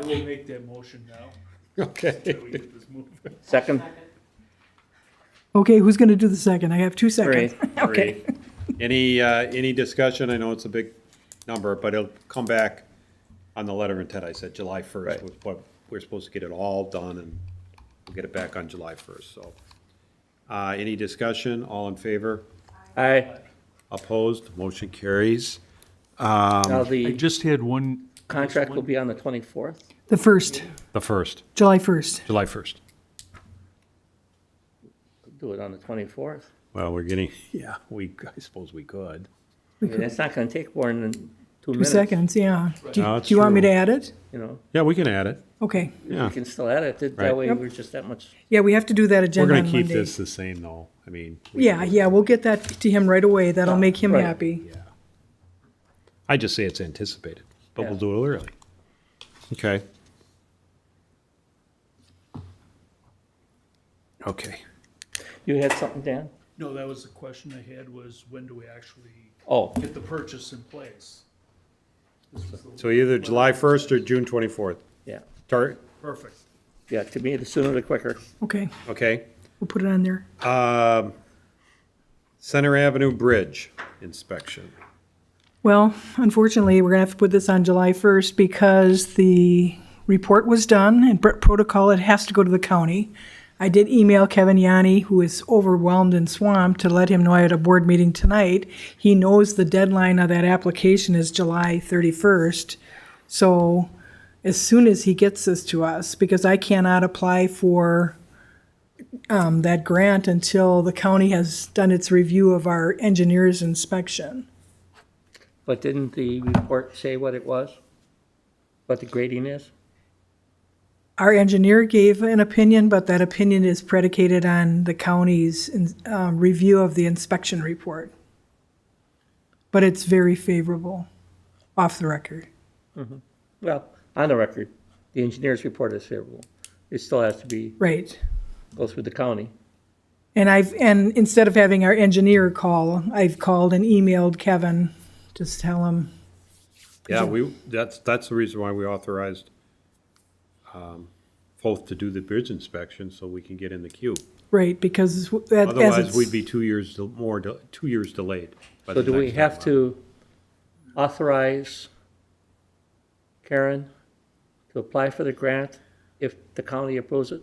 will make that motion now. Okay. That we get this moving. second, Okay, who's going to do the second? I have 2 seconds. Three. Okay. Any discussion? I know it's a big number, but it'll come back on the letter of intent. I said July 1st Right. was what, we're supposed to get it all done, and we'll get it back on July 1st, so. Any discussion? All in favor? aye. Opposed? Motion carries. Now I the just had one. contract will be on the 24th. The 1st, The 1st, July 1st. July 1st. Do it on the 24th. Well, we're getting, yeah, I suppose we could. I mean, that's not going to take more than 2 2 minutes. seconds, yeah. Do No, it's do you want me true. to add it? You know, Yeah, we can add it. Okay. Yeah. we can still add it. That Right. way Yep. we're just that much. Yeah, we have to do that We're agenda gonna on keep Monday. this the same, though. I mean. we Yeah, can- yeah, we'll get that to him right away. That'll make him Right. happy. I just say it's anticipated, but we'll Yeah. do it early. Okay. Okay. You had something, Dan? No, that was the question I had, was when do we actually Oh, get the purchase in place? This was the- So either July 1st or June 24th. yeah. Perfect. Yeah, to me, the sooner the quicker. Okay, Okay. we'll put it on there. Center Avenue Bridge inspection. Well, unfortunately, we're gonna have to put this on July 1st because the report was done and protocol, it has to go to the county. I did email Kevin Yanni, who is overwhelmed and swamped, to let him know I had a board meeting tonight. He knows the deadline of that application is July 31st. So as soon as he gets this to us, because I cannot apply for that grant until the county has done its review of our engineer's inspection. But didn't the report say what it was? What the grading is? Our engineer gave an opinion, but that opinion is predicated on the county's review of the inspection report. But it's very favorable, off the record. Well, on the record, the engineer's report is favorable. It still has to be, Right. go through the county. And instead of having our engineer call, I've called and emailed Kevin to tell him, Yeah, that's the reason why we authorized both to do the bridge inspection, so we can get in the queue. right, because that, as Otherwise, it's, we'd be 2 years, 2 years delayed. by So the do we next have time to authorize Karen to apply for the grant if the county approves it?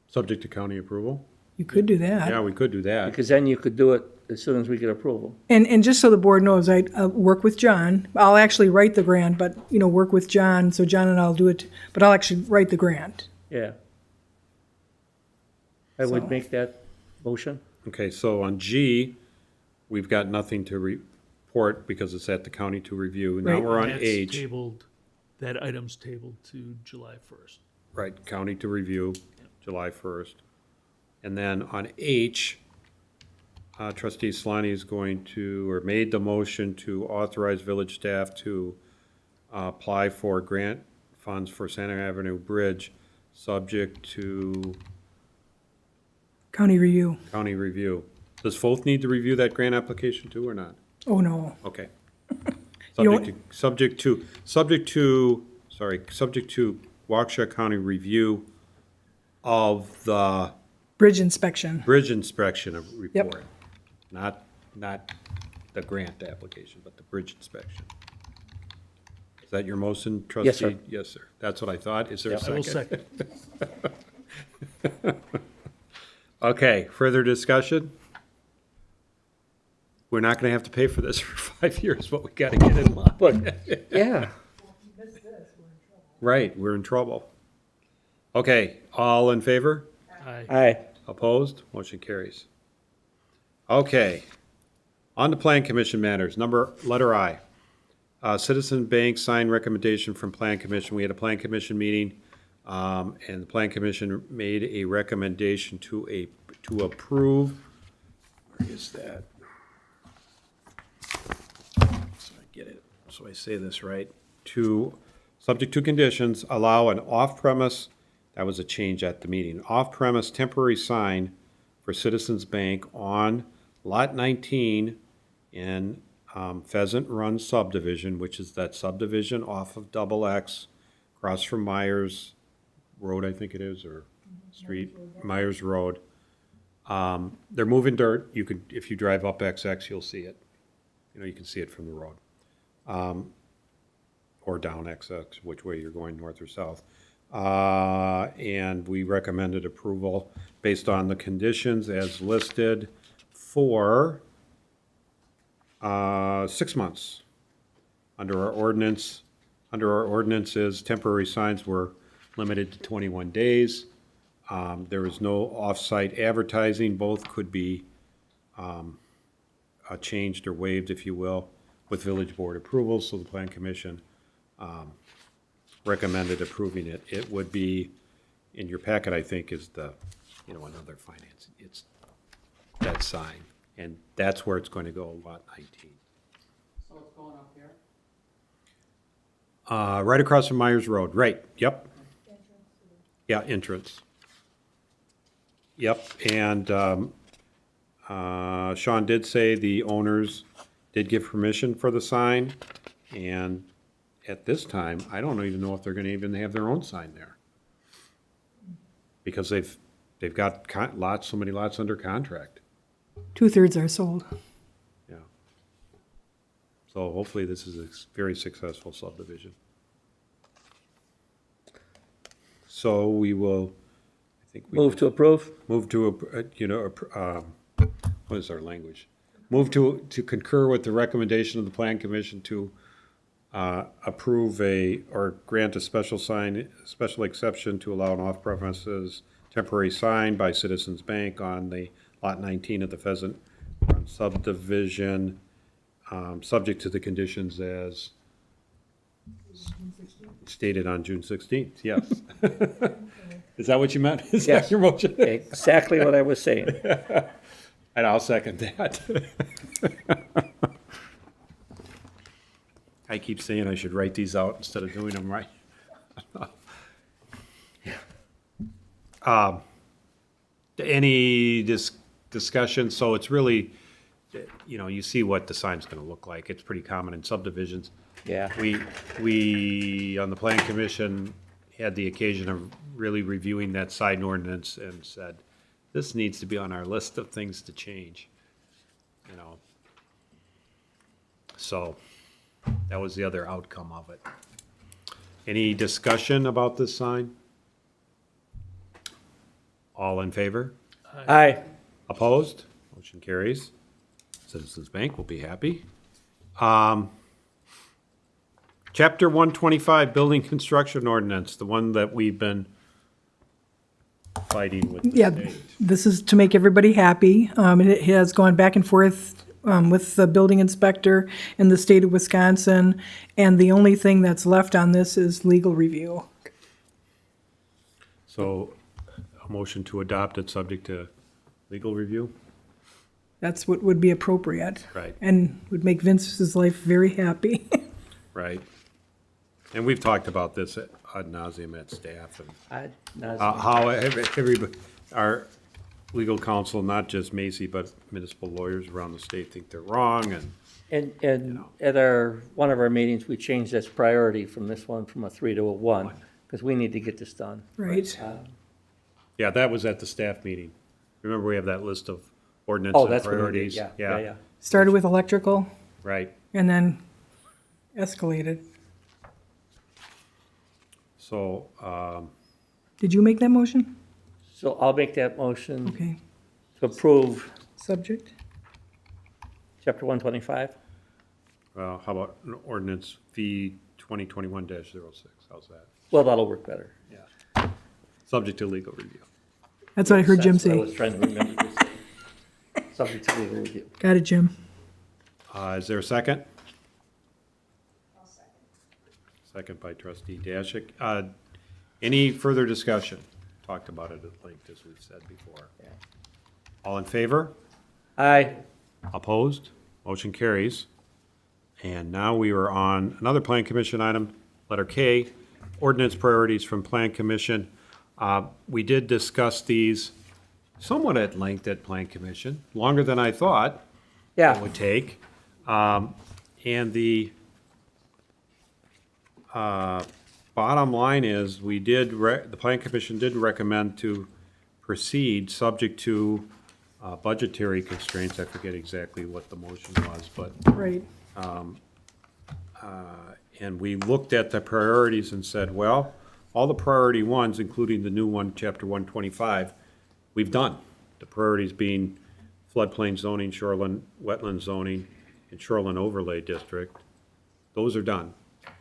Subject to county approval? you could do that. Yeah, we could do that. Because then you could do it as soon as we get approval. And just so the board knows, I work with John. I'll actually write the grant, but, work with John, so John and I'll do it, but I'll actually write the grant. Yeah. I would So- make that motion. Okay, so on G, we've got nothing to report because it's at the county to review. Now Right. we're on That's H, tabled, that item's tabled to July 1st. right, county to review, July 1st. And then on H, trustee Solani is going to, or made the motion to authorize village staff to apply for grant funds for Center Avenue Bridge, subject to County review. county review. Does Foth need to review that grant application too, or not? Oh, no. Okay. You know Subject to Waukesha County review of the Bridge inspection. bridge inspection report. Yep. Not the grant application, but the bridge inspection. Is that your motion, trustee? Yes, sir. Yes, sir. That's what I thought. Is there a I will second? second. Okay, further discussion? We're not gonna have to pay for this for 5 years, but we gotta get in line. But, yeah, Right, we're in trouble. Okay, all in favor? Aye. aye. Opposed? Motion carries. Okay, on to Plan Commission matters. Letter I. Citizen Bank signed recommendation from Plan Commission. We had a Plan Commission meeting, and the Plan Commission made a recommendation to approve. Where is that? So I get it, so I say this right. Subject to conditions, allow an off-premise, that was a change at the meeting, off-premise temporary sign for Citizens Bank on Lot 19 in Pheasant Run subdivision, which is that subdivision off of Double X, across from Myers Road, I think it is, or Street, Myers Road. They're moving dirt. You could, if you drive up XX, you'll see it. You know, you can see it from the road. Or down XX, which way you're going, north or south. And we recommended approval based on the conditions as listed for 6 months. Under our ordinances, temporary signs were limited to 21 days. There is no off-site advertising. Both could be changed or waived, if you will, with village board approval, so the plan commission recommended approving it. It would be, in your packet, I think, is the, you know, another finance. It's that sign, and that's where it's going to go, lot 19. So it's going up here? Right across from Myers Road, right, yep. Yeah, entrance. Yep, and Sean did say the owners did give permission for the sign, and at this time, I don't even know if they're gonna even have their own sign there. Because they've got so many lots under contract, 2/3 are sold. yeah. So hopefully this is a very successful subdivision. So we will, I think we. Move to approve? Move to, what is our language? Move to concur with the recommendation of the Plan Commission to approve or grant a special exception to allow an off-premises temporary sign by Citizens Bank on the Lot 19 of the Pheasant Run subdivision, subject to the conditions as stated on June 16th, yes. Is that what you meant? Is that Yes. your motion? Exactly what I was saying. And I'll second that. I keep saying I should write these out instead of doing them right. Any discussion? So it's really, you know, you see what the sign's gonna look like. It's pretty common in subdivisions. Yeah. We, on the plan commission, had the occasion of really reviewing that sign ordinance and said, this needs to be on our list of things to change, you know. So, that was the other outcome of it. Any discussion about this sign? All in favor? Aye. Opposed? Motion carries. Citizens Bank will be happy. Chapter 125, Building Construction Ordinance, the one that we've been fighting with the Yeah, state. this is to make everybody happy. It has gone back and forth with the building inspector in the state of Wisconsin, and the only thing that's left on this is legal review. So, a motion to adopt it subject to legal review? That's what would be appropriate. Right. And would make Vince's life very happy. Right. And we've talked about this ad nauseum at staff and how everybody, our legal counsel, not just Macy, but municipal lawyers around the state think they're wrong, and And at one of our meetings, we changed this priority from a 3 to a 1, because we need to get this done. Right. yeah, that was at the staff meeting. Remember, we have that list of ordinance Oh, and that's what it priorities? is, yeah. Started with electrical Right. and then escalated. So, Did you make that motion? So I'll make that motion Okay. to approve Subject? chapter 125. well, how about an ordinance V 2021-06? How's that? Well, that'll work better. Yeah. Subject to legal review. That's what I heard Jim That's what I say. was trying to remember to say. Subject to legal review. Got it, Jim. Is there a second? I'll second. Second by trustee Dashik. Any further discussion? Talked about it at length, as we've said before. Yeah. All in favor? Aye. Opposed? Motion carries. And now we are on another Plan Commission item, letter K, ordinance priorities from Plan Commission. We did discuss these somewhat at length at Plan Commission, longer than I thought it Yeah, would take. And the bottom line is, the Plan Commission did recommend to proceed, subject to budgetary constraints. I forget exactly what the motion was, but, Right. and we looked at the priorities and said, well, all the priority ones, including the new one, Chapter 125, we've done. The priorities being floodplain zoning, shoreline, wetland zoning, and shoreline overlay district. Those are done.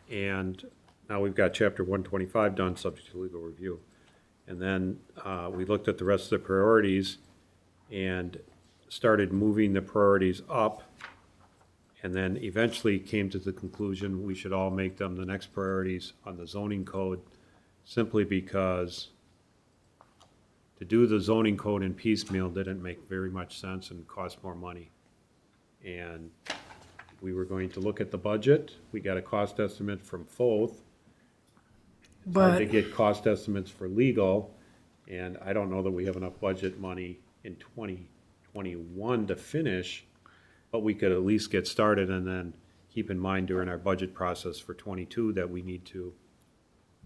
And now we've got Chapter 125 done, subject to legal review. And then we looked at the rest of the priorities and started moving the priorities up, and then eventually came to the conclusion we should all make them the next priorities on the zoning code, simply because to do the zoning code in piecemeal didn't make very much sense and cost more money. And we were going to look at the budget. We got a cost estimate from Foth. It's hard to But, get cost estimates for legal, and I don't know that we have enough budget money in 2021 to finish, but we could at least get started, and then keep in mind during our budget process for 22 that we need to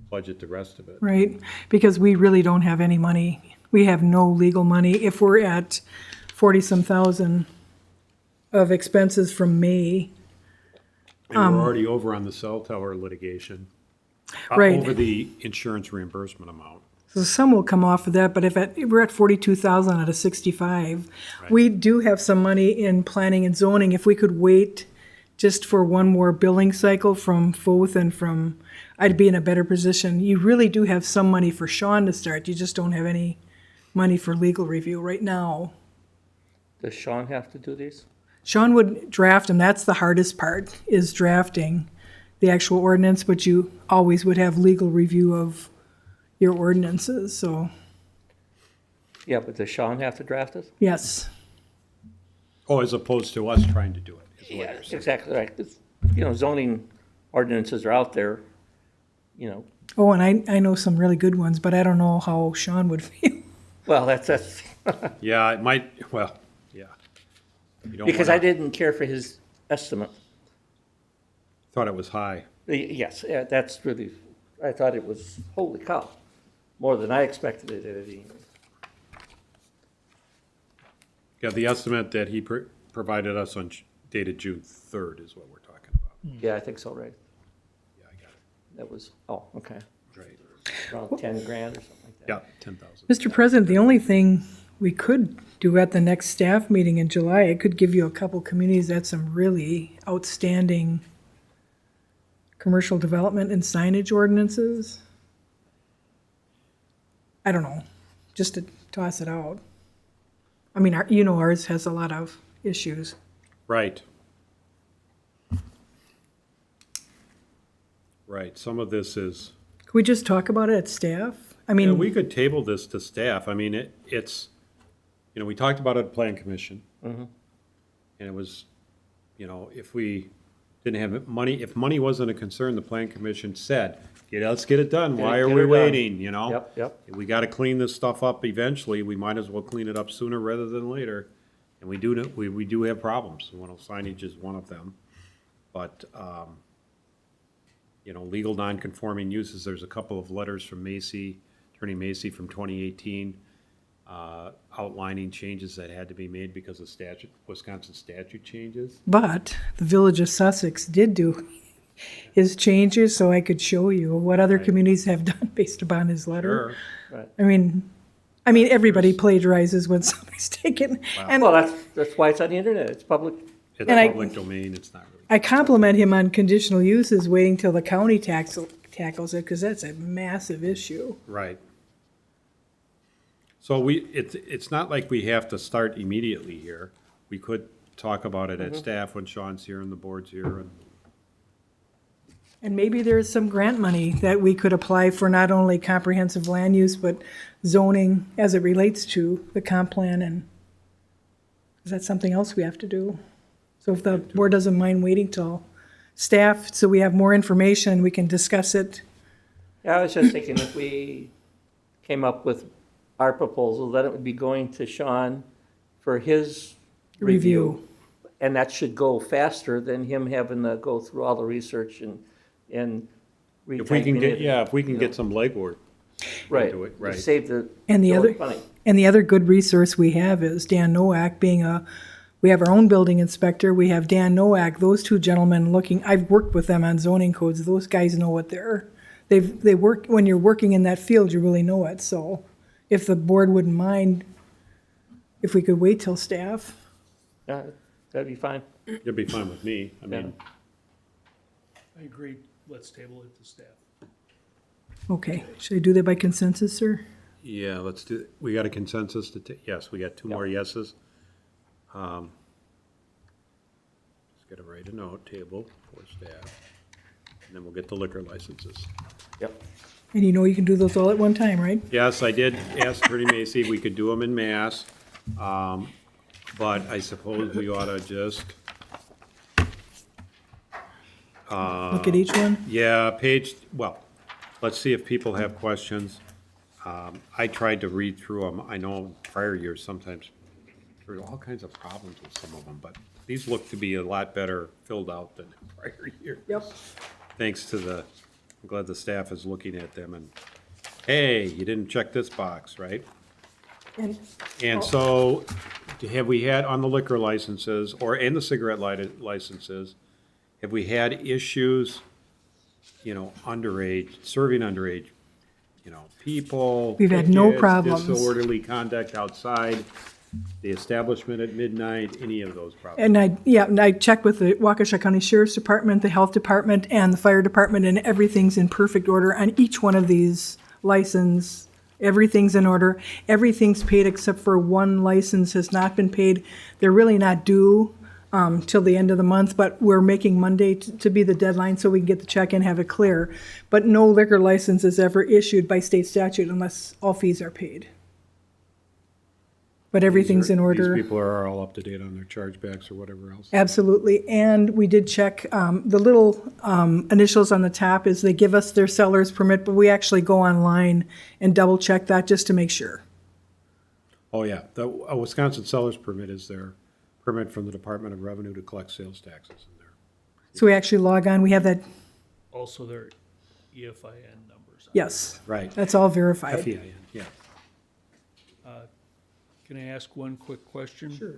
budget the rest of it. right, because we really don't have any money. We have no legal money. If we're at 40-some thousand of expenses from May, And we're already over on the cell tower litigation. Right. Over the insurance reimbursement amount. so some will come off of that, but if we're at 42,000 out of 65, we do have some money in planning and zoning. If we could wait just for one more billing cycle from Foth and from, I'd be in a better position. You really do have some money for Sean to start. You just don't have any money for legal review right now. does Sean have to do these? Sean would draft them. That's the hardest part, is drafting the actual ordinance, but you always would have legal review of your ordinances, so, Yeah, but does Sean have to draft it? yes. Oh, as opposed to us trying to do it, is what Yeah, you're saying. exactly right. 'Cause, zoning ordinances are out there, Oh, and I know some really good ones, but I don't know how Sean would feel. Well, that's, Yeah, it might, well, yeah. You don't because I wanna- didn't care for his estimate. Thought it was high. Yes, that's really, I thought it was, holy cow, more than I expected it to be. Yeah, the estimate that he provided us on dated June 3rd is what we're talking about. Yeah, I think so, right? Yeah, I got it. That was, oh, okay, Right. around 10 grand or something like that. Yeah, 10,000. Mr. President, the only thing we could do at the next staff meeting in July, I could give you a couple communities that some really outstanding commercial development and signage ordinances. I don't know, just to toss it out. I mean, ours has a lot of issues. Right. Right, some of this is, Could we just talk about it at staff? I yeah, mean, we could table this to staff. I mean, it's, we talked about it at Plan Commission. Mm-hmm. And it was, if we didn't have money, if money wasn't a concern, the Plan Commission said, let's get it done. Why are Get we it done. waiting, Yep. We gotta clean this stuff up eventually. We might as well clean it up sooner rather than later. And we do have problems. Signage is one of them. But, legal non-conforming uses, there's a couple of letters from Attorney Macy from 2018, outlining changes that had to be made because of Wisconsin statute changes. but the Village of Sussex did do his changes, so I could show you what other Right. communities have done based upon his letter. Sure. I mean, everybody plagiarizes when somebody's taken. And Well, that's why it's on the internet, it's public. It's And I- public domain, it's not really. I compliment him on conditional uses, waiting till the county tackles it, because that's a massive issue. Right. So it's not like we have to start immediately here. We could talk about it at staff when Sean's here and the board's here. And And maybe there's some grant money that we could apply for not only comprehensive land use, but zoning as it relates to the comp plan, and is that something else we have to do? So if the board doesn't mind waiting till staff, so we have more information, we can discuss it. Yeah, I was just thinking if we came up with our proposal, then it would be going to Sean for his Review. And that should go faster than him having to go through all the research and If we can retyping get, it. yeah, if we can you get know. some legwork. Right, into it, to right. save the And the other, money. and the other good resource we have is Dan Nowak being we have our own building inspector, we have Dan Nowak, those two gentlemen looking, I've worked with them on zoning codes, those guys know what they work, when you're working in that field, you really know it, so if the board wouldn't mind, if we could wait till staff. Yeah, that'd be fine. It'd be fine with me. I mean, I agree, let's table it to staff. Okay, should I do that by consensus, sir? yeah, let's do, we got a consensus to, yes, we got two more yeses. Just gotta write a note, table for staff, and then we'll get the liquor licenses. Yep. And you know you can do those all at one time, right? Yes, I did ask Attorney Macy if we could do them in mass, but I suppose we ought to just, Look at each one. yeah, well, let's see if people have questions. I tried to read through them. I know prior years, sometimes there were all kinds of problems with some of them, but these look to be a lot better filled out than prior years. Yep. Thanks to I'm glad the staff is looking at them and, hey, you didn't check this box, right? And so, have we had on the liquor licenses, and the cigarette licenses, have we had issues, underage, serving underage, people? We've had no tickets, problems. Disorderly conduct outside the establishment at midnight, any of those problems? And I checked with the Waukesha County Sheriff's Department, the Health Department, and the Fire Department, and everything's in perfect order on each one of these license. Everything's in order. Everything's paid except for one license has not been paid. They're really not due till the end of the month, but we're making Monday to be the deadline so we can get the check and have it clear. But no liquor license is ever issued by state statute unless all fees are paid. But everything's in order. These people are all up to date on their chargebacks or whatever else? Absolutely, and we did check, the little initials on the top is they give us their seller's permit, but we actually go online and double check that just to make sure. Oh, yeah, the Wisconsin seller's permit is their permit from the Department of Revenue to collect sales taxes in there. So we actually log on, we have that, Also, their EFIN numbers. yes, Right, that's all verified. FEIN, yeah. Can I ask one quick question? Sure.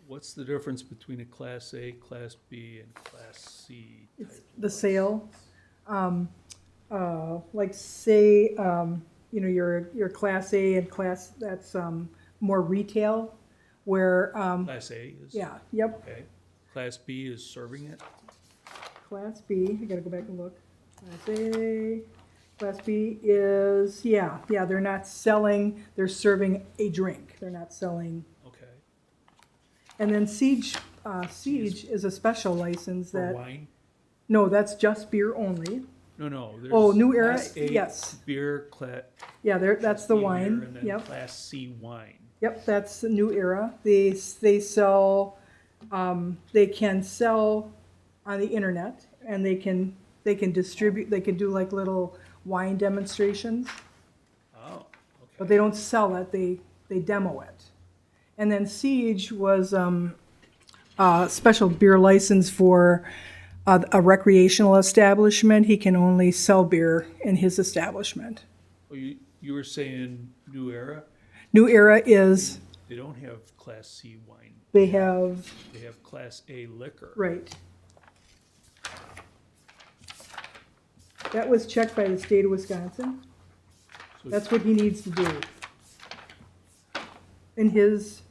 What's the difference between a Class A, Class B, and Class C? The sale, like say, your Class A and Class, that's more retail, where, Class A is? yeah, yep, Okay. Class B is serving it? Class B, I gotta go back and look. Class A, Class B is, they're not selling, they're serving a drink. They're not selling. Okay. And then Siege is a special license For that, wine? no, that's just beer only. No, there's. Oh, New Era, Class A yes. Beer, Class. Yeah, that's the B beer, wine, And then yep. Class C wine. Yep, that's the New Era. They sell, they can sell on the internet and they can distribute, they can do like little wine demonstrations, Oh, okay. but they don't sell it, they demo it. And then Siege was, a special beer license for a recreational establishment. He can only sell beer in his establishment. Oh, you were saying New Era? New Era is, They don't have Class C wine. they have, They have Class A liquor. right. That was checked by the state of Wisconsin. So That's what he needs to do. In his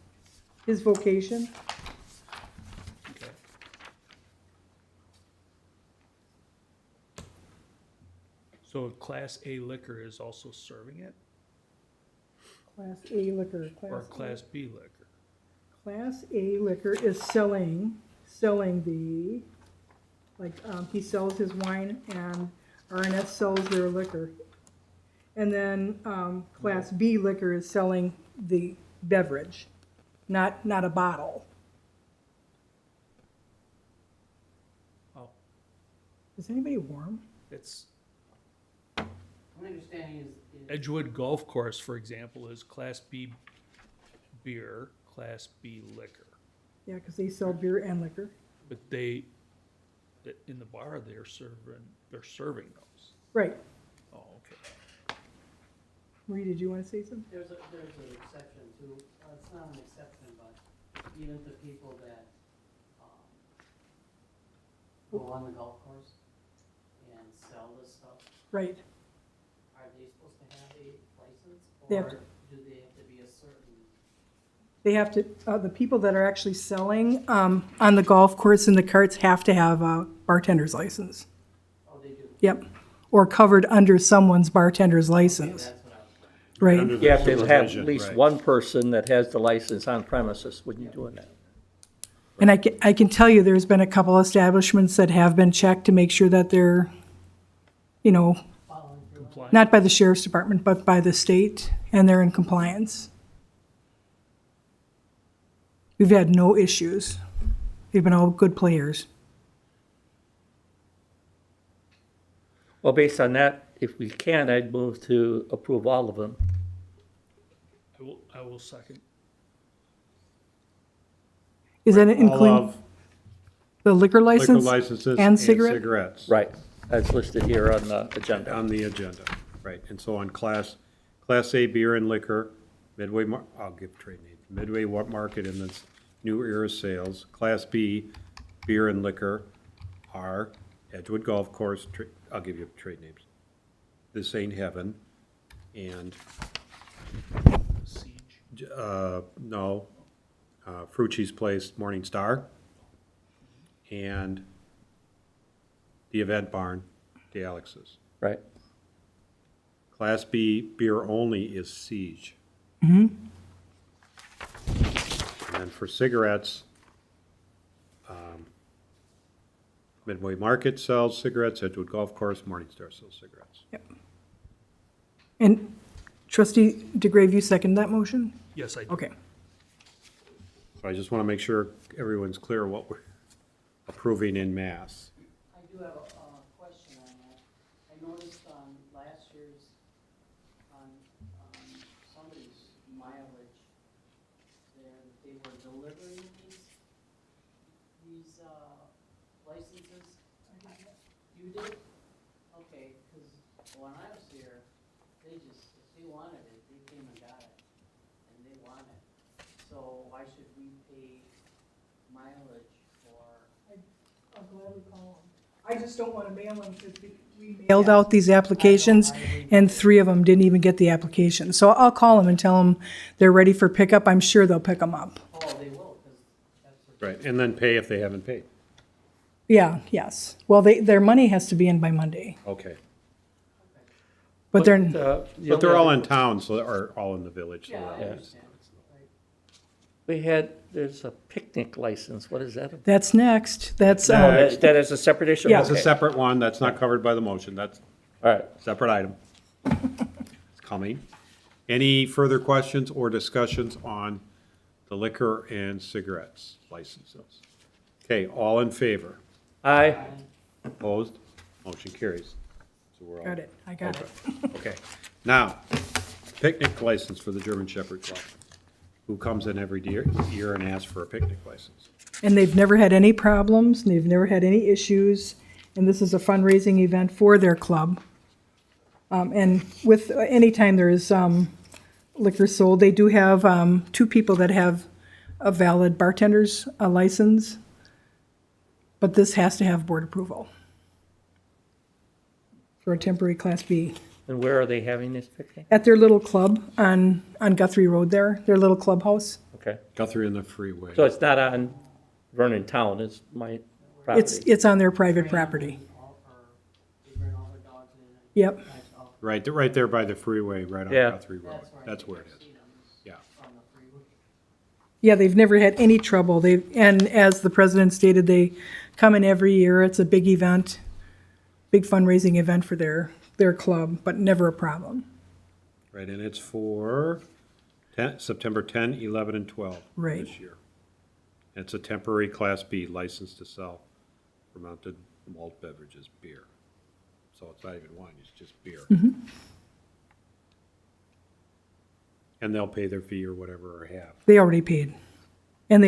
vocation. okay. So Class A liquor is also serving it, Class A liquor, or Class B liquor? Class A liquor is selling the, like, he sells his wine and RNS sells their liquor. And then, Class B liquor is selling the beverage, not a bottle. Oh, Is anybody warm? it's, My understanding is Edgewood Golf Course, for example, is Class B beer, Class B liquor. Yeah, because they sell beer and liquor. But in the bar, they're serving those. Right. Oh, okay. Marie, did you want to say something? There's an exception too, it's not an exception, but even the people that, go on the golf course and sell this stuff, Right. are they supposed to have a license? They have Or to- do they have to be a certain, They have to, the people that are actually selling on the golf course and the carts have to have a bartender's license. oh, they do? Yep. Or covered under someone's bartender's license. That's what I was wondering. Right. Under the You have to have supervision, at least right. one person that has the license on premises when you're doing that. And I can tell you, there's been a couple establishments that have been checked to make sure that they're, you know, Following through. Compliant. not by the sheriff's department, but by the state, and they're in compliance. We've had no issues. They've been all good players. Well, based on that, if we can, I'd move to approve all of them. I will second. Is that All including of the liquor liquor license? licenses and cigarette? cigarettes. Right, that's listed here on the agenda. On the agenda, right. And so on Class A beer and liquor, I'll give trade names, Midway Market and this New Era Sales. Class B beer and liquor are Edgewood Golf Course, I'll give you trade names. This Ain't Heaven, and, Siege. no, Frucci's Place, Morning Star, and the Event Barn, the Alex's. Right, Class B beer only is Siege. Mm-hmm. And then for cigarettes, Midway Market sells cigarettes, Edgewood Golf Course, Morning Star sells cigarettes. And trustee DeGrave, you second that motion? Yes, I do. Okay. So I just want to make sure everyone's clear what we're approving in mass. I do have a question on that. I noticed on last year's, on somebody's mileage, they were delivering these licenses. You did? Okay, because when I was here, if they wanted it, they came and got it, and they want it. So why should we pay mileage for? I'll gladly call them. I just don't want to mail them because we mailed out these applications and 3 of them didn't even get the application. So I'll call them and tell them they're ready for pickup. I'm sure they'll pick them up. Oh, they will, because that's what. Right, and then pay if they haven't paid. Yeah, yes. Well, their money has to be in by Monday, Okay. but they're, But they're all in town, so, or all in the village. so Yeah, I that- understand. there's a picnic license, what is that? about? that's next. That's, Oh, that is a separate issue? Yeah. That's a Okay. separate one, that's not covered by the motion, that's All right, a separate item. It's coming. Any further questions or discussions on the liquor and cigarettes licenses? Okay, all in favor? aye, Opposed? Motion carries. So we're all. got it. I got it. Okay, now, picnic license for the German Shepherd Club, who comes in every year and asks for a picnic license. And they've never had any problems, and they've never had any issues, and this is a fundraising event for their club. And with, anytime there is liquor sold, they do have 2 people that have a valid bartender's license, but this has to have board approval for a temporary Class B. and where are they having this picnic? At their little club on Guthrie Road there, their little clubhouse. Okay, Guthrie and the Freeway. so it's not on Vernon Town, it's my It's, property? it's on their private property. They bring all their dogs in. Yep. Nice, oh, Right there by the freeway, right on Yeah. Guthrie Road. That's where I That's think where it I've is. seen them, Yeah. on the freeway. Yeah, they've never had any trouble. And as the president stated, they come in every year. It's a big event, big fundraising event for their club, but never a problem. Right, and it's for September 10, 11, and 12 Right. this year. It's a temporary Class B license to sell fermented malt beverages, beer. So it's not even wine, it's just beer. And they'll pay their fee or whatever or have. They already paid. And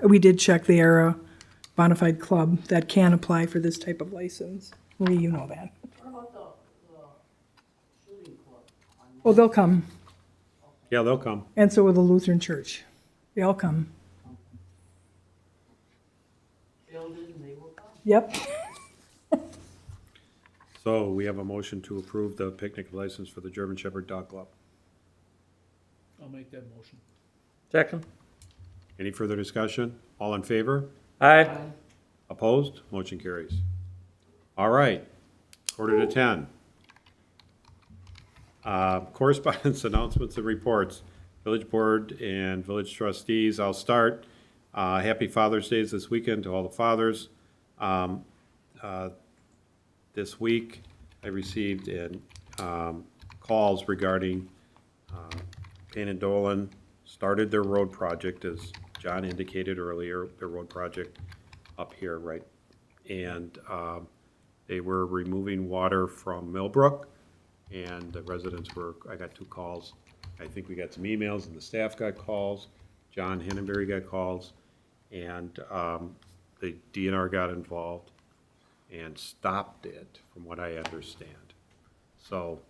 we did check, they are a bona fide club that can apply for this type of license. Marie, you know that. What about the shooting club? Oh, they'll come, Yeah, they'll come. and so will the Lutheran Church. They all come. Build it and they will come. Yep. So we have a motion to approve the picnic license for the German Shepherd Dog Club. I'll make that motion. Second? Any further discussion? All in favor? Aye. Opposed? Motion carries. All right, 9:45. Correspondence, announcements, and reports. Village Board and Village Trustees, I'll start. Happy Father's Day this weekend to all the fathers. This week, I received calls regarding Payne and Dolan started their road project, as John indicated earlier, their road project up here, right? And they were removing water from Millbrook, and the residents were, I got 2 calls. I think we got some emails, and the staff got calls. John Hannenberry got calls, and the DNR got involved and stopped it, from what I understand. So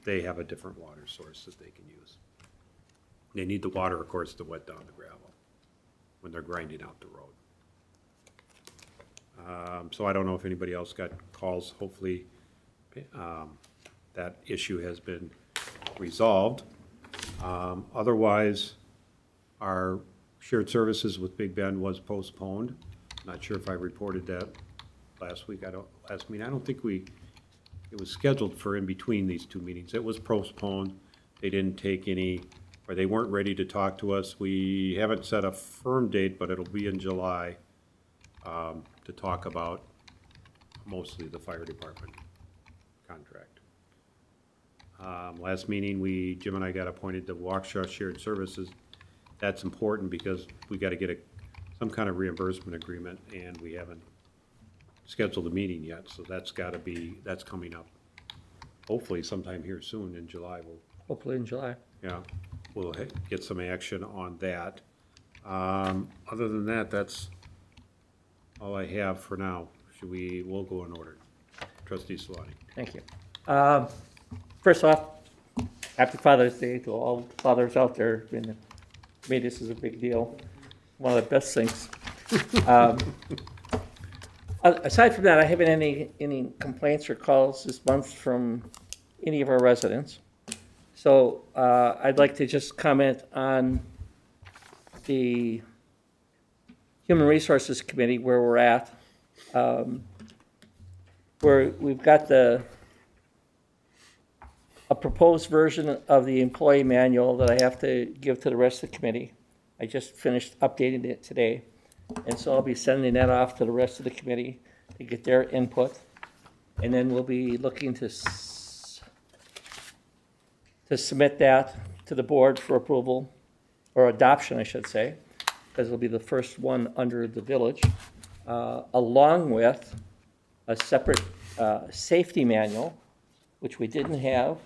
they have a different water source that they can use. They need the water, of course, to wet down the gravel when they're grinding out the road. So I don't know if anybody else got calls. Hopefully that issue has been resolved. Otherwise, our shared services with Big Bend was postponed. Not sure if I reported that last week. Last meeting. I don't think it was scheduled for in between these 2 meetings. It was postponed. They didn't take any, or they weren't ready to talk to us. We haven't set a firm date, but it'll be in July to talk about mostly the fire department contract. Last meeting, Jim and I got appointed to Waukesha Shared Services. That's important because we got to get some kind of reimbursement agreement, and we haven't scheduled a meeting yet, so that's coming up. Hopefully sometime here soon in July, Hopefully in July. we'll get some action on that. Other than that, that's all I have for now. We'll go in order. Trustee Solani. Thank you. First off, happy Father's Day to all fathers out there. To me, this is a big deal. One of the best things. Aside from that, I haven't any complaints or calls this month from any of our residents. So I'd like to just comment on the Human Resources Committee, where we're at, where we've got a proposed version of the employee manual that I have to give to the rest of the committee. I just finished updating it today, and so I'll be sending that off to the rest of the committee to get their input, and then we'll be looking to submit that to the board for approval, or adoption, I should say, because it'll be the first one under the village, along with a separate safety manual, which we didn't have,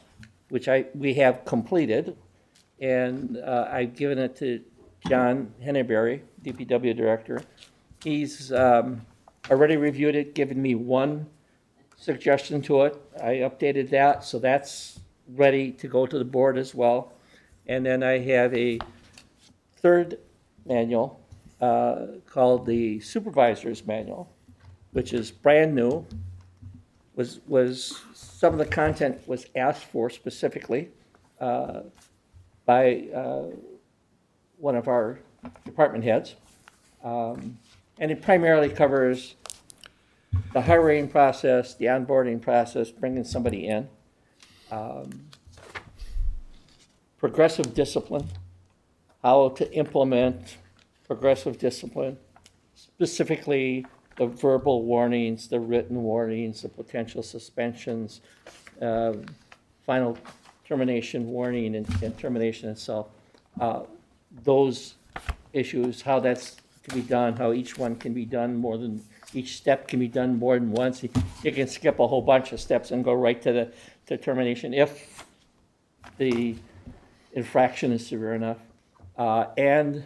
which we have completed, and I've given it to John Henneberry, DPW Director. He's already reviewed it, given me one suggestion to it. I updated that, so that's ready to go to the board as well. And then I have a third manual called the Supervisor's Manual, which is brand new. Was some of the content was asked for specifically by one of our department heads. And it primarily covers the hiring process, the onboarding process, bringing somebody in, progressive discipline, how to implement progressive discipline, specifically the verbal warnings, the written warnings, the potential suspensions, final termination warning and termination itself. Those issues, how that's to be done, how each one can be done each step can be done more than once. You can skip a whole bunch of steps and go right to the termination if the infraction is severe enough, and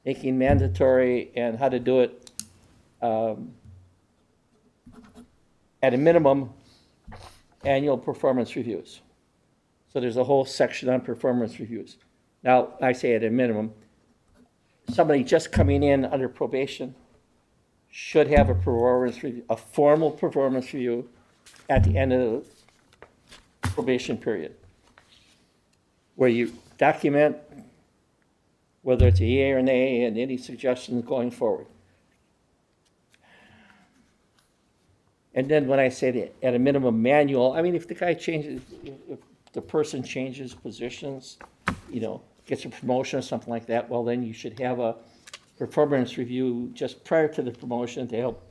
making mandatory and how to do it at a minimum, annual performance reviews. So there's a whole section on performance reviews. Now, I say at a minimum, somebody just coming in under probation should have a performance review, a formal performance review at the end of the probation period, where you document whether it's a yea or an nay and any suggestions going forward. And then when I say that at a minimum manual, I mean, if the guy changes, if the person changes positions, you know, gets a promotion or something like that, well, then you should have a performance review just prior to the promotion to help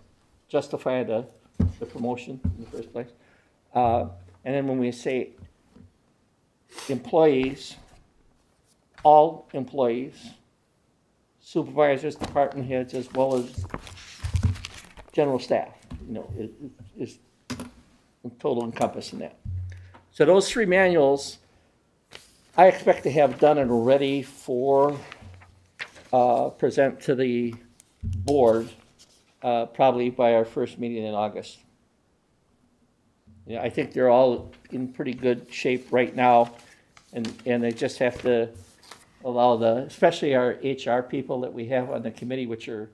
justify the promotion in the first place. And then when we say employees, all employees, supervisors, department heads, as well as general staff, you know, is total encompassing that. So those three manuals, I expect to have done and ready for present to the board probably by our first meeting in August. Yeah, I think they're all in pretty good shape right now, and they just have to allow especially our HR people that we have on the committee, which are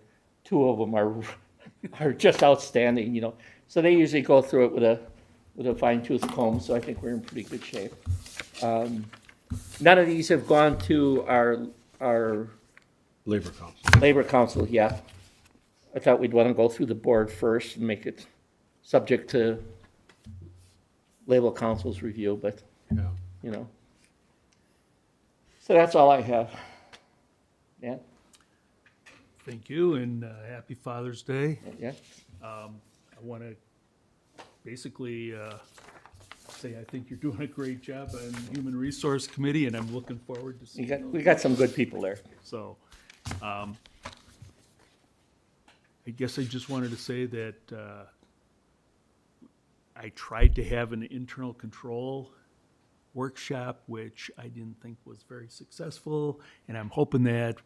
two of them are just outstanding, you know. So they usually go through it with a fine tooth comb, so I think we're in pretty good shape. None of these have gone to our Labor Council. Labor Council yet. I thought we'd want to go through the board first and make it subject to Labor Council's review, but, Yeah. you know. So that's all I have. Dan? Thank you, and happy Father's Day. Yeah? I want to basically say I think you're doing a great job on the Human Resource Committee, and I'm looking forward to seeing We got some good people there. So, I guess I just wanted to say that I tried to have an internal control workshop, which I didn't think was very successful, and I'm hoping that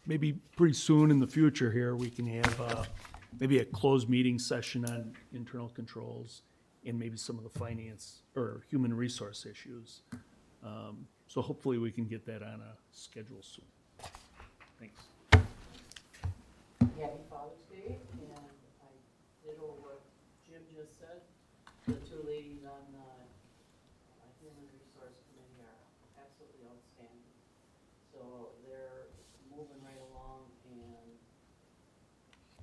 maybe pretty soon in the future here, we can have maybe a closed meeting session on internal controls and maybe some of the finance or human resource issues. So hopefully we can get that on a schedule soon. Thanks. Happy Father's Day, and I ditto what Jim just said. The two ladies on the Human Resource Committee are absolutely outstanding. So they're moving right along, and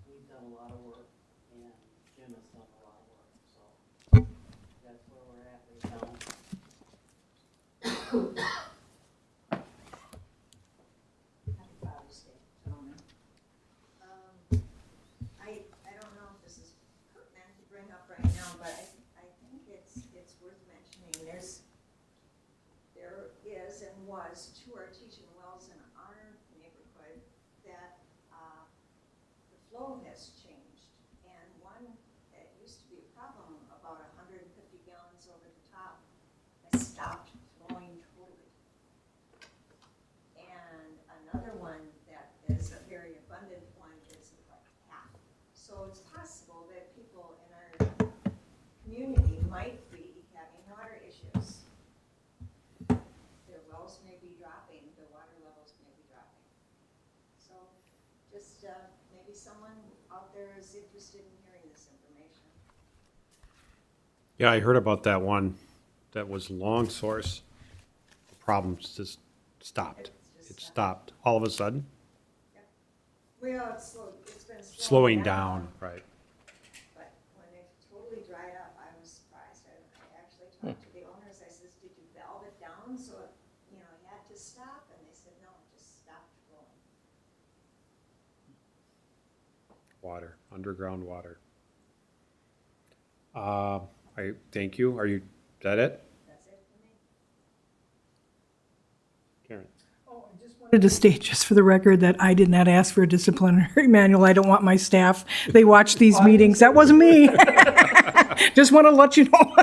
we've done a lot of work, and Jim has done a lot of work, so that's where we're at right now. Happy Father's Day, gentlemen. I don't know if this is pertinent to bring up right now, but I think it's worth mentioning. There is and was two artesian wells in our neighborhood that the flow has changed. And one that used to be a problem, about 150 gallons over the top, has stopped flowing totally. And another one that is a very abundant one is like half. So it's possible that people in our community might be having water issues. Their wells may be dropping, their water levels may be dropping. So just maybe someone out there is interested in hearing this information. Yeah, I heard about that one that was Long Source. The problems just stopped. It stopped all of a sudden, Well, it's been slowing down, right? But when it totally dried up, I was surprised. I actually talked to the owners. I says, did you valve it down so it, you know, it had to stop? And they said, no, it just stopped flowing. Water, underground water. I thank you. Is that it? That's it for me. Karen? Oh, I just Wanted to state just for the record that I did not ask for a disciplinary manual. I don't want my staff, they watch these meetings. That wasn't me. Just want to let you know.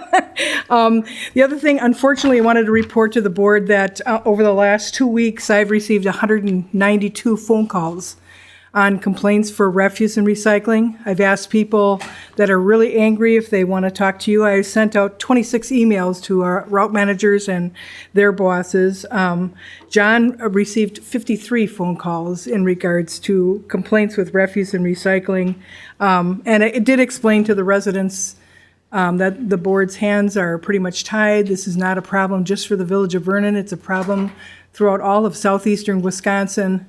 The other thing, unfortunately, I wanted to report to the board that over the last 2 weeks, I've received 192 phone calls on complaints for refuse and recycling. I've asked people that are really angry if they want to talk to you. I sent out 26 emails to our route managers and their bosses. John received 53 phone calls in regards to complaints with refuse and recycling. And it did explain to the residents that the board's hands are pretty much tied. This is not a problem just for the village of Vernon. It's a problem throughout all of southeastern Wisconsin.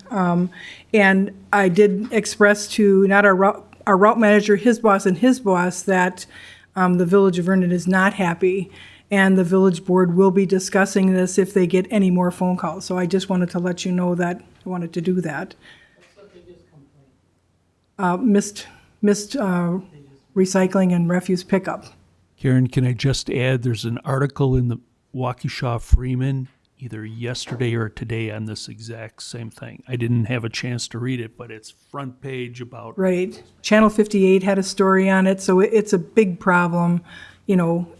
And I did express to not our route manager, his boss, and his boss that the village of Vernon is not happy. And the village board will be discussing this if they get any more phone calls. So I just wanted to let you know that I wanted to do that. What's the biggest complaint? Missed recycling and refuse pickup. Karen, can I just add, there's an article in the Waukesha Freeman either yesterday or today on this exact same thing. I didn't have a chance to read it, but it's front page about. Right. Channel 58 had a story on it, so it's a big problem,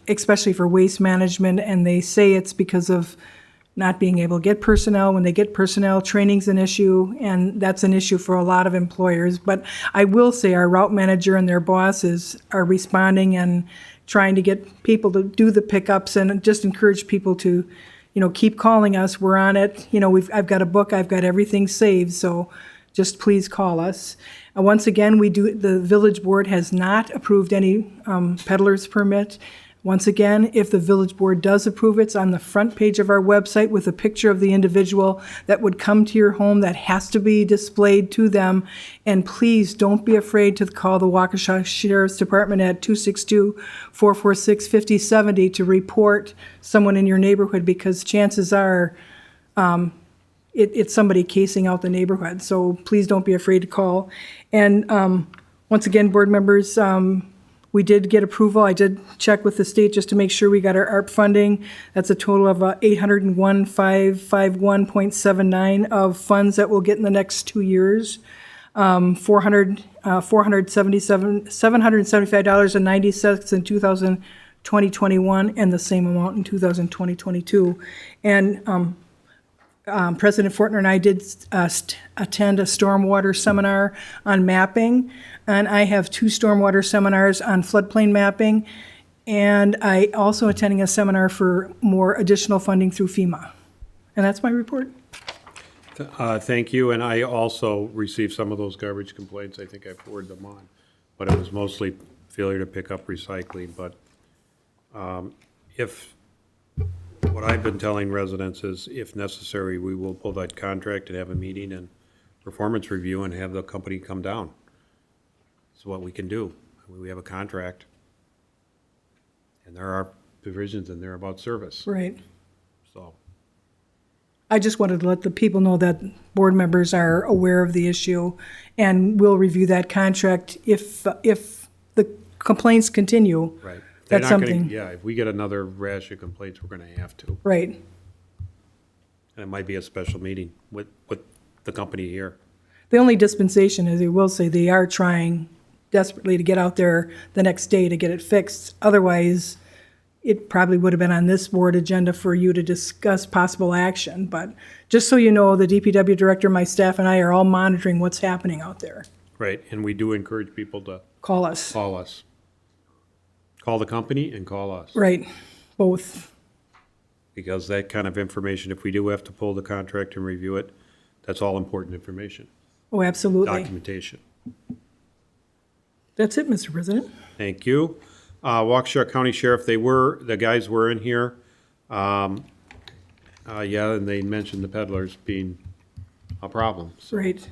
especially for waste management, and they say it's because of not being able to get personnel. When they get personnel, training's an issue, and that's an issue for a lot of employers. But I will say our route manager and their bosses are responding and trying to get people to do the pickups, and just encourage people to keep calling us. We're on it. I've got a book. I've got everything saved. So just please call us. Once again, the village board has not approved any peddler's permit. Once again, if the village board does approve it, it's on the front page of our website with a picture of the individual that would come to your home. That has to be displayed to them. And please don't be afraid to call the Waukesha Sheriff's Department at 262-446-5070 to report someone in your neighborhood, because chances are it's somebody casing out the neighborhood. So please don't be afraid to call. And once again, board members, we did get approval. I did check with the state just to make sure we got our ARP funding. That's a total of 801,551.79 of funds that we'll get in the next 2 years. $775.90 in 2021, and the same amount in 2022. And President Fortner and I did attend a stormwater seminar on mapping, and I have 2 stormwater seminars on floodplain mapping, and I also attending a seminar for more additional funding through FEMA. And that's my report. Thank you, and I also received some of those garbage complaints. I think I forwarded them on, but it was mostly failure to pick up recycling. But what I've been telling residents is, if necessary, we will pull that contract and have a meeting and performance review and have the company come down. It's what we can do. We have a contract, and there are provisions in there about service. Right. So, I just wanted to let the people know that board members are aware of the issue, and we'll review that contract if the complaints continue. right. They're That's not gonna- something. Yeah, if we get another rash of complaints, we're gonna have to. Right. And it might be a special meeting with the company here. The only dispensation is, I will say, they are trying desperately to get out there the next day to get it fixed. Otherwise, it probably would have been on this board agenda for you to discuss possible action. But just so you know, the DPW director, my staff, and I are all monitoring what's happening out there. Right, and we do encourage people to Call us. call us. Call the company and call us. Right, both. Because that kind of information, if we do have to pull the contract and review it, that's all important information, Oh, absolutely. documentation. That's it, Mr. President. Thank you. Waukesha County Sheriff, the guys were in here. Yeah, and they mentioned the peddlers being a problem. So, Right.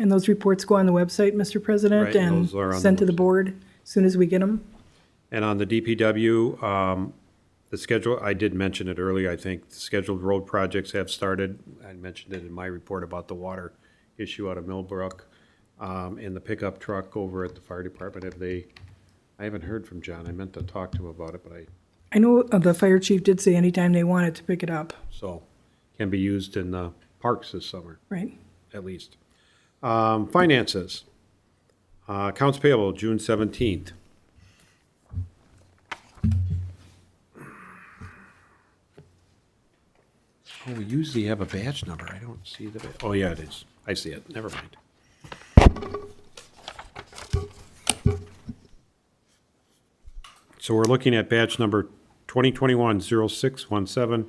And those reports go on the website, Mr. President, Right, and those are on the sent to the website. board as soon as we get them. And on the DPW, the schedule, I did mention it earlier, I think, the scheduled road projects have started. I mentioned it in my report about the water issue out of Millbrook, and the pickup truck over at the fire department. I haven't heard from John. I meant to talk to him about it, but I I know the fire chief did say anytime they wanted to pick it up, So, can be used in the parks this summer, right? at least. Finances. Accounts payable, June 17th. Oh, we usually have a badge number. I don't see the, oh, yeah, it is. I see it. Never mind. So we're looking at badge number 2021-0617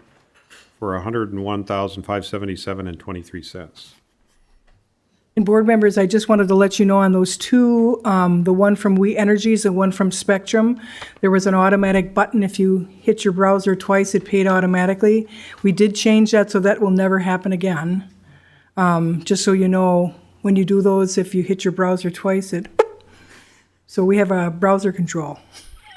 for $101,577.23. And board members, I just wanted to let you know on those two, the one from We Energies and one from Spectrum, there was an automatic button. If you hit your browser twice, it paid automatically. We did change that, so that will never happen again. Just so you know, when you do those, if you hit your browser twice, so we have a browser control.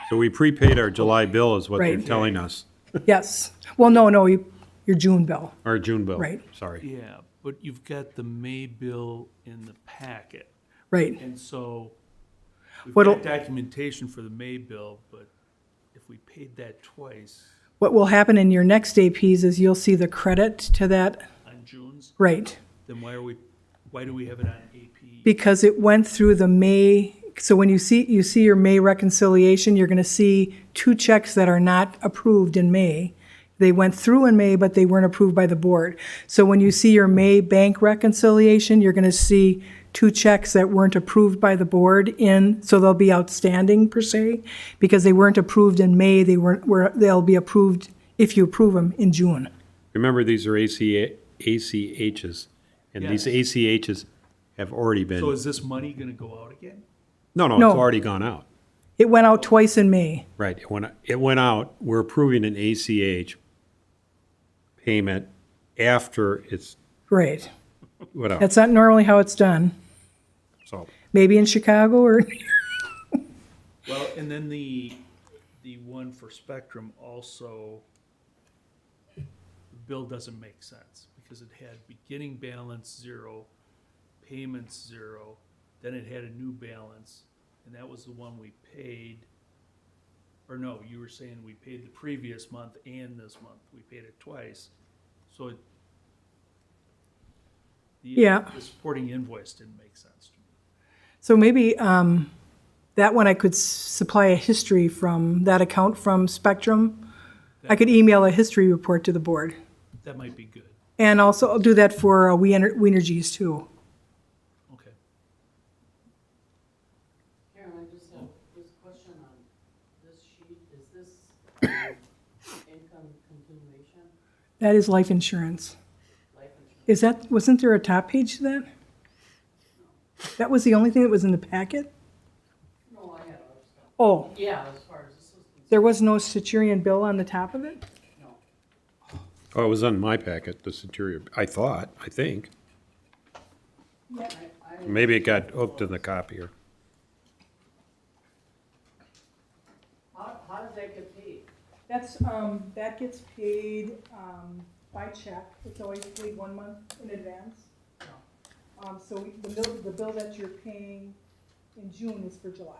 So we prepaid our July bill is what they're Right. telling us. Yes. Well, no, your June bill. Our June bill. Right. Sorry. Yeah, but you've got the May bill in the packet. Right. And so we've What'll- got documentation for the May bill, but if we paid that twice What will happen in your next APs is you'll see the credit to that. on June's, Right. then why do we have it on AP? Because it went through the May, so when you see your May reconciliation, you're gonna see two checks that are not approved in May. They went through in May, but they weren't approved by the board. So when you see your May bank reconciliation, you're gonna see two checks that weren't approved by the board so they'll be outstanding per se, because they weren't approved in May, they'll be approved if you approve them in June. Remember, these are ACHs, and these Yes. ACHs have already been, So is this money gonna go out again? no, it's No. already gone out. It went out twice in May. Right, it went out, we're approving an ACH payment after it's, Right. whatever, That's not normally how it's done. so. Maybe in Chicago or, Well, and then the one for Spectrum also, the bill doesn't make sense because it had beginning balance 0, payments 0, then it had a new balance, and that was the one we paid. Or no, you were saying we paid the previous month and this month, we paid it twice, so Yeah. the supporting invoice didn't make sense to me. so maybe that one I could supply a history from that account from Spectrum. I could email a history report to the board. That might be good, And also I'll do that for We Energies too. okay. Karen, I just have this question on this sheet. Is this income continuation, That is life insurance. life insurance? Wasn't there a top page to that? That was the only thing that was in the packet? No, I have other stuff. Oh, Yeah, as far as this is concerned, there was no Centurion bill on the top of it? no. Oh, it was on my packet, the Centurion, I think. I- Maybe it got hooked in the copier. How does that get paid? That's, that gets paid, by check. It's always paid 1 month in advance. So the bill that you're paying in June is for July.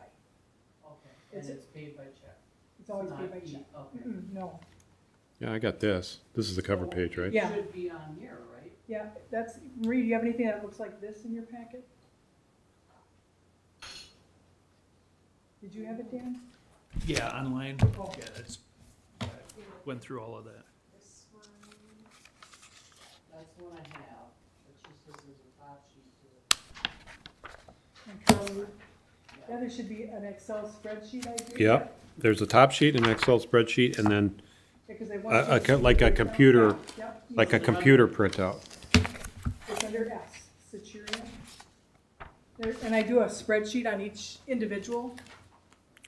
Okay, and It's- it's paid by check? It's always Not paid by e- check. Okay. No. Yeah, I got this. This is the cover page, right? Yeah. It should be on here, right? Yeah, that's, Marie, do you have anything that looks like this in your packet? Did you have it, Dan? Yeah, online, Oh. yeah, that's, went through all of that. This one, That's the one I have, but she says there's a top sheet to it. And Carol, yeah, there should be an Excel spreadsheet, I think. Yep, there's a top sheet, an Excel spreadsheet, and then Because they want you to- like a computer, Yep, like a computer printout. it's under S, Centurion. And I do a spreadsheet on each individual.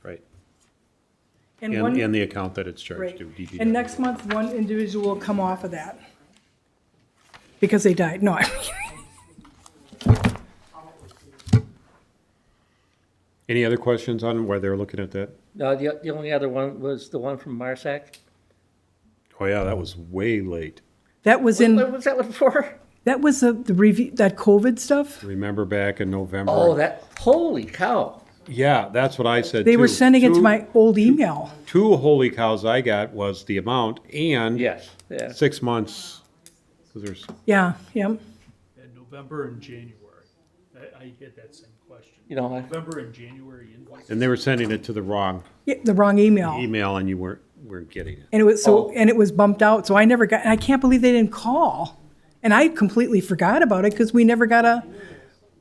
Right. And one, And the account that it's charged right. to, DPW. And next month, one individual will come off of that. Because they died. No, Any other questions on why they're looking at that? No, the only other one was the one from Marsac. Oh, yeah, that was way late. that was What in, was that one for? that was the review, that COVID stuff. Remember back in November? Oh, that, holy cow. Yeah, that's what I said They were too. sending it to Two- my old email. Two holy cows I got was the amount and Yes, yeah. 6 months. 'Cause there's, Yeah, yeah. In November and January. I had that same question. You know, November and January invoices. and they were sending it to the wrong Yeah, the wrong email. email and you weren't getting it. And it was so, and it was bumped out, so I never got, and I can't believe they didn't call. And I completely forgot about it because we never got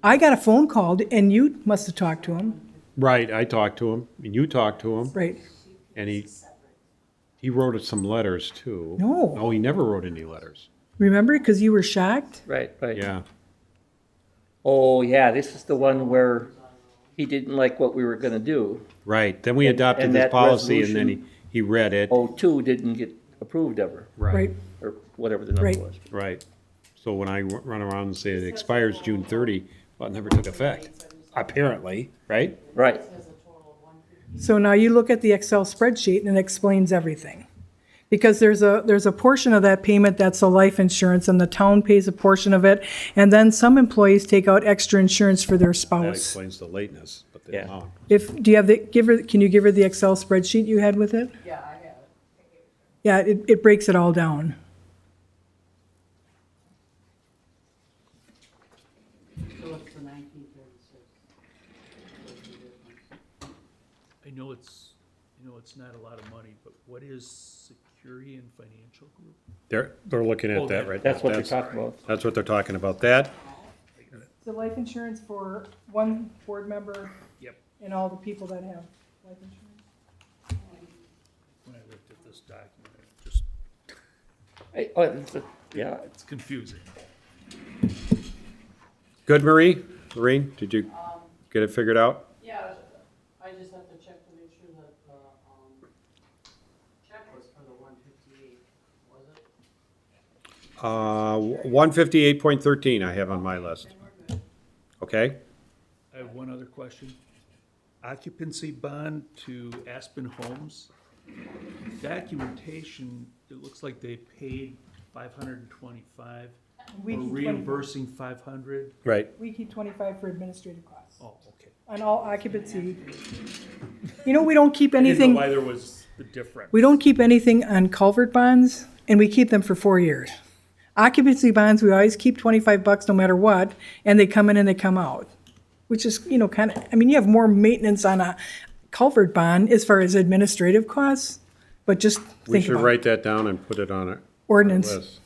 I got a phone call and you must have talked to him, Right, I talked to him, and you talked to him, right? and he wrote us some letters too. No. No, he never wrote any letters. Remember, because you were shocked? right, right. Yeah, Oh, yeah, this is the one where he didn't like what we were gonna do. right. Then we And- adopted and this that policy and then resolution- he read it. 02 didn't get approved ever, Right. or whatever the number Right. was. Right. So when I run around and say it expires June 30, well, it never took effect, apparently, right? Right, So now you look at the Excel spreadsheet and it explains everything. Because there's a portion of that payment that's a life insurance and the town pays a portion of it. And then some employees take out extra insurance for their That spouse. explains the lateness, but the Yeah. amount. Do you have can you give her the Excel spreadsheet you had with it? Yeah, I have it. Yeah, it breaks it all down. So it's the 1936. I know it's not a lot of money, but what is Security and Financial Group? They're looking Oh, at that right now. that's what they're talking about. That's what they're talking about. That, The life insurance for one board member Yep. and all the people that have life insurance. When I looked at this document, it just, Yeah, it's confusing. good, Marie? Maureen, did you get it figured out? Yeah, I just have to check to make sure that the, check was for the 158, was it? 158.13 I have on my list. Okay? I have one other question. Occupancy bond to Aspen Homes. Documentation, it looks like they paid 525. We We're keep 20 reimbursing 500. Right. We keep 25 for administrative costs Oh, okay. on all occupancy. You know, we don't keep I didn't anything, know why there was the difference. we don't keep anything on culvert bonds, and we keep them for 4 years. Occupancy bonds, we always keep $25 no matter what, and they come in and they come out. Which is, you know, kind of, I mean, you have more maintenance on a culvert bond as far as administrative costs, but just We think should about write that down and put it on our ordinance. list.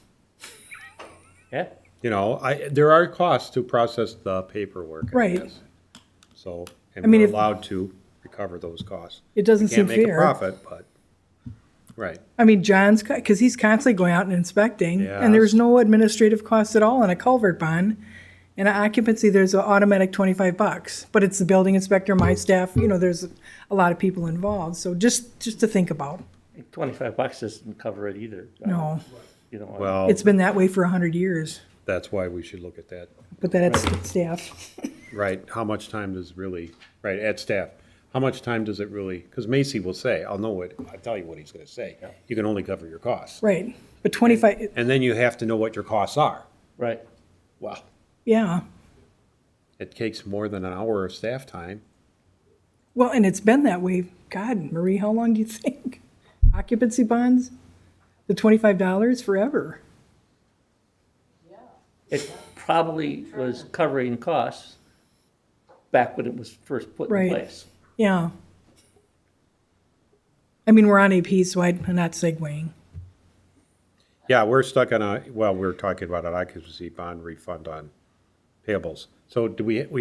yeah. You know, there are costs to process the paperwork. I Right. guess. So, and I mean, we're if- allowed to recover those costs. It doesn't seem Can't make a fair. profit, but, right. I mean, John's, because he's constantly going out and inspecting, and there's Yes. no administrative costs at all on a culvert bond. And occupancy, there's an automatic $25, but it's the building inspector, my staff, you know, there's a lot of people involved, so just to think about. $25 doesn't cover it either. No, You know, Well, it's been that way for 100 years, that's why we should look at that. but that's staff. Right, how much time does really, right, at staff, how much time does it really, because Macy will say, I'll tell you what he's gonna say. You can only cover your costs. Right, but 25, And then you have to know what your costs are. right. Wow. yeah. It takes more than an hour of staff time. Well, and it's been that way, God, Marie, how long do you think? Occupancy bonds, the $25 forever. Yeah. It probably was covering costs back when it was first put in Right. place. Yeah. I mean, we're on AP, so I'm not segueing. Yeah, we're stuck on we're talking about an occupancy bond refund on payables. So do we have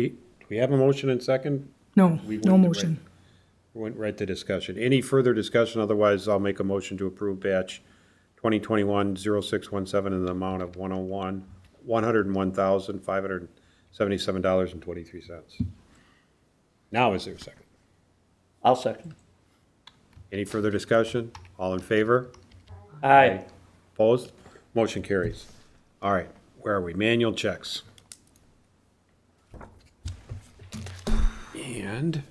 a motion and second? No, We no went to motion. We went right to discussion. Any further discussion? Otherwise, I'll make a motion to approve batch 2021-0617 in the amount of $101,577.23. Now is there a second? I'll second. Any further discussion? All in favor? Aye. Opposed? Motion carries. All right, where are we? Manual checks. And,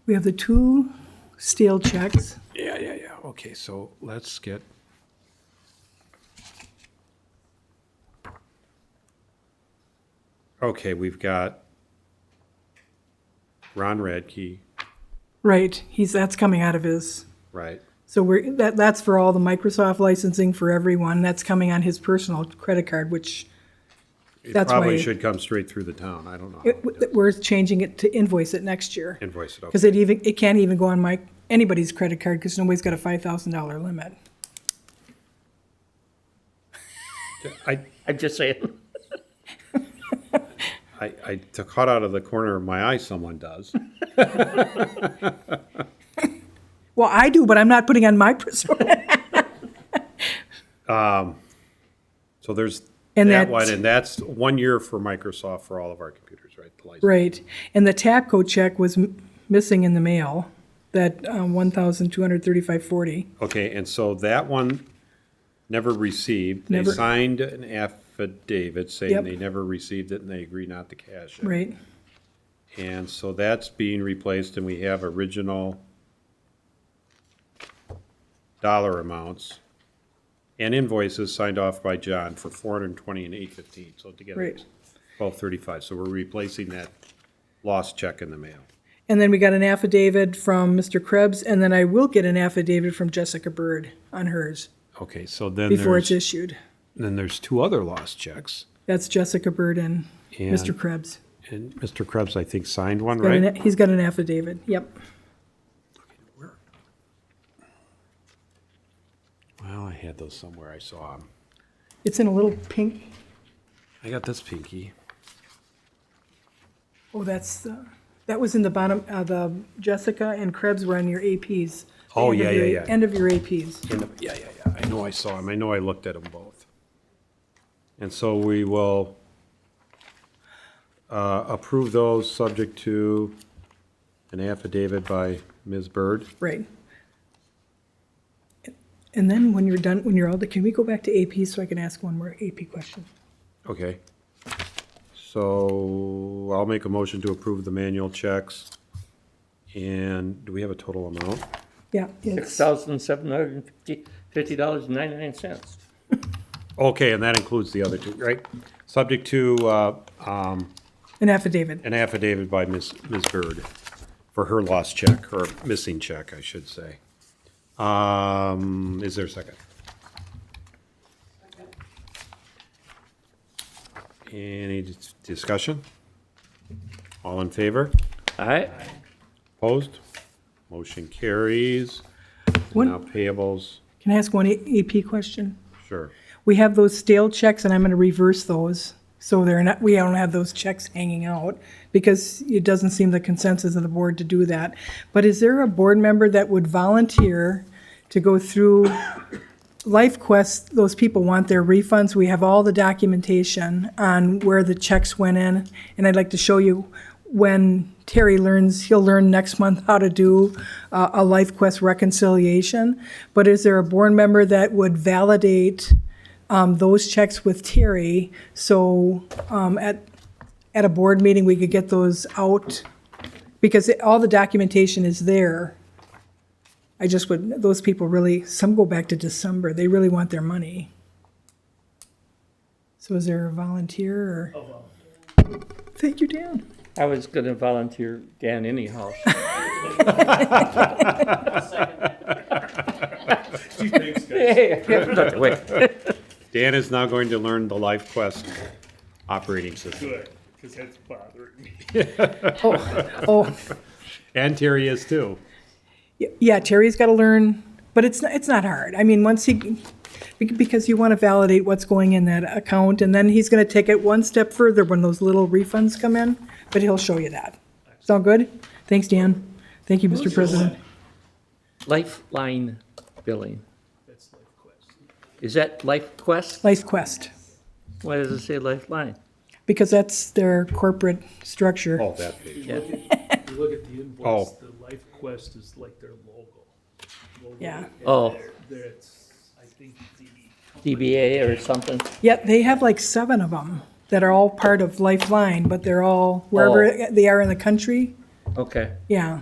We have the two steel checks. yeah, okay, so let's get. Okay, we've got Ron Radke, Right, that's coming out of his, right? so that's for all the Microsoft licensing for everyone. That's coming on his personal credit card, which It That's probably why- should come straight through the town, I don't know. how it is. we're changing it to invoice it next year. Invoice it, Because okay. it can't even go on anybody's credit card because nobody's got a $5,000 limit. I'm just saying. To cut out of the corner of my eye, someone does. Well, I do, but I'm not putting on my personal. So there's And that that- one, and that's 1 year for Microsoft for all of our computers, right? The license. Right, and the TAPCO check was missing in the mail, that $1,235.40. Okay, and so that one never received. They Never- signed an affidavit saying Yep. they never received it and they agreed not to cash it. Right, And so that's being replaced, and we have original dollar amounts and invoices signed off by John for $420 and $815, so together Right. it's $1,235. So we're replacing that lost check in the mail. and then we got an affidavit from Mr. Krebs, and then I will get an affidavit from Jessica Bird on hers Okay, so then before it's there's, issued. then there's two other lost checks. That's Jessica Bird and Mr. And- Krebs. And Mr. Krebs, I think, signed one, Got an- right? He's got an affidavit, yep. Well, I had those somewhere, I saw them. It's in a little pink, I got this pinky. oh, that was in the bottom, the Jessica and Krebs were on your APs. The Oh, end of yeah, your- yeah, yeah. End of your APs. Yeah, I know I saw them. I know I looked at them both. And so we will approve those subject to an affidavit by Ms. Bird. Right. And then when you're done, when you're all done, can we go back to AP so I can ask one more AP question? Okay. So I'll make a motion to approve the manual checks. And do we have a total amount? Yeah, it's, $6,750.99. Okay, and that includes the other two, right? Subject to an affidavit. an affidavit by Ms. Bird for her lost check, or missing check, I should say. Is there a second? Any discussion? All in favor? All right? Opposed? Motion carries. One- Now payables, Can I ask one AP question? sure. We have those stale checks and I'm gonna reverse those. So they're not, we don't have those checks hanging out because it doesn't seem the consensus of the board to do that. But is there a board member that would volunteer to go through LifeQuest? Those people want their refunds. We have all the documentation on where the checks went in. And I'd like to show you when Terry learns, he'll learn next month how to do a LifeQuest reconciliation. But is there a board member that would validate those checks with Terry? So at a board meeting, we could get those out because all the documentation is there. I just would, those people really, some go back to December. They really want their money. So is there a volunteer or? Thank you, Dan. I was going to volunteer Dan anyhow. Hey, wait. Dan is now going to learn the LifeQuest operating system. Good, because that's bothering me. Oh, And Terry is too. yeah, Terry's got to learn, but it's not hard. I mean, because you want to validate what's going in that account, and then he's going to take it one step further when those little refunds come in, but he'll show you that. Sound good? Thanks, Dan. Thank you, Mr. President. Lifeline billing. That's LifeQuest. Is that LifeQuest? LifeQuest, Why does it say Lifeline? because that's their corporate structure. Oh, that page. Yeah. If you look at the invoice, Oh. the LifeQuest is like their logo. Yeah. And Oh. That's, I think, the. DBA or something? Yeah, they have like 7 of them that are all part of Lifeline, but they're all wherever they are in the country. Okay. Yeah.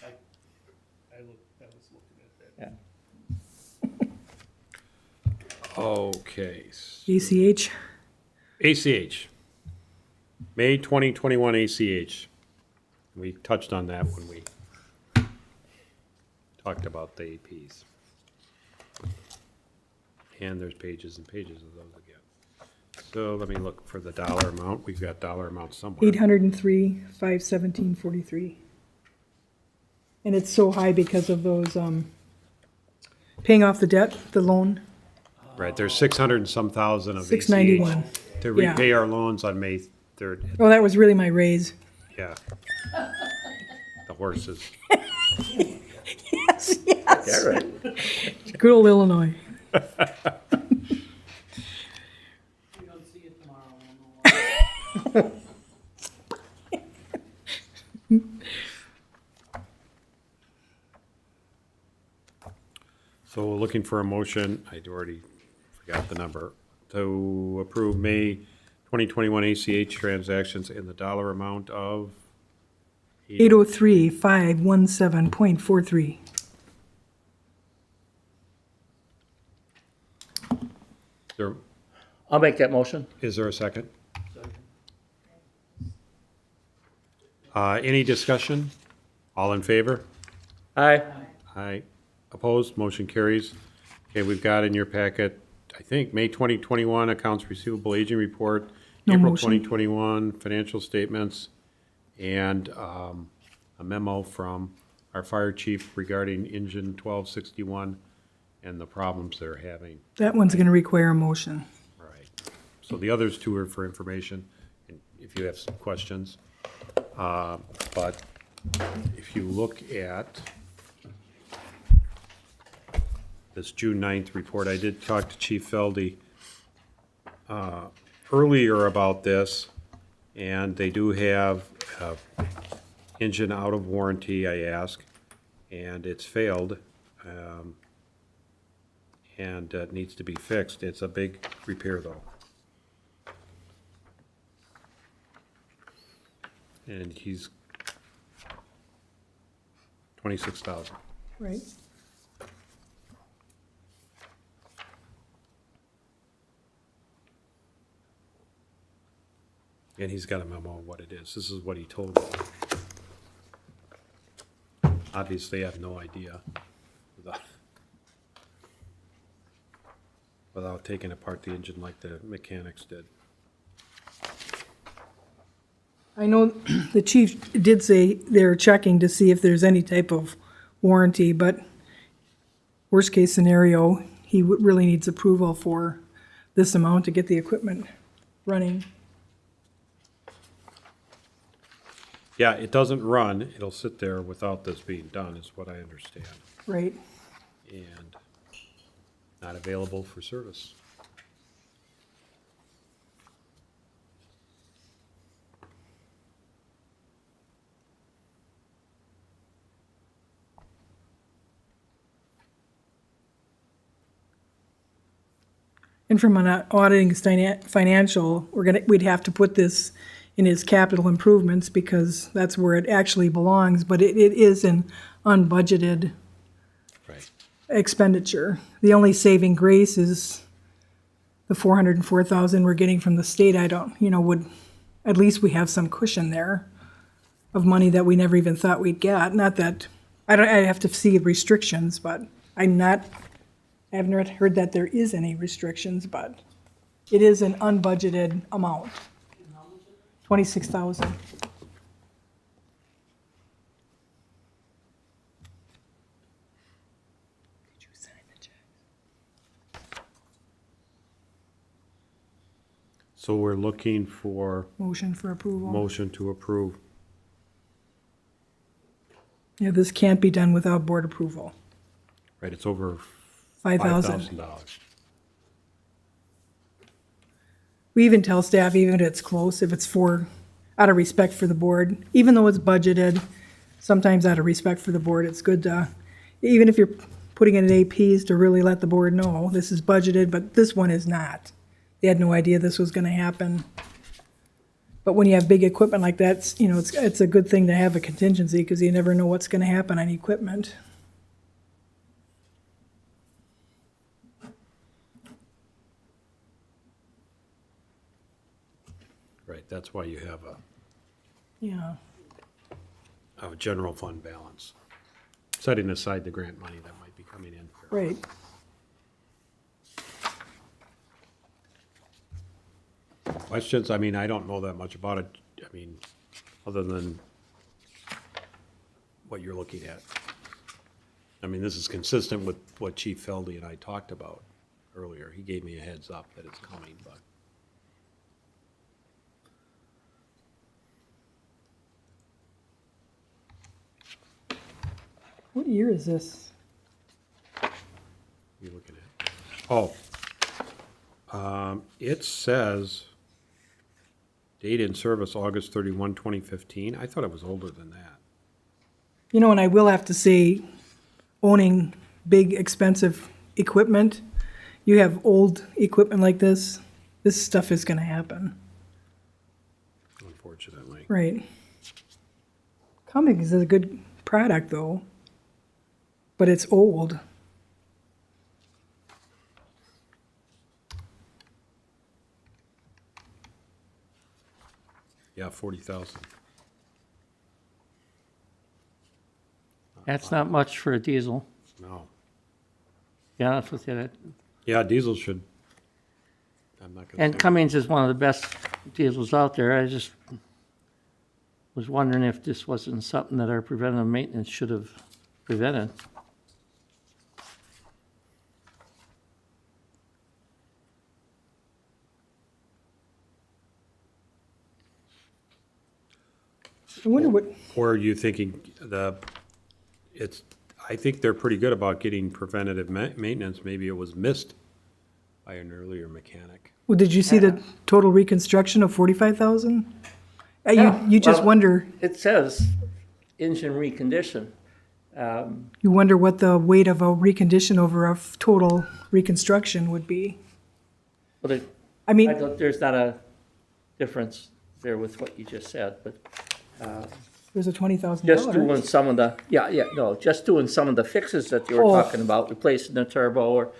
I was looking at that. Yeah. Okay. ACH. ACH. May 2021 ACH. We touched on that when we talked about the APs. And there's pages and pages of those again. So let me look for the dollar amount. We've got dollar amount somewhere. 803, 517.43. And it's so high because of those, paying off the debt, the loan, Right, there's 600 and some thousand of ACH 691. to Yeah. repay our loans on May 3rd. Oh, that was really my raise. Yeah. The horses. Yes, yes. Yeah, right. Good old Illinois. If we don't see it tomorrow, we'll know why. So we're looking for a motion, I already forgot the number, to approve May 2021 ACH transactions in the dollar amount of 803, 517.43. There, I'll make that motion. is there a second? Any discussion? All in favor? Aye. Aye. Opposed? Motion carries. Okay, we've got in your packet, I think, May 2021 Accounts Receivable Aging Report, No April motion. 2021 Financial Statements, and a memo from our fire chief regarding engine 1261 and the problems they're having. That one's going to require a motion. Right. So the others two are for information, and if you have some questions. But if you look at this June 9th report, I did talk to Chief Feldy earlier about this, and they do have engine out of warranty, I asked, and it's failed, and it needs to be fixed. It's a big repair, though. And he's 26,000. Right. And he's got a memo of what it is. This is what he told me. Obviously, I have no idea without taking apart the engine like the mechanics did. I know the chief did say they're checking to see if there's any type of warranty, but worst case scenario, he really needs approval for this amount to get the equipment running. Yeah, it doesn't run. It'll sit there without this being done, is what I understand. Right. And not available for service. And from an auditing financial, we'd have to put this in his capital improvements because that's where it actually belongs, but it is an unbudgeted Right. expenditure. The only saving grace is the 404,000 we're getting from the state. I don't, at least we have some cushion there of money that we never even thought we'd get. Not that, I have to see restrictions, but I have not heard that there is any restrictions, but it is an unbudgeted amount. 26,000. So we're looking for Motion for approval. motion to approve. Yeah, this can't be done without board approval. Right, it's over 5,000. $5,000. We even tell staff, even if it's close, if it's out of respect for the board, even though it's budgeted, sometimes out of respect for the board, it's good to, even if you're putting it in APs, to really let the board know, this is budgeted, but this one is not. They had no idea this was gonna happen. But when you have big equipment like that, it's a good thing to have a contingency, because you never know what's gonna happen on equipment. Right, that's why you have a Yeah. of general fund balance, setting aside the grant money that might be coming in. Right. Questions? I mean, I don't know that much about it, I mean, other than what you're looking at. I mean, this is consistent with what Chief Feldy and I talked about earlier. He gave me a heads up that it's coming, but. What year is this? You looking at? Oh, it says date in service August 31, 2015. I thought it was older than that. You know, and I will have to say, owning big, expensive equipment, you have old equipment like this stuff is gonna happen. Unfortunately. Right. Cummings is a good product, though, but it's old. Yeah, 40,000. That's not much for a diesel. No. Yeah, that's what it. Yeah, diesel should. I'm not gonna. And say- Cummings is one of the best diesels out there. I just was wondering if this wasn't something that our preventive maintenance should have prevented. I wonder what, Or are you thinking I think they're pretty good about getting preventative maintenance. Maybe it was missed by an earlier mechanic. well, did you see the total reconstruction of 45,000? Yeah, You just well- wonder, It says engine recondition. you wonder what the weight of a recondition over a total reconstruction would be. But I mean, there's not a difference there with what you just said, but there's a $20,000. just doing some of the, just doing some of the fixes that you were Oh. talking about, replacing the turbo or,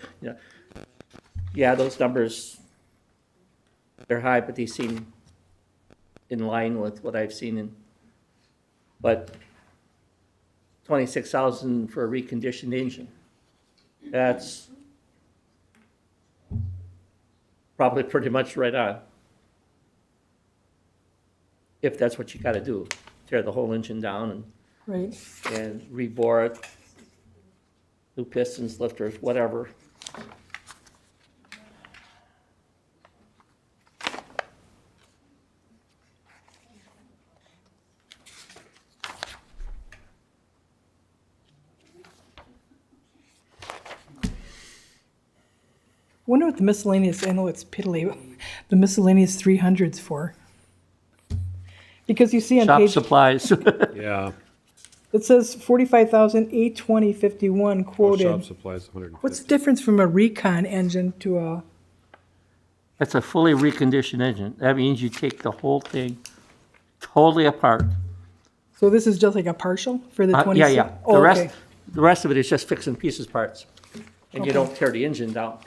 yeah, those numbers, they're high, but they seem in line with what I've seen but 26,000 for a reconditioned engine, that's probably pretty much right on. If that's what you gotta do, tear the whole engine down Right. and rebore it, new pistons, lifters, whatever. Wonder what the miscellaneous, I know it's piddly, but the miscellaneous 300's for. Because you see on Shop page, supplies. Yeah. it says 45,820.51 Shop quoted. supplies, 150. What's the difference from a recon engine to a, That's a fully reconditioned engine. That means you take the whole thing totally apart. so this is just like a partial for the 26? Yeah. Oh, The okay. rest of it is just fixing pieces parts. And you Okay. don't tear the engine down.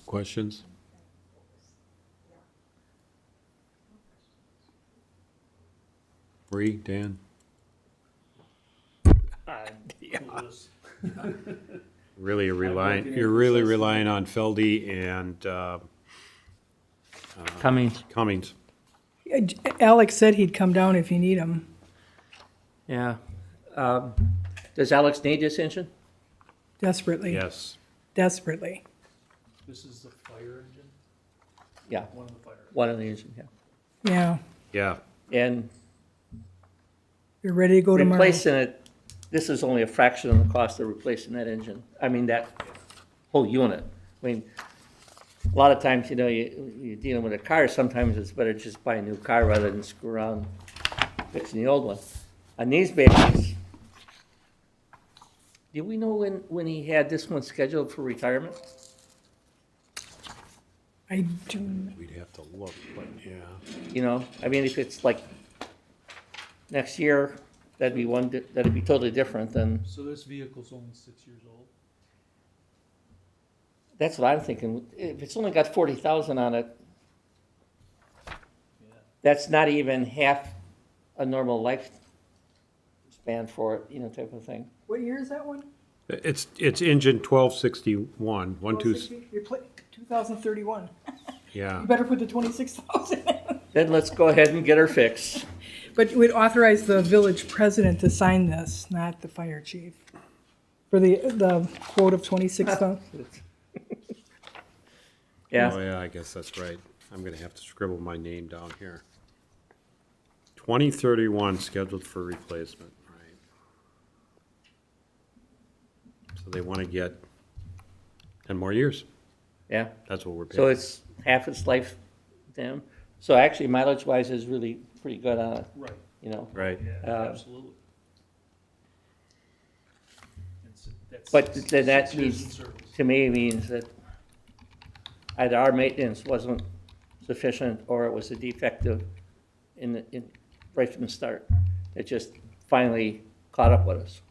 Questions? Bree, Dan? Really you're really relying on Feldy and Cummings, Cummings. Alex said he'd come down if you need him. yeah. Does Alex need this engine? Desperately. Yes. Desperately. This is the fire engine, Yeah, one of the fire. one of the engine, yeah. Yeah. Yeah. And You're ready to go tomorrow. replacing it, this is only a fraction of the cost of replacing that engine. I mean, that whole unit. I mean, a lot of times, you're dealing with a car, sometimes it's better just buy a new car rather than screw around fixing the old one. On these babies, do we know when he had this one scheduled for retirement? I do, We'd have to look, but yeah. I mean, if it's like next year, that'd be totally different than, So this vehicle's only 6 years old? that's what I'm thinking. If it's only got 40,000 on it, that's not even half a normal lifespan for it, you know, type of thing. What year is that one? It's engine 1261, 2031. yeah. You better put the 26,000 in. Then let's go ahead and get her fixed. But we'd authorize the village president to sign this, not the fire chief. For the quote of 26,000. Yeah, Oh, yeah, I guess that's right. I'm gonna have to scribble my name down here. 2031 scheduled for replacement, right? So they wanna get 10 more years. yeah. That's what we're So paying. it's half its life, damn. So actually, mileage-wise is really pretty good on it, Right, you know. Right, absolutely. But then that 6 years in means, service. to me, means that either our maintenance wasn't sufficient or it was a defective right from the start. It just finally caught up with us.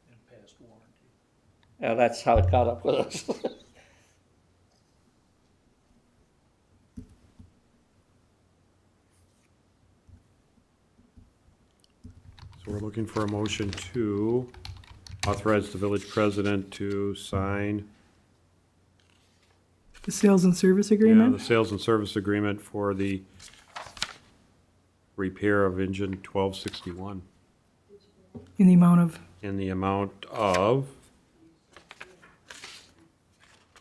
And past warranty. That's how it caught up with us. so we're looking for a motion to authorize the village president to sign The sales and service the agreement? sales and service agreement for the repair of engine 1261 In the amount of in the amount of,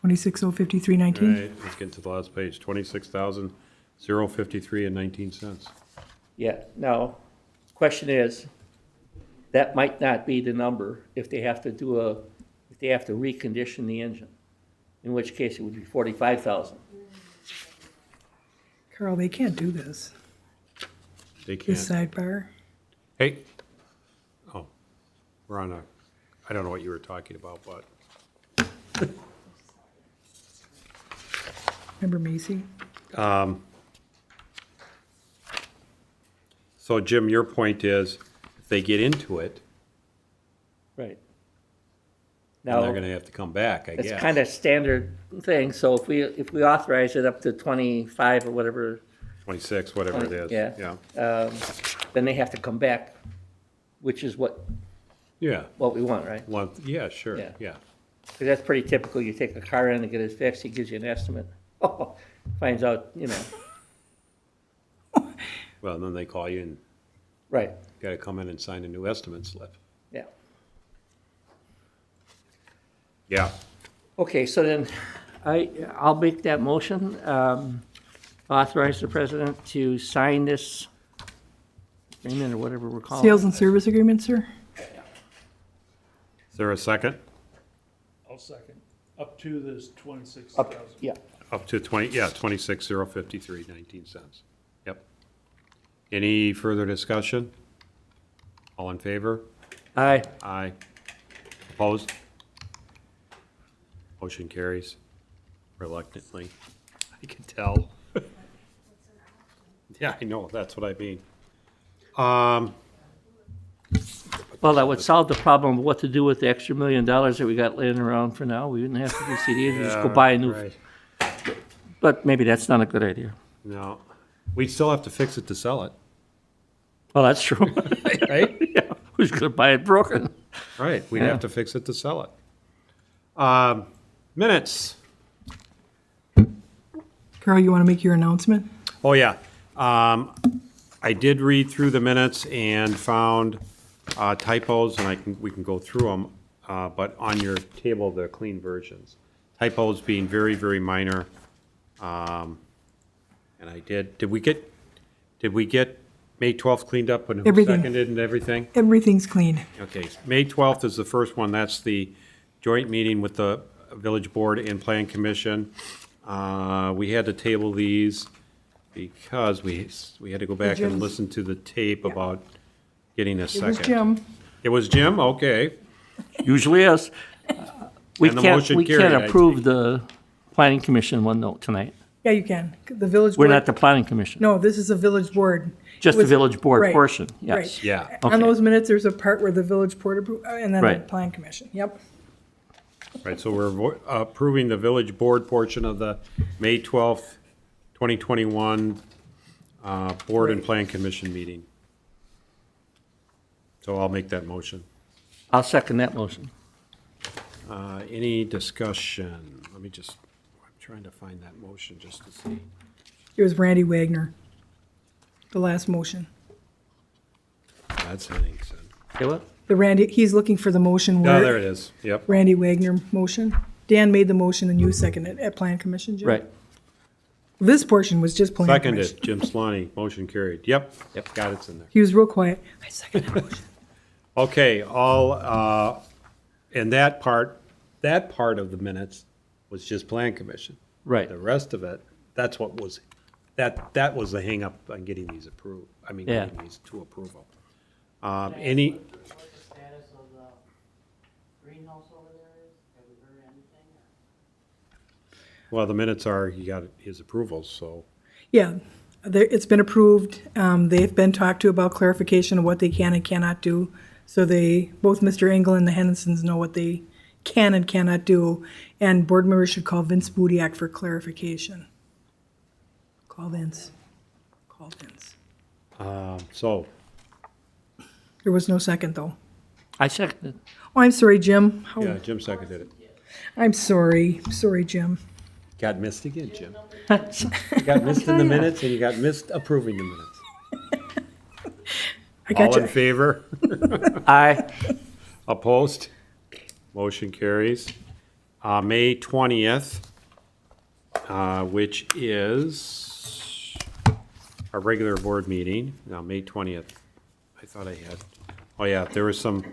26,053.19? right, let's get to the last page, 26,053 and 19 cents. Yeah, now, question is, that might not be the number if they have to if they have to recondition the engine, in which case it would be 45,000. Carl, they can't do this. They This can't, sidebar. hey, oh, we're on a, I don't know what you were talking about, but, Remember Macy? so Jim, your point is, if they get into it, Right. then Now, they're gonna have to come back, I it's guess. kind of standard thing, so if we authorize it up to 25 or whatever, 26, whatever it is, Yeah. yeah. then they have to come back, which is what Yeah, we want, right? well, yeah, sure, Yeah. yeah. Because that's pretty typical. You take a car in to get it fixed, he gives you an estimate. Oh, finds out, you know, Well, then they call you and right, gotta come in and sign a new estimate slip. yeah. Yeah, Okay, so then I'll make that motion, authorize the president to sign this agreement or whatever we're calling it. Sales and service agreement, sir? is there a second? I'll second. Up to this 26,000. Up, yeah, Up to 26,053, 19 cents. Yep. Any further discussion? All in favor? aye, Aye. Opposed? Motion carries reluctantly. I can tell. Yeah, I know, that's what I mean. well, that would solve the problem of what to do with the extra $1 million that we got laying around for now. We wouldn't have to do CDs, we just go Yeah, buy a new, right. but maybe that's not a good idea. No, we'd still have to fix it to sell it, Well, that's true. right? Yeah, who's gonna buy it broken? Right, we'd Yeah. have to fix it to sell it. Minutes. Carl, you want to make your announcement? Oh, yeah. I did read through the minutes and found typos, and we can go through them, but on your table, the clean versions. Typos being very, very minor. And I did we get May 12th cleaned up and who Everything. seconded and everything? Everything's clean. Okay, May 12th is the first one. That's the joint meeting with the village board and plan commission. We had to table these because we had to go back and Jim's- listen to the tape about getting a It second. was Jim. It was Jim? Okay. Usually is. We And the can't, motion we carried, can't I approve the planning commission one note tonight. Yeah, you can. The village We're board. not the planning commission. No, this is a village board. Just It the was- village board right, portion, yes. right. Yeah. On Okay. those minutes, there's a part where the village board, and then the Right. plan commission. Yep. Right, so we're approving the village board portion of the May 12th, 2021 Board and Plan Commission meeting. So I'll make that motion. I'll second that motion. Any discussion? Let me just, I'm trying to find that motion just to see. It was Randy Wagner. The last motion. That's Henningsen. Okay, what? The Randy, he's looking for the motion Oh, where. there it is. Yep. Randy Wagner motion. Dan made the motion and you seconded it at plan commission, Jim? Right. This portion was just plan commission. Seconded, Jim Slaney, motion carried. Yep, got it's in there. He was real quiet. I second that motion. Okay, and that part of the minutes was just Plan Commission. Right. The rest of it, that's what was, that was the hangup on getting these approved, Yeah. getting these to approval. What's Any, the status of the greenhouse over there is? Have we heard anything? well, the minutes are, he got his approvals, so, Yeah, it's been approved. They've been talked to about clarification of what they can and cannot do. So both Mr. Engel and the Henningsens know what they can and cannot do. And board members should call Vince Budiak for clarification. Call Vince. Call Vince. so, There was no second, though. I seconded. Oh, I'm sorry, Jim. yeah, Jim seconded it. I'm sorry. Sorry, Jim. Got missed again, Jim. You got missed in the minutes, and you got missed approving the minutes. I got All in you. favor? Aye. Opposed? Motion carries. May 20th, which is our regular board meeting. Now, May 20th, I thought I had, oh yeah, there was some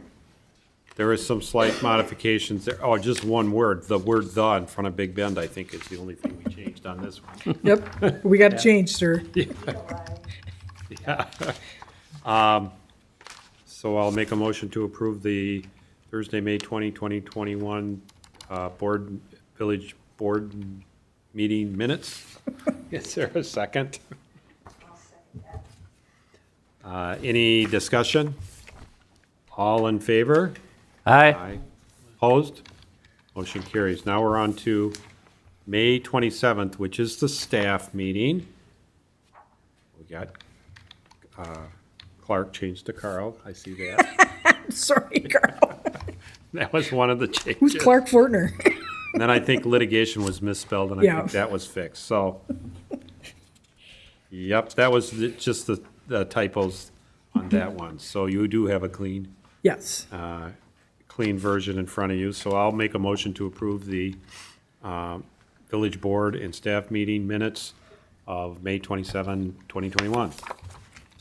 slight modifications there. Oh, just one word, the word "the" in front of Big Bend, I think is the only thing we changed on this one. Yep, we got to change, sir. Yeah. So I'll make a motion to approve the Thursday, May 2021 village board meeting minutes. Is there a second? I'll second that. Any discussion? All in favor? Aye. Opposed? Motion carries. Now we're on to May 27th, which is the staff meeting. We got Clark changed to Carl. I see that. Sorry, Carl. That was one of the changes. Who's Clark Fortner? And then I think litigation was misspelled, and I Yeah. think that was fixed, so. Yep, that was just the typos on that one. So you do have a clean version in front of you. So I'll make a motion to approve the village board and staff meeting minutes of May 27, 2021. Is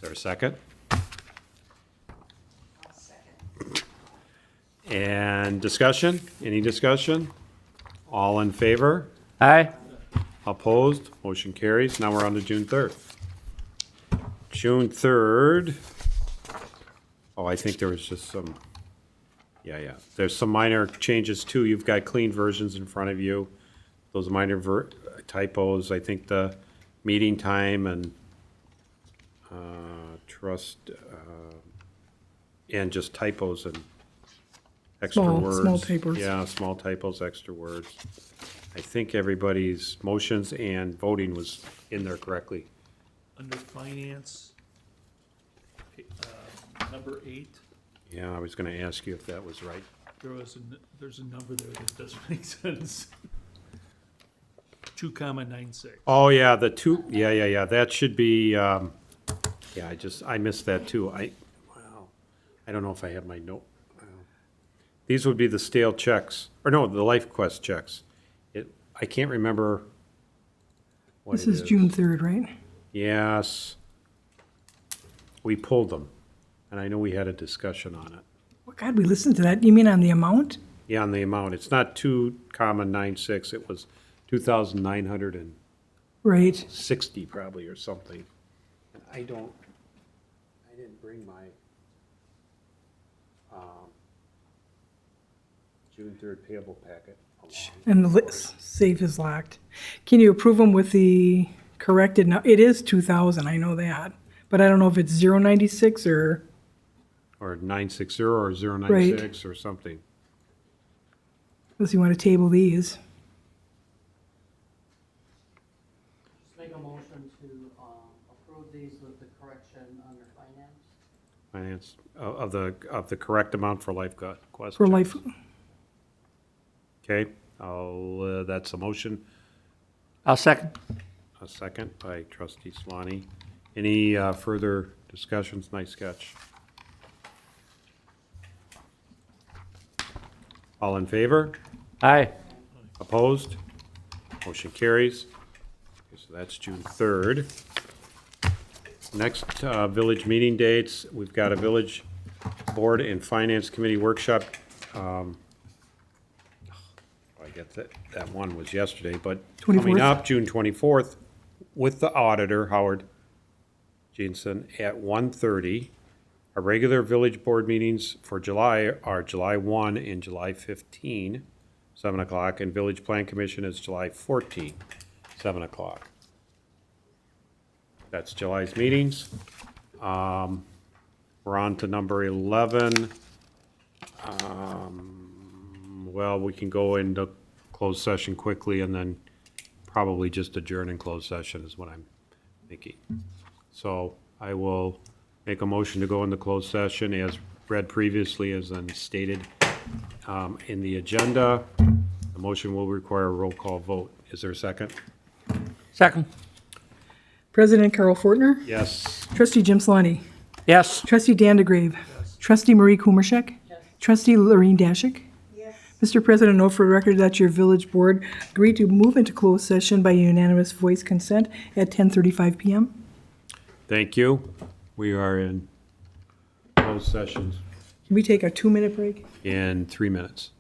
there a second? I'll second. And discussion? Any discussion? All in favor? Aye. Opposed? Motion carries. Now we're on to June 3rd. June 3rd. Oh, I think there was just some, yeah. There's some minor changes too. You've got clean versions in front of you. Those minor typos, I think the meeting time and trust, and just typos and extra words. Small typos. Yeah, small typos, extra words. I think everybody's motions and voting was in there correctly. Under finance, number 8, Yeah, I was gonna ask you if that was right. there's a number there that doesn't make sense. 2,96. Oh, yeah, the two, yeah, that should be, I missed that too. I don't know if I have my note. These would be the stale checks, or no, the LifeQuest checks. I can't remember what This it is June 3rd, right? Yes. We pulled them, and I know we had a discussion on it. Oh, God, we listened to that. You mean on the amount? Yeah, on the amount. It's not 2,96, it was 2,960 Right. probably or something. And I didn't bring my June 3rd payable packet along. And the safe is locked. Can you approve them with the corrected, it is 2,000, I know that. But I don't know if it's 096 or, Or 960 or 096 or something. unless you want to table these. Just make a motion to, approve these with the correction under finance. Finance, of the correct amount for life question. For life, Okay, that's a motion. I'll second. A second by trustee Swanee. Any further discussions? Nice sketch. All in favor? Aye. Opposed? Motion carries. Okay, so that's June 3rd. Next, village meeting dates, we've got a village board and finance committee workshop. I guess that one was yesterday, but coming 24th. up, June 24th, with the auditor, Howard Jensen, at 1:30. Our regular village board meetings for July are July 1 and July 15, 7 o'clock, and village plan commission is July 14, 7 o'clock. That's July's meetings. We're on to number 11. Well, we can go into closed session quickly and then probably just adjourn in closed session is what I'm thinking. So I will make a motion to go into closed session as read previously as then stated in the agenda. The motion will require a roll call vote. Is there a second? Second. President Carl Fortner, Yes. trustee Jim Solani, Yes. trustee Dan DeGrave, trustee Marie Kumarshek, trustee Lorraine Dashick. Yes. Mr. President, note for the record that your village board agreed to move into closed session by unanimous voice consent at 10:35 PM. Thank you. We are in closed sessions Can we take a 2-minute break? in 3 minutes.